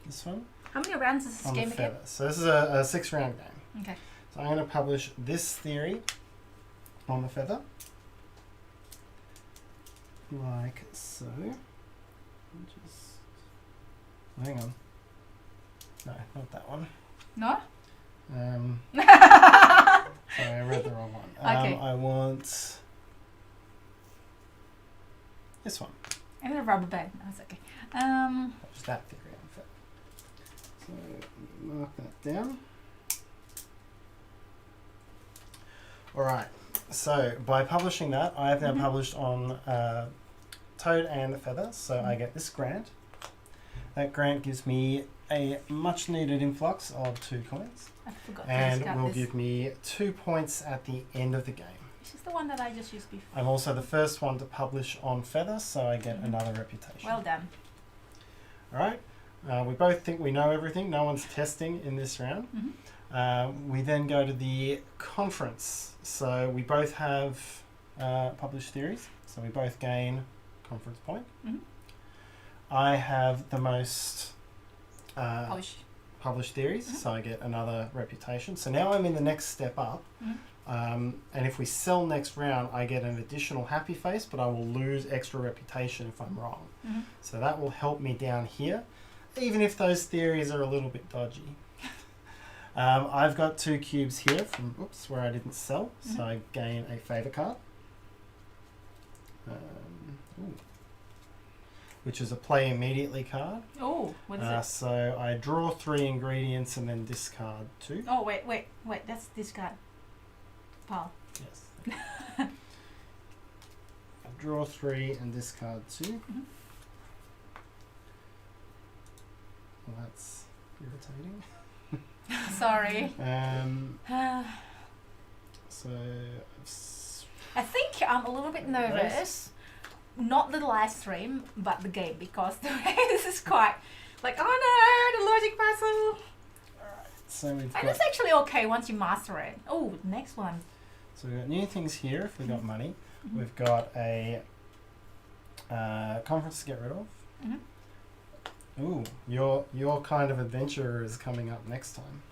this one. How many rounds is this game again? So this is a 6-round game. Okay. So I'm going to publish this theory on the feather, like so. Hang on. No, not that one. No? Sorry, I read the wrong one. Okay. I want this one. And a rubber band. That's okay. Just that theory on feather. So mark that down. Alright, so by publishing that, I have now published on Toad and the Feather, so I get this grant. That grant gives me a much needed influx of 2 coins. I forgot to And discard will this. give me 2 points at the end of the game. This is the one that I just used before. I'm also the first one to publish on Feather, so I get another reputation. Well done. Alright, we both think we know everything. No one's testing in this round. We then go to the conference. So we both have published theories, so we both gain conference point. I have the most published theories, so I get another reputation. So now I'm in the next step up, and if we sell next round, I get an additional happy face, but I will lose extra reputation if I'm wrong. So that will help me down here, even if those theories are a little bit dodgy. I've got 2 cubes here from where I didn't sell, so I gain a favour card, which is a play immediately card. Oh, what is it? So I draw 3 ingredients and then discard 2. Oh, wait, that's discard. Paul. Yes. I draw 3 and discard 2. Well, that's irritating. Sorry. So I think I'm a little bit nervous. Not the live stream, but the game, because this is quite like, oh no, the logic puzzle. Alright, so we've And got, it's actually okay once you master it. Oh, next one. so we've got new things here if we've got money. We've got a conference to get rid of. Ooh, your kind of adventurer is coming up next time.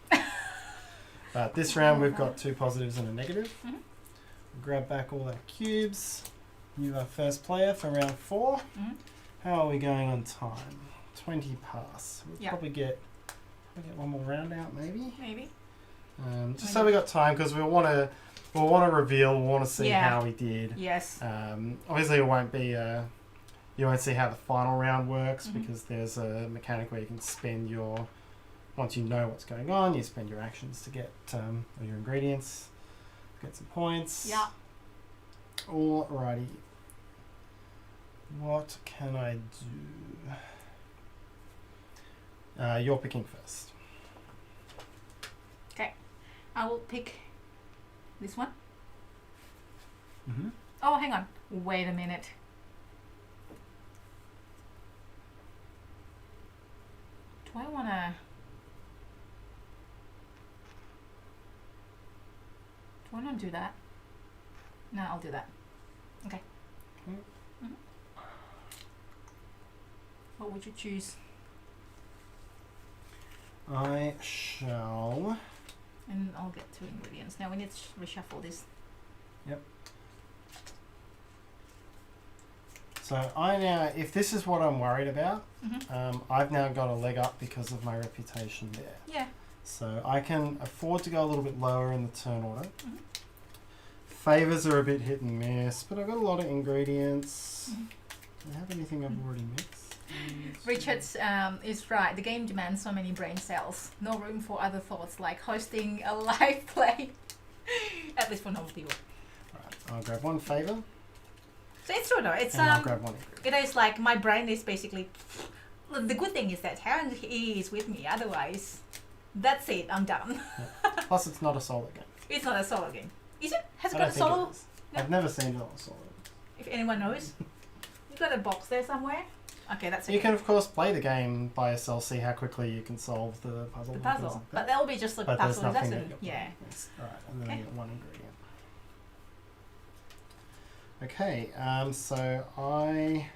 But this round we've got 2 positives and a negative. Grab back all our cubes. You are first player for round 4. How are we going on time? 20 pass. We'll probably get one more round out, maybe. Maybe. Just so we got time, because we'll want to reveal. We'll want to see how we did. Yes. Obviously, it won't be. You won't see how the final round works, because there's a mechanic where you can spend your. Once you know what's going on, you spend your actions to get or your ingredients, get some points. Yeah. Alrighty. What can I do? You're picking first. Okay. I will pick this one. Mm-hmm. Oh, hang on. Wait a minute. Do I want to do that? No, I'll do that. Okay. What would you choose? I shall. And I'll get 2 ingredients. Now we need to reshuffle this. Yep. So I now, if this is what I'm worried about, I've now got a leg up because of my reputation there. Yeah. So I can afford to go a little bit lower in the turn order. Favours are a bit hit and miss, but I've got a lot of ingredients. Do I have anything I've already mixed? Richard is right. The game demands so many brain cells. No room for other thoughts like hosting a live play. At least for normal people. Right, I'll grab one favour. So it's true though. It's and I'll grab one ingredient. it is like my brain is basically. The good thing is that Tarrant is with me. Otherwise, that's it. I'm done. Plus, it's not a solo game. It's not a solo game. Is it? Has it I got a don't think solo? it is. No. I've never seen it on a solo. If anyone knows, you got a box there somewhere. Okay, that's okay. You can, of course, play the game by yourself, see how quickly you can solve the puzzle. The and things puzzle, like but that. that will be just a But there's puzzle. nothing That's that you're yeah. playing. Yes. All right, and then Okay. I get one ingredient. Okay, so I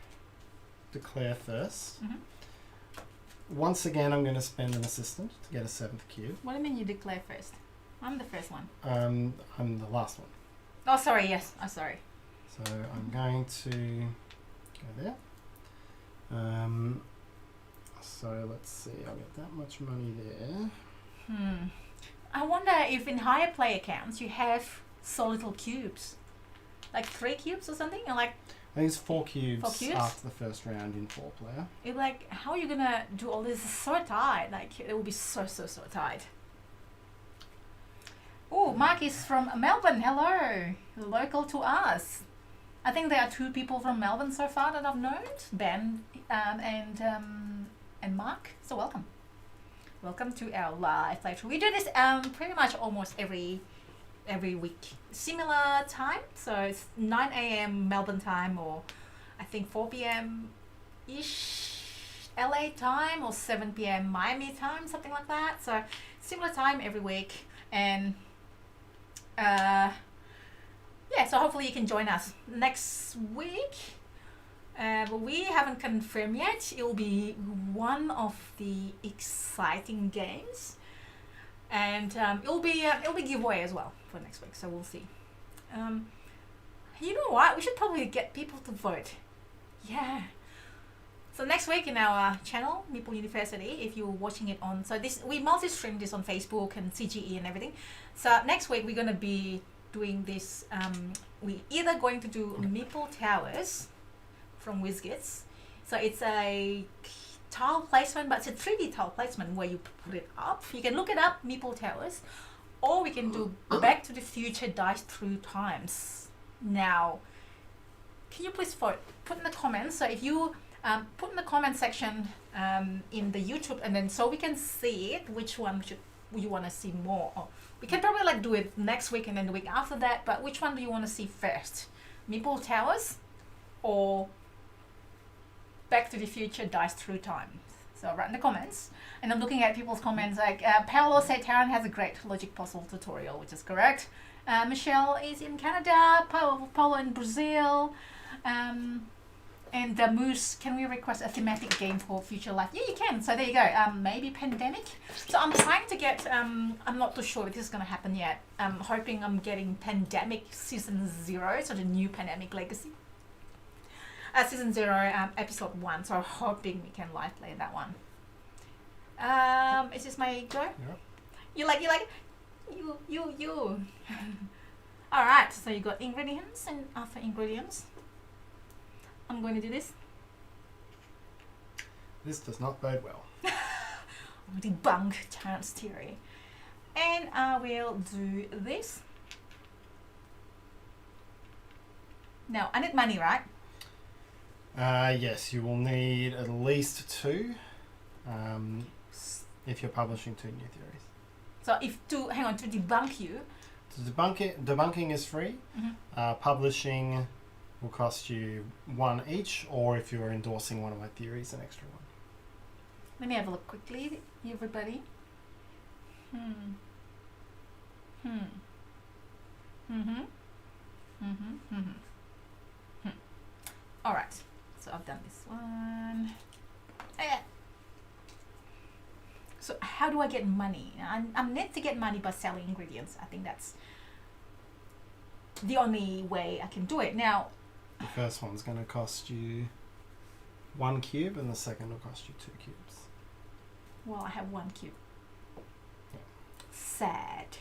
declare first. Once again, I'm going to spend an assistant to get a 7th cube. What do you mean you declare first? I'm the first one. I'm the last one. Oh, sorry. Yes. Oh, sorry. So I'm going to go there. So let's see, I'll get that much money there. I wonder if in higher player counts you have so little cubes, like 3 cubes or something, and like I think it's 4 cubes, 4 cubes? after the first round in 4-player. it's like how are you gonna do all this? It's so tight. Like it will be so tight. Oh, Mark is from Melbourne. Hello, local to us. I think there are 2 people from Melbourne so far that I've known, Ben and Mark. So welcome. Welcome to our live playthrough. We do this pretty much almost every week. Similar time, so it's 9 a.m. Melbourne time, or I think 4 p.m. ish LA time, or 7 p.m. Miami time, something like that. So similar time every week, and yeah, so hopefully you can join us next week. But we haven't confirmed yet. It will be one of the exciting games, and it'll be giveaway as well for next week. So we'll see. You know what? We should probably get people to vote. Yeah. So next week in our channel, Meeple University, if you're watching it on, so this we multi-stream this on Facebook and CGE and everything. So next week we're gonna be doing this. We either going to do Meeple Towers from WizKids. So it's a tile placement, but it's a 3D tile placement where you put it up. You can look it up, Meeple Towers, or we can do Back to the Future Dice Through Times. Now, can you please vote? Put in the comments. So if you put in the comment section in the YouTube, and then so we can see it, which one you want to see more of. We can probably like do it next week and then the week after that, but which one do you want to see first? Meeple Towers or Back to the Future Dice Through Time? So write in the comments. And I'm looking at people's comments like Paolo said Tarrant has a great logic puzzle tutorial, which is correct. Michelle is in Canada, Paolo in Brazil. And Moose, can we request a thematic game for Future Life? Yeah, you can. So there you go. Maybe Pandemic. So I'm trying to get, I'm not too sure if this is going to happen yet. I'm hoping I'm getting Pandemic Season 0, so the new Pandemic Legacy. Season 0, Episode 1. So I'm hoping we can live play that one. Is this my go? Yep. You like it? You. Alright, so you got ingredients, and after ingredients, I'm going to do this. This does not bode well. I'll debunk Tarrant's theory. And I will do this. Now, I need money, right? Yes, you will need at least 2 if you're publishing 2 new theories. So if to debunk you. To debunking is free. Publishing will cost you 1 each, or if you're endorsing one of my theories, an extra 1. Let me have a look quickly, everybody. All right, so I've done this one. So how do I get money? I'm meant to get money by selling ingredients. I think that's the only way I can do it. Now, The first one's going to cost you 1 cube, and the second will cost you 2 cubes. well, I have 1 cube. Yeah. Sad.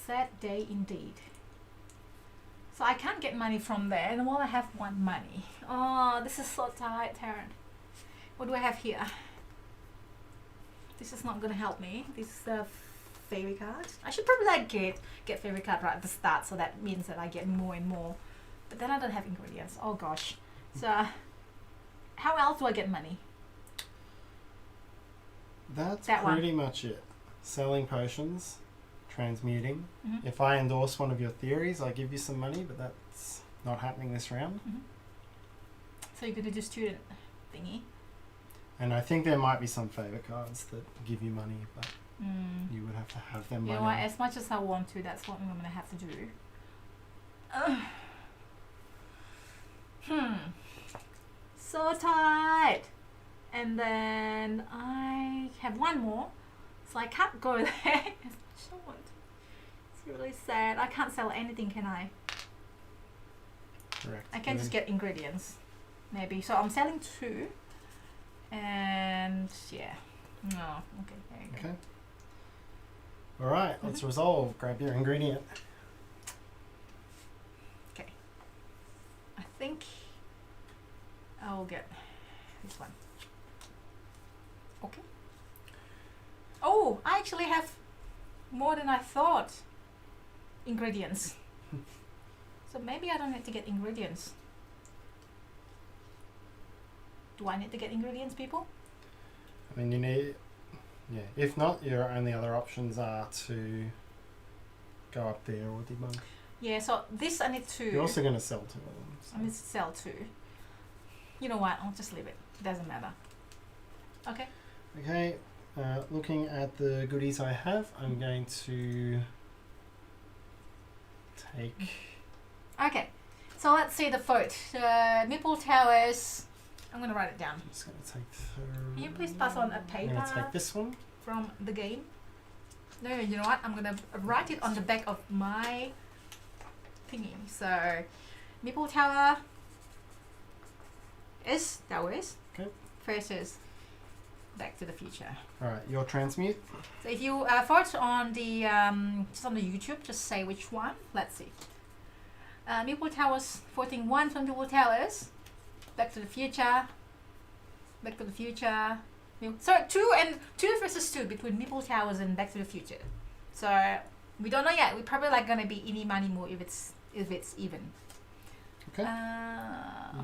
Sad day indeed. So I can't get money from there, and while I have one money. Oh, this is so tight, Tarrant. What do I have here? This is not gonna help me. This is the fairy card. I should probably like get fairy card right at the start, so that means that I get more and more. But then I don't have ingredients. Oh gosh. So how else do I get money? That's That pretty much it. Selling potions, transmuting. Mm-hmm. If I endorse one of your theories, I give you some money, but that's not happening this round. Mm-hmm. So you're gonna do student thingy. And I think there might be some favour cards that give you money, but you would have to have them. You know what? As much as I want to, that's what I'm gonna have to do. So tight. And then I have one more, so I can't go there. It's really sad. I can't sell anything, can I? Correct. I can just get ingredients, maybe. So I'm selling 2, and yeah. No, okay, there you go. Okay. All right, let's resolve. Grab your ingredient. Okay. I think I'll get this one. Okay. Oh, I actually have more than I thought ingredients. So maybe I don't need to get ingredients. Do I need to get ingredients, people? I mean, you need... Yeah, if not, your only other options are to go up there or debunk. Yeah, so this I need to... You're also going to sell 2 of them. So. I need to sell 2. You know what? I'll just leave it. It doesn't matter. Okay. Okay, looking at the goodies I have, I'm going to take... Okay. So let's see the vote. Meeple Towers. I'm going to write it down. I'm just going to take... Can you please pass on a I'm paper going to take this one. from the game? No, you know what? I'm going to write it on the back of my thingy. So, Meeple Tower is Towers. Okay. Versus Back to the Future. Alright, your transmute. So if you vote on the just on the YouTube, just say which one. Let's see. Meeple Towers voting 1 from Meeple Towers. Back to the Future. Back to the Future. Sorry, 2 versus 2 between Meeple Towers and Back to the Future. So we don't know yet. We're probably like gonna be any money more if it's even. Okay.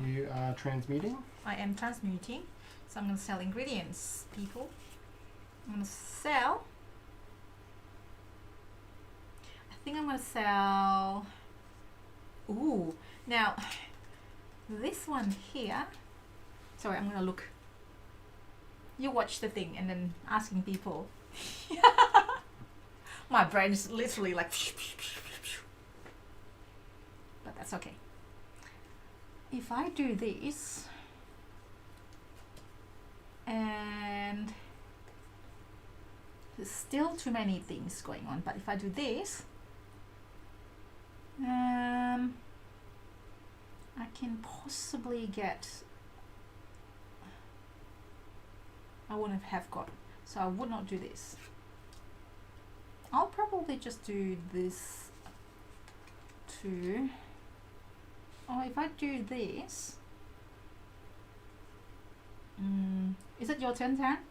You are transmuting. I am transmuting. So I'm gonna sell ingredients, people. I'm gonna sell. I think I'm gonna sell. Ooh, now this one here. Sorry, I'm gonna look. You watch the thing and then asking people. My brain is literally like. But that's okay. If I do this. And there's still too many things going on, but if I do this, I can possibly get, I wouldn't have got, so I would not do this. I'll probably just do this too. Or if I do this, is it your turn, Tarrant?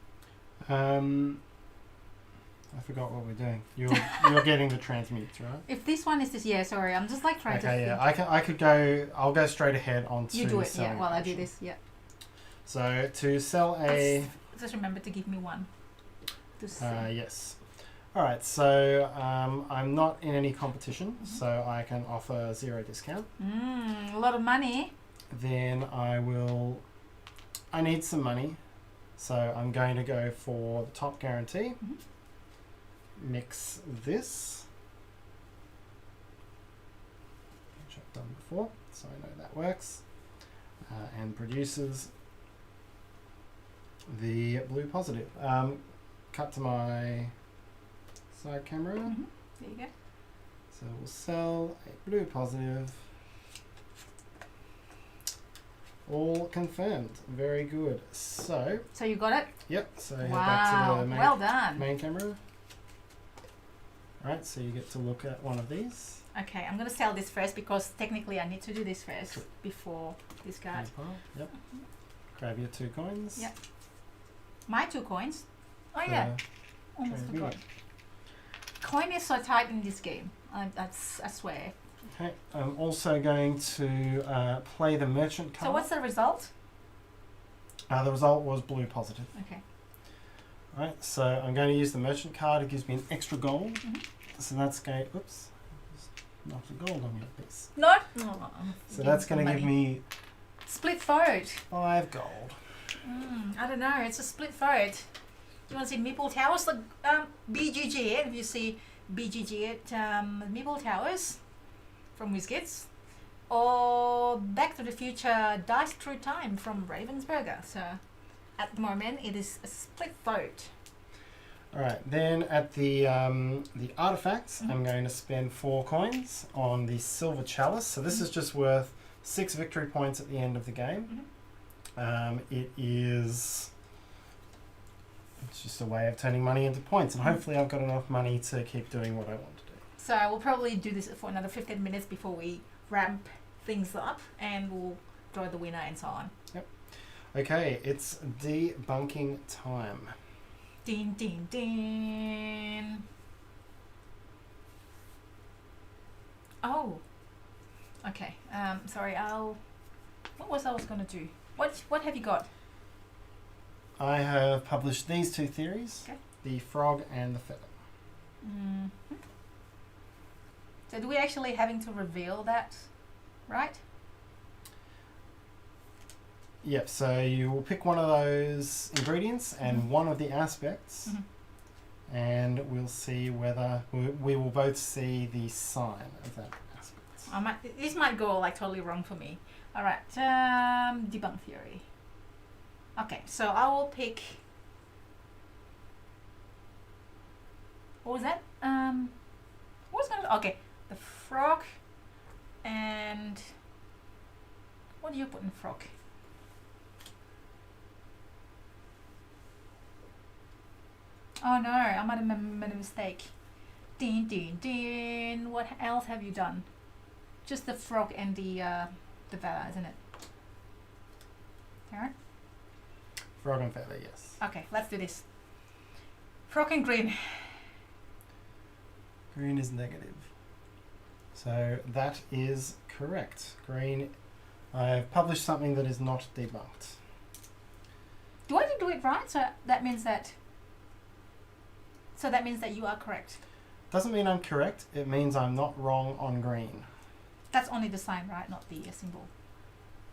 I forgot what we're doing. You're getting the transmutes, right? If this one is this, yeah. Sorry, I'm just like trying to. Okay, yeah. I could go. I'll go straight ahead onto. You do it, yeah. While I do potion. this, yeah. So to sell a. Just remember to give me one. To sell. Yes. All right. So I'm not in any competition, so I can offer 0 discount. A lot of money. Then I will. I need some money, so I'm going to go for the top guarantee. Mix this, which I've done before, so I know that works, and produces the blue positive. Cut to my side camera. There you go. So we'll sell a blue positive. All confirmed. Very good. So you got it? yep. So head Wow. back to the Well done. main camera. Right, so you get to look at one of these. Okay, I'm gonna sell this first because technically I need to do this first before this card. Yep. Grab your 2 coins. Yep. My 2 coins. Oh yeah, almost trade forgot. Coin is so tight in this game. I swear. Okay, I'm also going to play the merchant card. So what's the result? The result was blue positive. Okay. Right, so I'm going to use the merchant card. It gives me an extra gold. So that's going. Oops, knocked a gold on your piece. No. Oh, So that's going to give me split vote. 5 gold. I don't know. It's a split vote. Do you want to see Meeple Towers? Like BGG. If you see BGG at Meeple Towers from WizKids, or Back to the Future Dice Through Time from Ravensburger. So at the moment it is a split vote. Alright, then at the artifacts, I'm going to spend 4 coins on the silver chalice. So this is just worth 6 victory points at the end of the game. It's just a way of turning money into points, and hopefully I've got enough money to keep doing what I want to do. So we'll probably do this for another 15 minutes before we ramp things up, and we'll draw the winner and so on. Yep. Okay, it's debunking time. Din din din. Oh. Okay. Sorry. What was I going to do? What have you got? I have published these 2 theories: the frog and the feather. So do we actually having to reveal that, right? Yep. So you will pick one of those ingredients and one of the aspects, and we'll see whether we will both see the sign of that aspect. This might go like totally wrong for me. All right. Debunk theory. Okay, so I will pick. What was that? What was gonna? Okay, the frog, and what do you put in frog? Oh no, I might have made a mistake. Din din din. What else have you done? Just the frog and the feather, isn't it? Tarrant? Frog and feather, yes. Okay, let's do this. Frog and green. Green is negative. So that is correct. Green, I've published something that is not debunked. Do I do it right? So that means that you are correct. Doesn't mean I'm correct. It means I'm not wrong on green. That's only the sign, right? Not the symbol.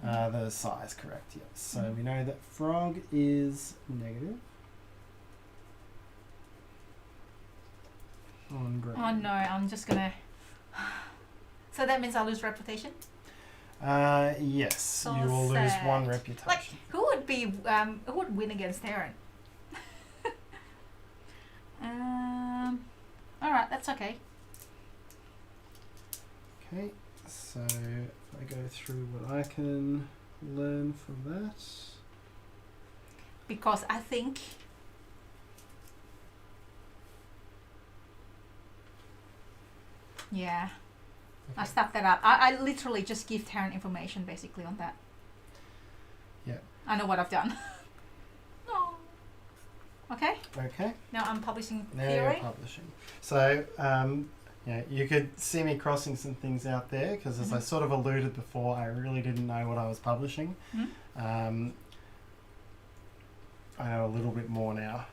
The size, correct, yes. So we know that frog is negative on green. Oh no, I'm just gonna... So that means I'll lose reputation? Yes, So you will lose sad. 1 reputation. Like, who would win against Tarrant? Alright, that's okay. Okay, so if I go through what I can learn from that. Because I think... Yeah. Okay. I stuffed that up. I literally just give Tarrant information basically on that. Yeah. I know what I've done. No. Okay. Okay. Now I'm publishing Now theory. you're publishing. So, yeah, you could see me crossing some things out there because, as I sort of alluded before, I really didn't know what I was publishing. I know a little bit more now.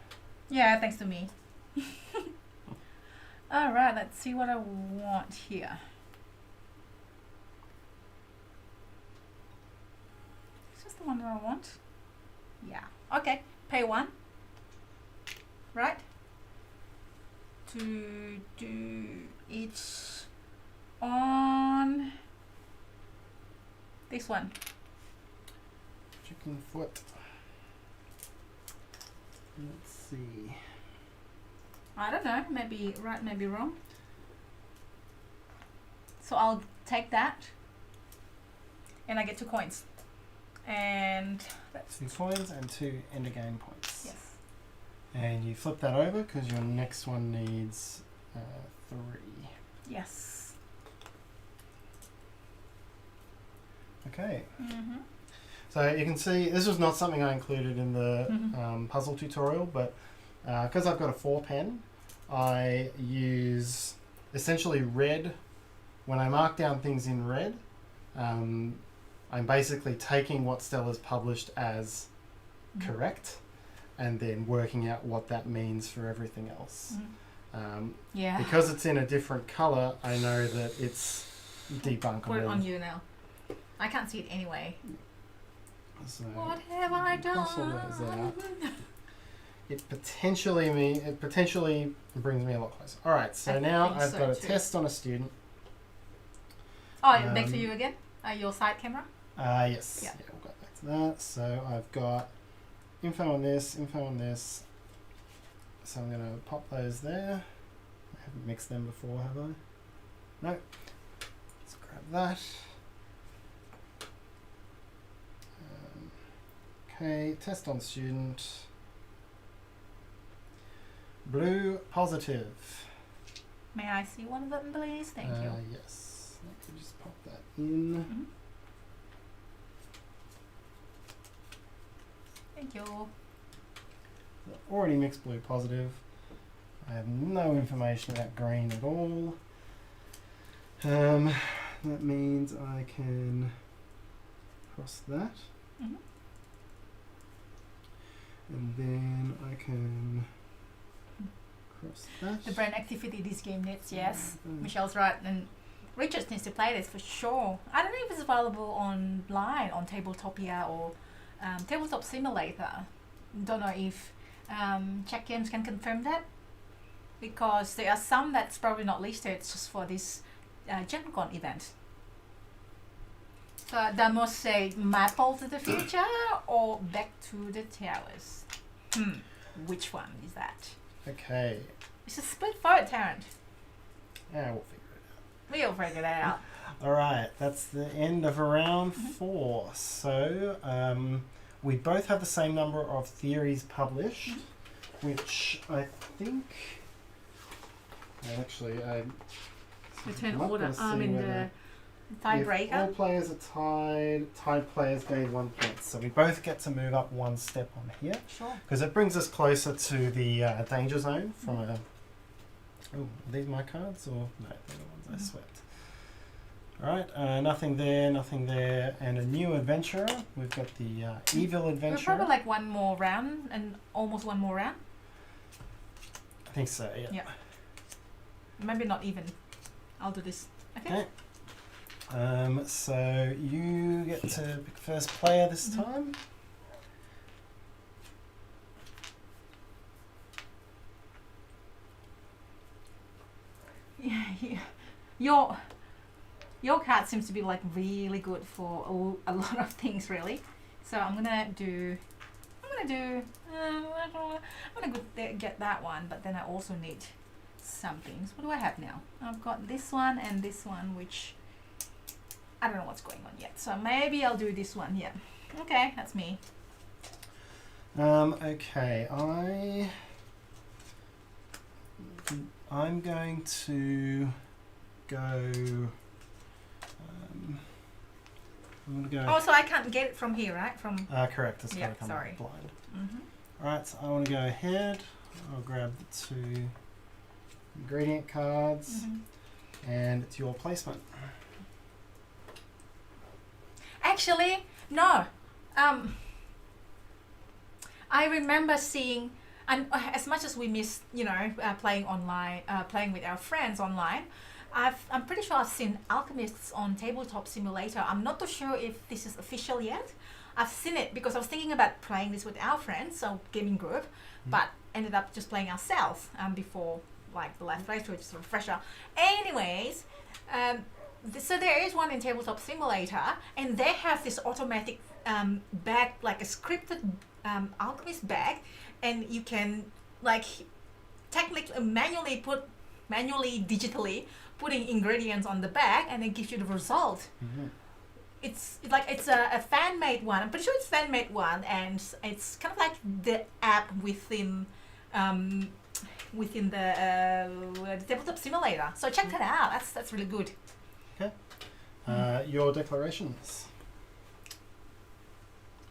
Yeah, thanks to me. Alright, let's see what I want here. Is this the one that I want? Yeah. Okay, pay 1. Right? To do it on this one. Chicken foot. Let's see. I don't know, maybe right, maybe wrong. So I'll take that and I get 2 coins. And that's 2 coins and 2 end of game points. yes. And you flip that over because your next one needs 3. Yes. Okay. Mm-hmm. So you can see this was not something I included in the puzzle tutorial, but because I've got a 4 pen, I use essentially red. When I mark down things in red, I'm basically taking what Stella's published as correct and then working out what that means for everything else. Yeah. Because it's in a different colour, I know that it's debunkable. Put it on you now. I can't see it anyway. So What have I cross all those done? out. It potentially brings me a lot closer. All right, so I now think I've so got a too. test on a student. Oh, back to you again? Your side camera? Yes. Yeah. We'll go back to that. So I've got info on this. So I'm going to pop those there. I haven't mixed them before, have I? No. Let's grab that. Okay, test on student. Blue positive. May I see one of them, please? Thank you. Yes. Let me just pop that in. Mm-hmm. Thank you. Already mixed blue positive. I have no information about green at all. That means I can cross that. Mm-hmm. And then I can cross that. The brain activity this game needs, yes. Mm. Michelle's right, and Richard needs to play this for sure. I don't know if it's available online on Tabletopia or Tabletop Simulator. Don't know if Czech Games can confirm that, because there are some that's probably not listed just for this GenCon event. So that must say Meeple to the future or Back to the Towers. Which one is that? Okay. It's a split vote, Tarrant. Yeah, we'll figure it We'll figure that out. out. All right, that's the end of round 4. So we both have the same number of theories published, which I think. Actually, I. Return not order. gonna I'm see in whether- the If all tiebreaker. players are tied players gain 1 point. So we both get to move up 1 step on here. Sure. Because it brings us closer to the danger zone from a... Oh, are these my cards? Or no, they're the ones I swept. Alright, nothing there, and a new adventurer. We've got the evil We're adventurer. probably like one more round and almost one more round. I think so, yeah. Yeah. Maybe not even. I'll do this. Okay. Okay. So you get to pick first player this time. Yeah. Your card seems to be like really good for a lot of things, really. So I'm gonna get that one, but then I also need some things. What do I have now? I've got this one and this one, which I don't know what's going on yet. So maybe I'll do this one. Yeah. Okay, that's me. Okay, I'm going to go. I'm going to go. Oh, so I can't get it from here, right? From Correct. It's Yeah, got to come sorry. blind. mm-hmm. Alright, so I want to go ahead. I'll grab the 2 ingredient cards, and it's your placement. Actually, no. I remember seeing, and as much as we miss, playing online, playing with our friends online, I'm pretty sure I've seen Alchemists on Tabletop Simulator. I'm not too sure if this is official yet. I've seen it because I was thinking about playing this with our friends, so gaming group, but ended up just playing ourselves before like the last playthrough, just a refresher. Anyways, so there is one in Tabletop Simulator, and they have this automatic bag, like a scripted alchemist bag, and you can like technically manually digitally putting ingredients on the bag, and it gives you the result. It's a fan made one. I'm pretty sure it's fan made one, and it's kind of like the app within within the tabletop simulator. So check that out. That's really good. Okay. Your declarations.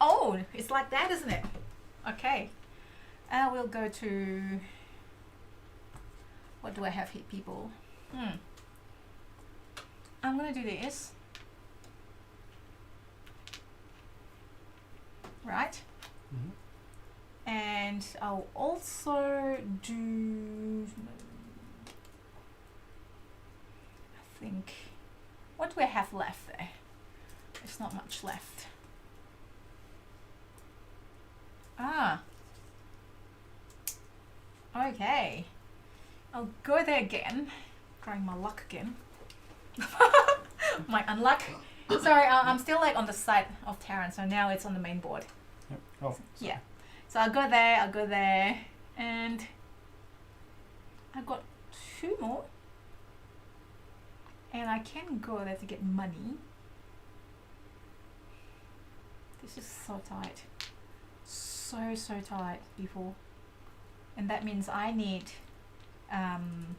Oh, it's like that, isn't it? Okay. We'll go to... What do I have here, people? I'm going to do this. Right? Mm-hmm. And I'll also do... I think... What do I have left there? There's not much left. Ah. Okay. I'll go there again. Trying my luck again. My unluck. Sorry, I'm still like on the side of Tarrant, so now it's on the main board. Yep. Oh. Yeah. So I'll go there, and I've got 2 more. And I can go there to get money. This is so tight. So tight, people. And that means I need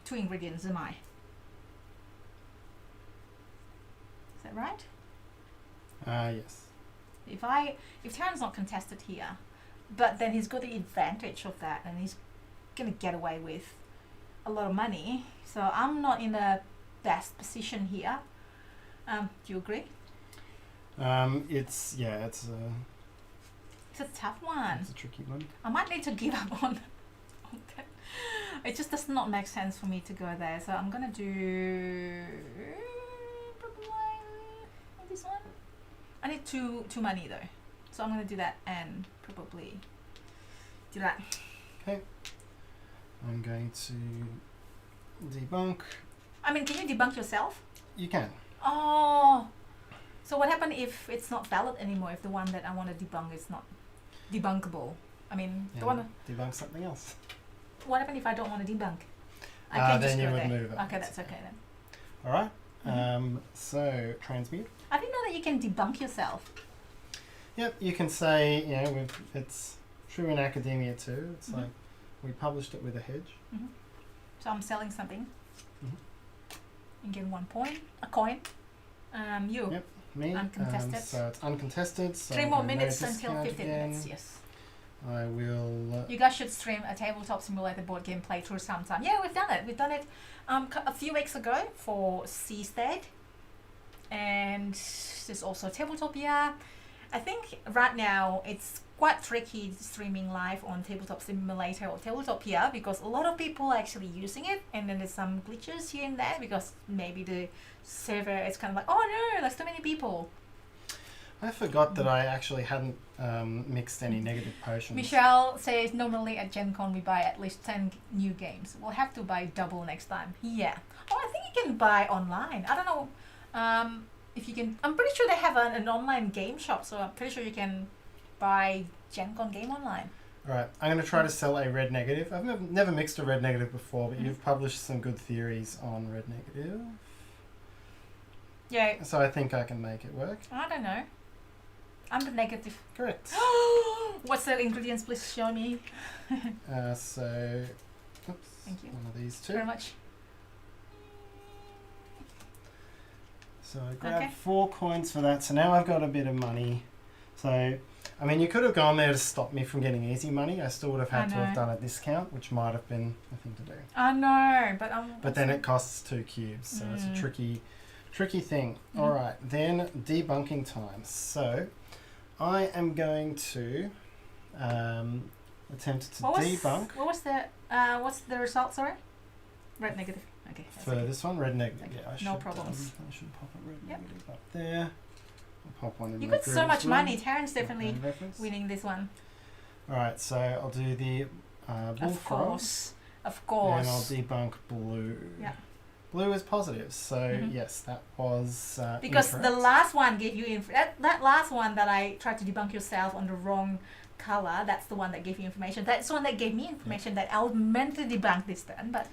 2 ingredients, am I? Is that right? Yes. If Tarrant's not contested here, but then he's got the advantage of that, and he's gonna get away with a lot of money. So I'm not in the best position here. Do you agree? It's It's a tough one. It's a tricky one. I might need to give up on that. It just does not make sense for me to go there. So I'm gonna do probably this one. I need two money though, so I'm gonna do that and probably do that. Okay. I'm going to debunk. I mean, can you debunk yourself? You can. Oh, so what happened if it's not valid anymore? If the one that I want to debunk is not debunkable? I mean, the one. Debunk something else. What happened if I don't want to debunk? I can just then you go would there. move it. Okay, that's okay then. All right. So transmute. I didn't know that you can debunk yourself. Yep. You can say, it's true in academia too. It's Mhm. like we published it with a hedge. So I'm selling something. Mhm. And get 1 point, a coin. You. Yep. Me. Uncontested. So it's uncontested. So 3 more no minutes until discount 15 again. minutes. Yes. I will. You guys should stream a tabletop simulator board game playthrough sometime. Yeah, we've done it. We've done it a few weeks ago for Seastead. And there's also Tabletopia. I think right now it's quite tricky streaming live on Tabletop Simulator or Tabletopia because a lot of people are actually using it, and then there's some glitches here and there because maybe the server is kind of like, oh no, there's too many people. I forgot that I actually hadn't mixed any negative potions. Michelle says normally at GenCon we buy at least 10 new games. We'll have to buy double next time. Yeah. Oh, I think you can buy online. I don't know if you can. I'm pretty sure they have an online game shop, so I'm pretty sure you can buy GenCon Game Online. Alright, I'm going to try to sell a red negative. I've never mixed a red negative before, but you've published some good theories on red negative. Yeah. So I think I can make it work. I don't know. I'm the negative. Correct. What's the ingredients? Please show me. So, oops, Thank you. one of these two. Very much. So I grabbed 4 coins for that. So now I've got a bit of money. So, I mean, you could have gone there to stop me from getting easy money. I still would have had to have done a discount, which might have been a thing to do. I know, but then it costs 2 cubes, so it's a tricky thing. All right, then debunking time. So I am going to attempt to debunk. What's the result? Sorry, red negative. Okay. For this one, red negative. Okay. Yeah, I No should, problems. I should pop a red negative up there. I'll pop one in You my got so group much as well. money. Tarrant's definitely Reference. winning this one. All right, so I'll do the bullfrog. Of course. And I'll debunk blue. Yeah. Blue is positive, so yes, that was because incorrect. the last one gave you that last one that I tried to debunk yourself on the wrong color. That's the one that gave you information. That's the one that gave me information that I was meant to debunk this turn, but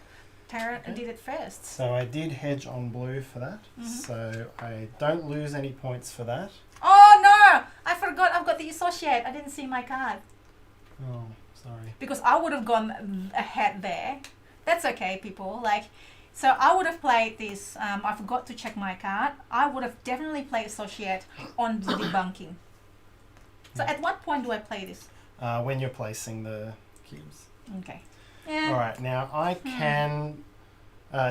Tarrant did it first. So I did hedge on blue for that, so I don't lose any points for that. Oh no! I forgot I've got the associate. I didn't see my card. Oh, sorry. Because I would have gone ahead there That's okay, people. Like, so I would have played this. I forgot to check my card. I would have definitely played Associate on the debunking. So at what point do I play this? When you're placing the cubes. Okay. Yeah. All right, now I can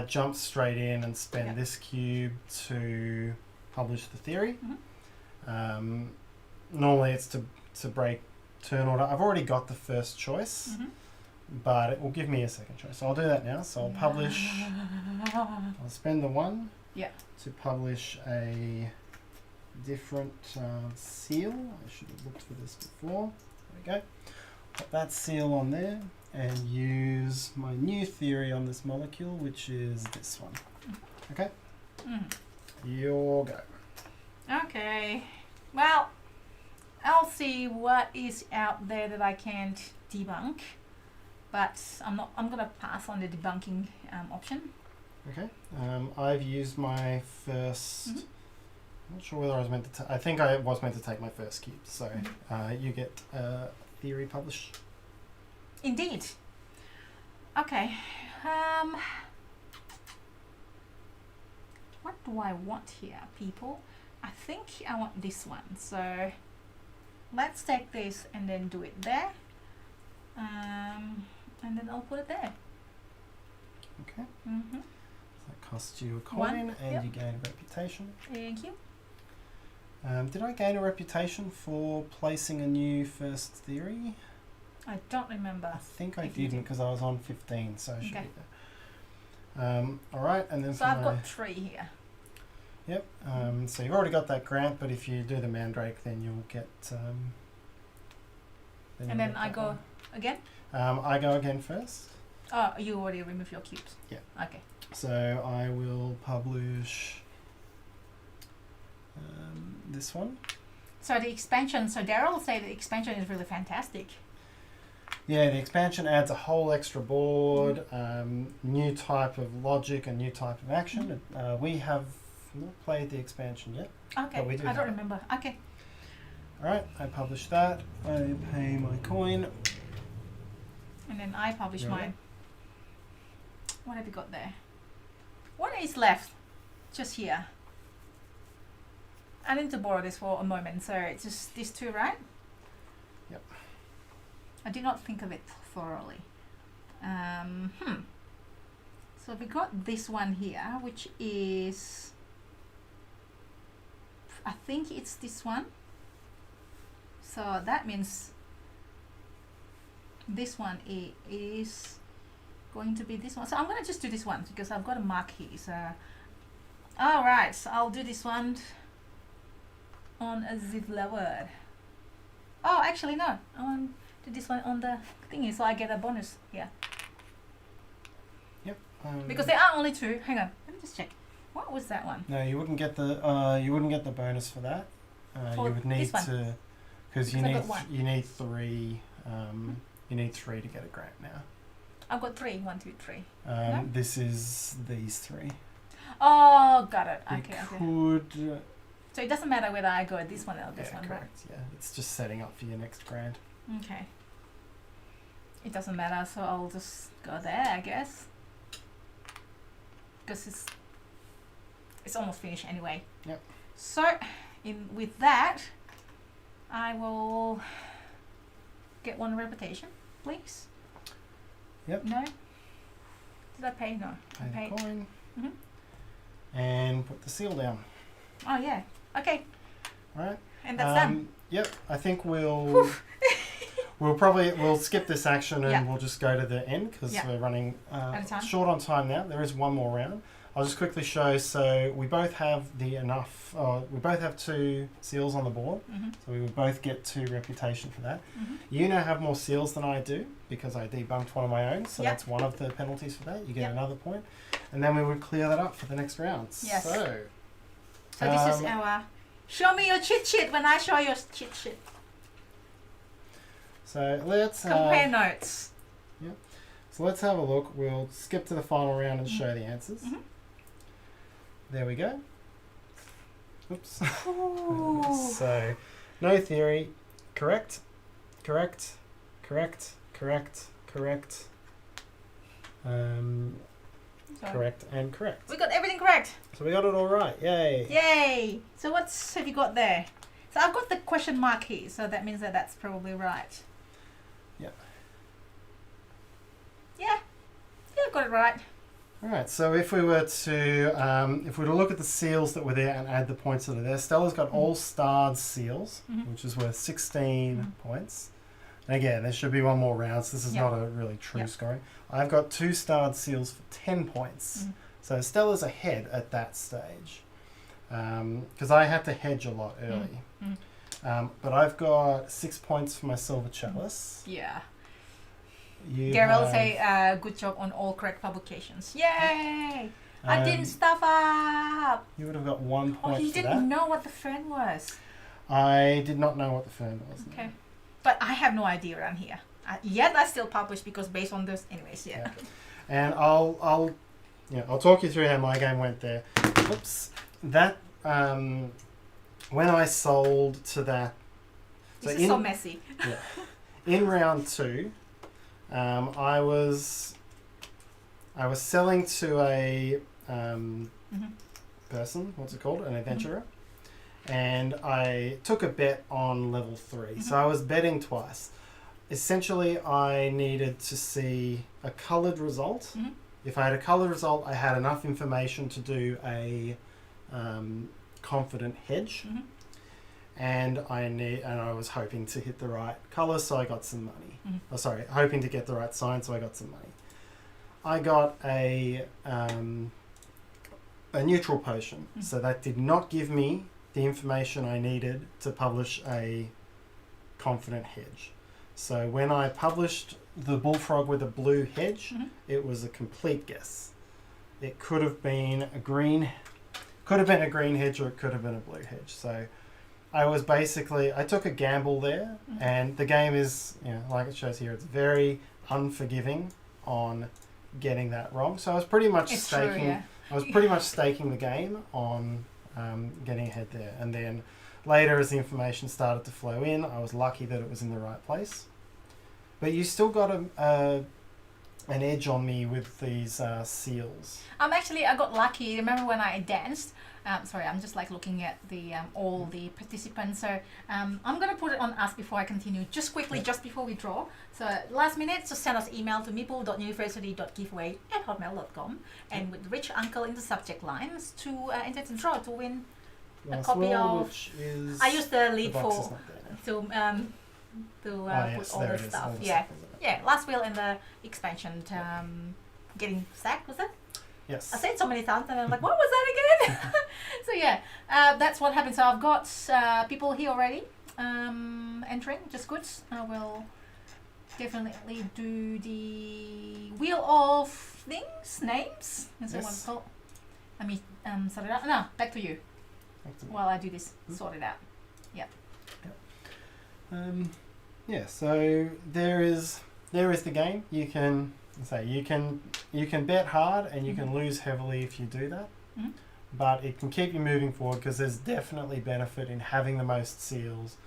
jump straight in and spend this cube to publish the theory. Normally it's to break turn order. I've already got the first choice, but it will give me a second choice. So I'll do that now. So I'll publish, I'll spend the 1 to publish a different seal. I should have looked for this before. There we go. Put that seal on there and use my new theory on this molecule, which is this one. Okay? Your go. Okay. Well, I'll see what is out there that I can't debunk, but I'm gonna pass on the debunking option. Okay. I've used my first. I'm not sure whether I was meant to. I think I was meant to take my first cube. So you get theory published. Indeed. Okay. What do I want here, people? I think I want this one. So let's take this and then do it there. And then I'll put it there. Okay. So that costs you a coin and you gain a reputation. Thank you. Did I gain a reputation for placing a new first theory? I don't remember. I think I didn't because I was on 15, so I should Okay. be there. All right, and then So I've got 3 here. Yep. So you've already got that grant, but if you do the Mandrake, then you'll get. And then I go again? I go again first. Oh, you already removed your cubes. Yeah. Okay. So I will publish this one. So the expansion. So Daryl said the expansion is really fantastic. Yeah, the expansion adds a whole extra board, new type of logic, and new type of action. We have not played the expansion yet. Okay. But we do I don't have it. remember. Okay. Alright, I publish that. I pay my coin. And then I publish Right. mine. What have you got there? What is left? Just here. I need to borrow this for a moment. So it's just these 2, right? Yep. I did not think of it thoroughly. So we got this one here, which is, I think it's this one. So that means this one is going to be this one. So I'm gonna just do this one because I've got a mark here. So, all right, so I'll do this one on a zip word. Oh, actually no, I want to do this one on the thingy, so I get a bonus here. Yep. Because there are only 2. Hang on, let me just check. What was that one? No, you wouldn't get the bonus for that. For You would need this one? to, because you Because I need got 1. you need 3. You need 3 to get a grant now. I've got 3. 1, 2, 3. No? This is these 3. Oh, got it. You Okay, okay. could. So it doesn't matter whether I go this one or this Yeah, one, correct. Yeah, it's just setting up for your next grant. right? Okay. It doesn't matter, so I'll just go there, I guess. Because it's almost finished anyway. Yep. So, with that, I will get 1 reputation, please. Yep. No? Did I pay? No. I Pay paid. the coin. Mhm. And put the seal down. Oh, yeah. Okay. Right. And that's done. Yep. I think we'll we'll skip this action and Yeah. we'll just go to the end because Yeah. we're running Out of time. short on time now. There is one more round. I'll just quickly show. So we both have we both have 2 seals on the board. So we would both get 2 reputation for that. You now have more seals than I do because I debunked one of my own. So Yep. that's one of the penalties for that. You get Yep. another point. And then we would clear that up for the next round. Yes. So This is our show me your cheat sheet when I show your cheat sheet. So let's Compare notes. So let's have a look. We'll skip to the final round and show the answers. There we go. Oops. Ooh. So, no theory. Correct. Correct. Correct. Correct. Correct. So Correct and correct. we got everything correct. So we got it all right. Yay. Yay! So what have you got there? So I've got the question mark here, so that means that that's probably right. Yeah. Yeah. Yeah, I've got it right. All right, so if we were to look at the seals that were there and add the points that are there, Stella's got all starred seals, which is worth 16 points. And again, there should be one more round, so this is not a really true scoring. I've got 2 starred seals for 10 points. So Stella's ahead at that stage. Because I had to hedge a lot early. But I've got 6 points for my silver chalice. Yeah. Daryl say good job on all correct publications. Yay! I didn't stuff up. You would have got 1 point Oh, he for that. didn't know what the fern was. I did not know what the fern was. Okay. But I have no idea around here. Yet I still publish because based on this, anyways, yeah. And I'll talk you through how my game went there. Oops. That when I sold to that. This is so messy. Yeah. In round 2, I was selling to a person. What's it called? An adventurer. And I took a bet on level 3. So I was betting twice. Essentially, I needed to see a coloured result. If I had a coloured result, I had enough information to do a confident hedge. And I was hoping to hit the right colour, so I got some money. Hoping to get the right sign, so I got some money. I got a neutral potion, so that did not give me the information I needed to publish a confident hedge. So when I published the bullfrog with a blue hedge, it was a complete guess. It could have been a green hedge, or it could have been a blue hedge. So I took a gamble there, and the game is, like it shows here, it's very unforgiving on getting that wrong. So I was pretty much staking the game on getting ahead there. And then later, as the information started to flow in, I was lucky that it was in the right place. But you still got an edge on me with these seals. I got lucky. Remember when I danced? Sorry, I'm just looking at the all the participants. So I'm gonna put it on us before I continue. Just quickly, just before we draw. So last minute, so send us email to meeple.university.giveaway@hotmail.com and with Rich Uncle in the subject lines to enter the draw to win a copy of. Which is I used the lead the box is for not there now. put all the stuff. Yeah, Last Will and the expansion. Getting sacked, was it? Yes. I said so many times and I'm like, what was that again? So yeah, that's what happened. So I've got people here already entering, just good. I will definitely do the wheel of things, names. Is that what it's called? Let me sort it out. No, back to you. While I do this, sort it out. Yeah. So there is the game. You can bet hard and you can lose heavily if you do that. But it can keep you moving forward because there's definitely benefit in having the most seals,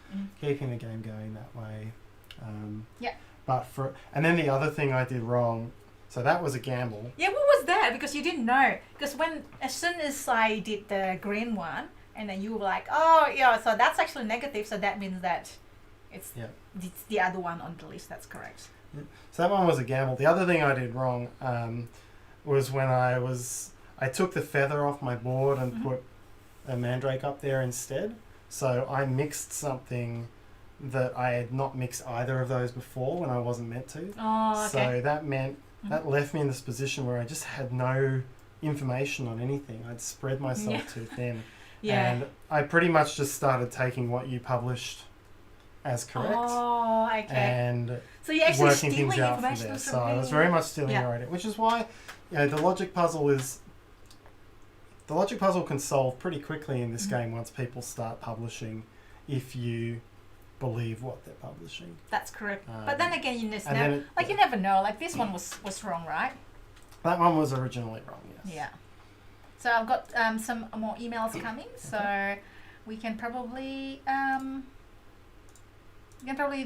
keeping the game going that way. And then the other thing I did wrong, so that was a gamble. Yeah, what was that? Because you didn't know. Because as soon as I did the green one, and then you were like, oh yeah, so that's actually negative. So that means that it's the other one on the list. That's correct. So that one was a gamble. The other thing I did wrong was when I took the feather off my board and put a mandrake up there instead. So I mixed something that I had not mixed either of those before when I wasn't meant to. Oh, okay. So that meant that left me in this position where I just had no information on anything. I'd spread myself too thin. And I pretty much just started taking what you published as correct. Oh, okay. And so you're actually working stealing things out from information there. from So I was very much stealing your idea, which is why the logic puzzle can solve pretty quickly in this game once people start publishing, if you believe what they're publishing. That's correct. But then again, you just you never know. Like this one was wrong, right? That one was originally wrong, yes. Yeah. So I've got some more emails coming, so we can probably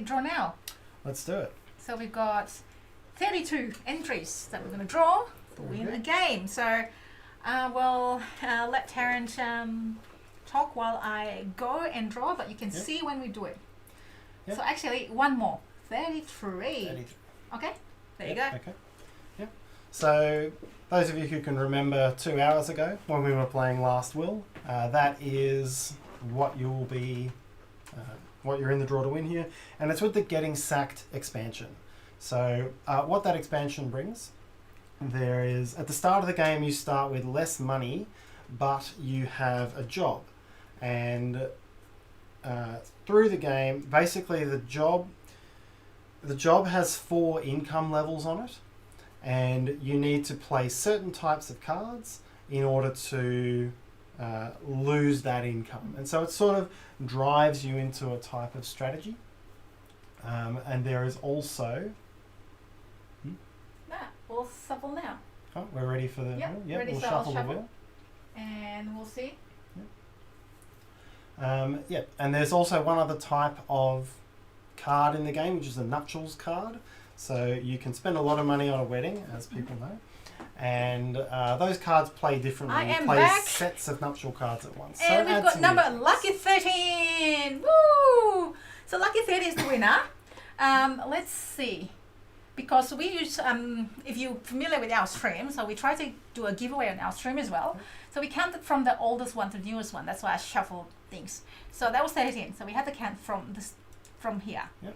draw now. Let's do it. So we've got 32 entries that we're going to draw win a game. So we'll let Tarrant talk while I go and draw, but you can see when we do it. Yep. So actually, one more. 33. 33. Okay, there you go. Okay. Yep. So those of you who can remember 2 hours ago when we were playing Last Will, that is what you'll be, what you're in the draw to win here, and it's with the Getting Sacked expansion. So what that expansion brings, there is, at the start of the game you start with less money, but you have a job. And through the game, basically the job has 4 income levels on it, and you need to play certain types of cards in order to lose that income. And so it sort of drives you into a type of strategy. And there is also... We'll shuffle now. Oh, we're ready for the... Yep, Yep, ready, we'll so I'll shuffle the shuffle. wheel. And we'll see. Yeah, and there's also one other type of card in the game, which is a nuptials card. So you can spend a lot of money on a wedding, as people know, and those cards play differently. I You am play back. sets of nuptial cards at once. And so we've got number lucky 13. Woo! So lucky 13 is the winner. Let's see. Because we use, if you're familiar with our stream, so we try to do a giveaway on our stream as well. So we counted from the oldest one to the newest one. That's why I shuffled things. So that was 13. So we had to count from this, from here. Yep.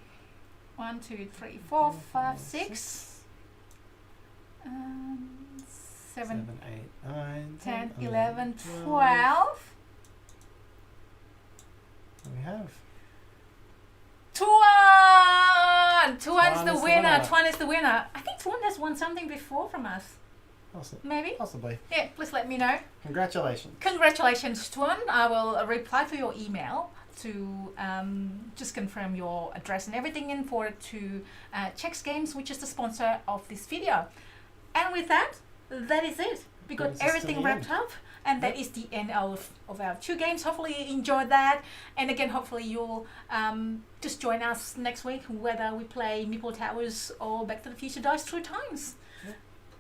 1, 2, 3, 4, 5, 6, 7, 8, 9, 10, 11, 12. We have. Tuan! Tuan's Tuan the is the winner. winner. Tuan is the winner. I think Tuan has won something before from us. Maybe? Possibly. Yeah, please let me know. Congratulations. Congratulations, Tuan. I will reply to your email to just confirm your address and everything and forward it to Czech Games, which is the sponsor of this video. And with that, that is it. We got Brings us to everything the wrapped end. up. And that is the end of our 2 games. Hopefully you enjoyed that. And again, hopefully you'll just join us next week, whether we play Meeple Towers or Back to the Future Dice Through Times.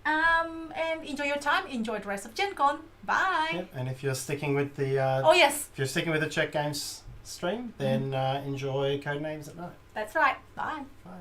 And enjoy your time. Enjoy the rest of GenCon. Bye. Yep. And if you're sticking with the Oh yes, if you're sticking with the Czech Games stream, then enjoy Codenames at Night. that's right. Bye. Bye.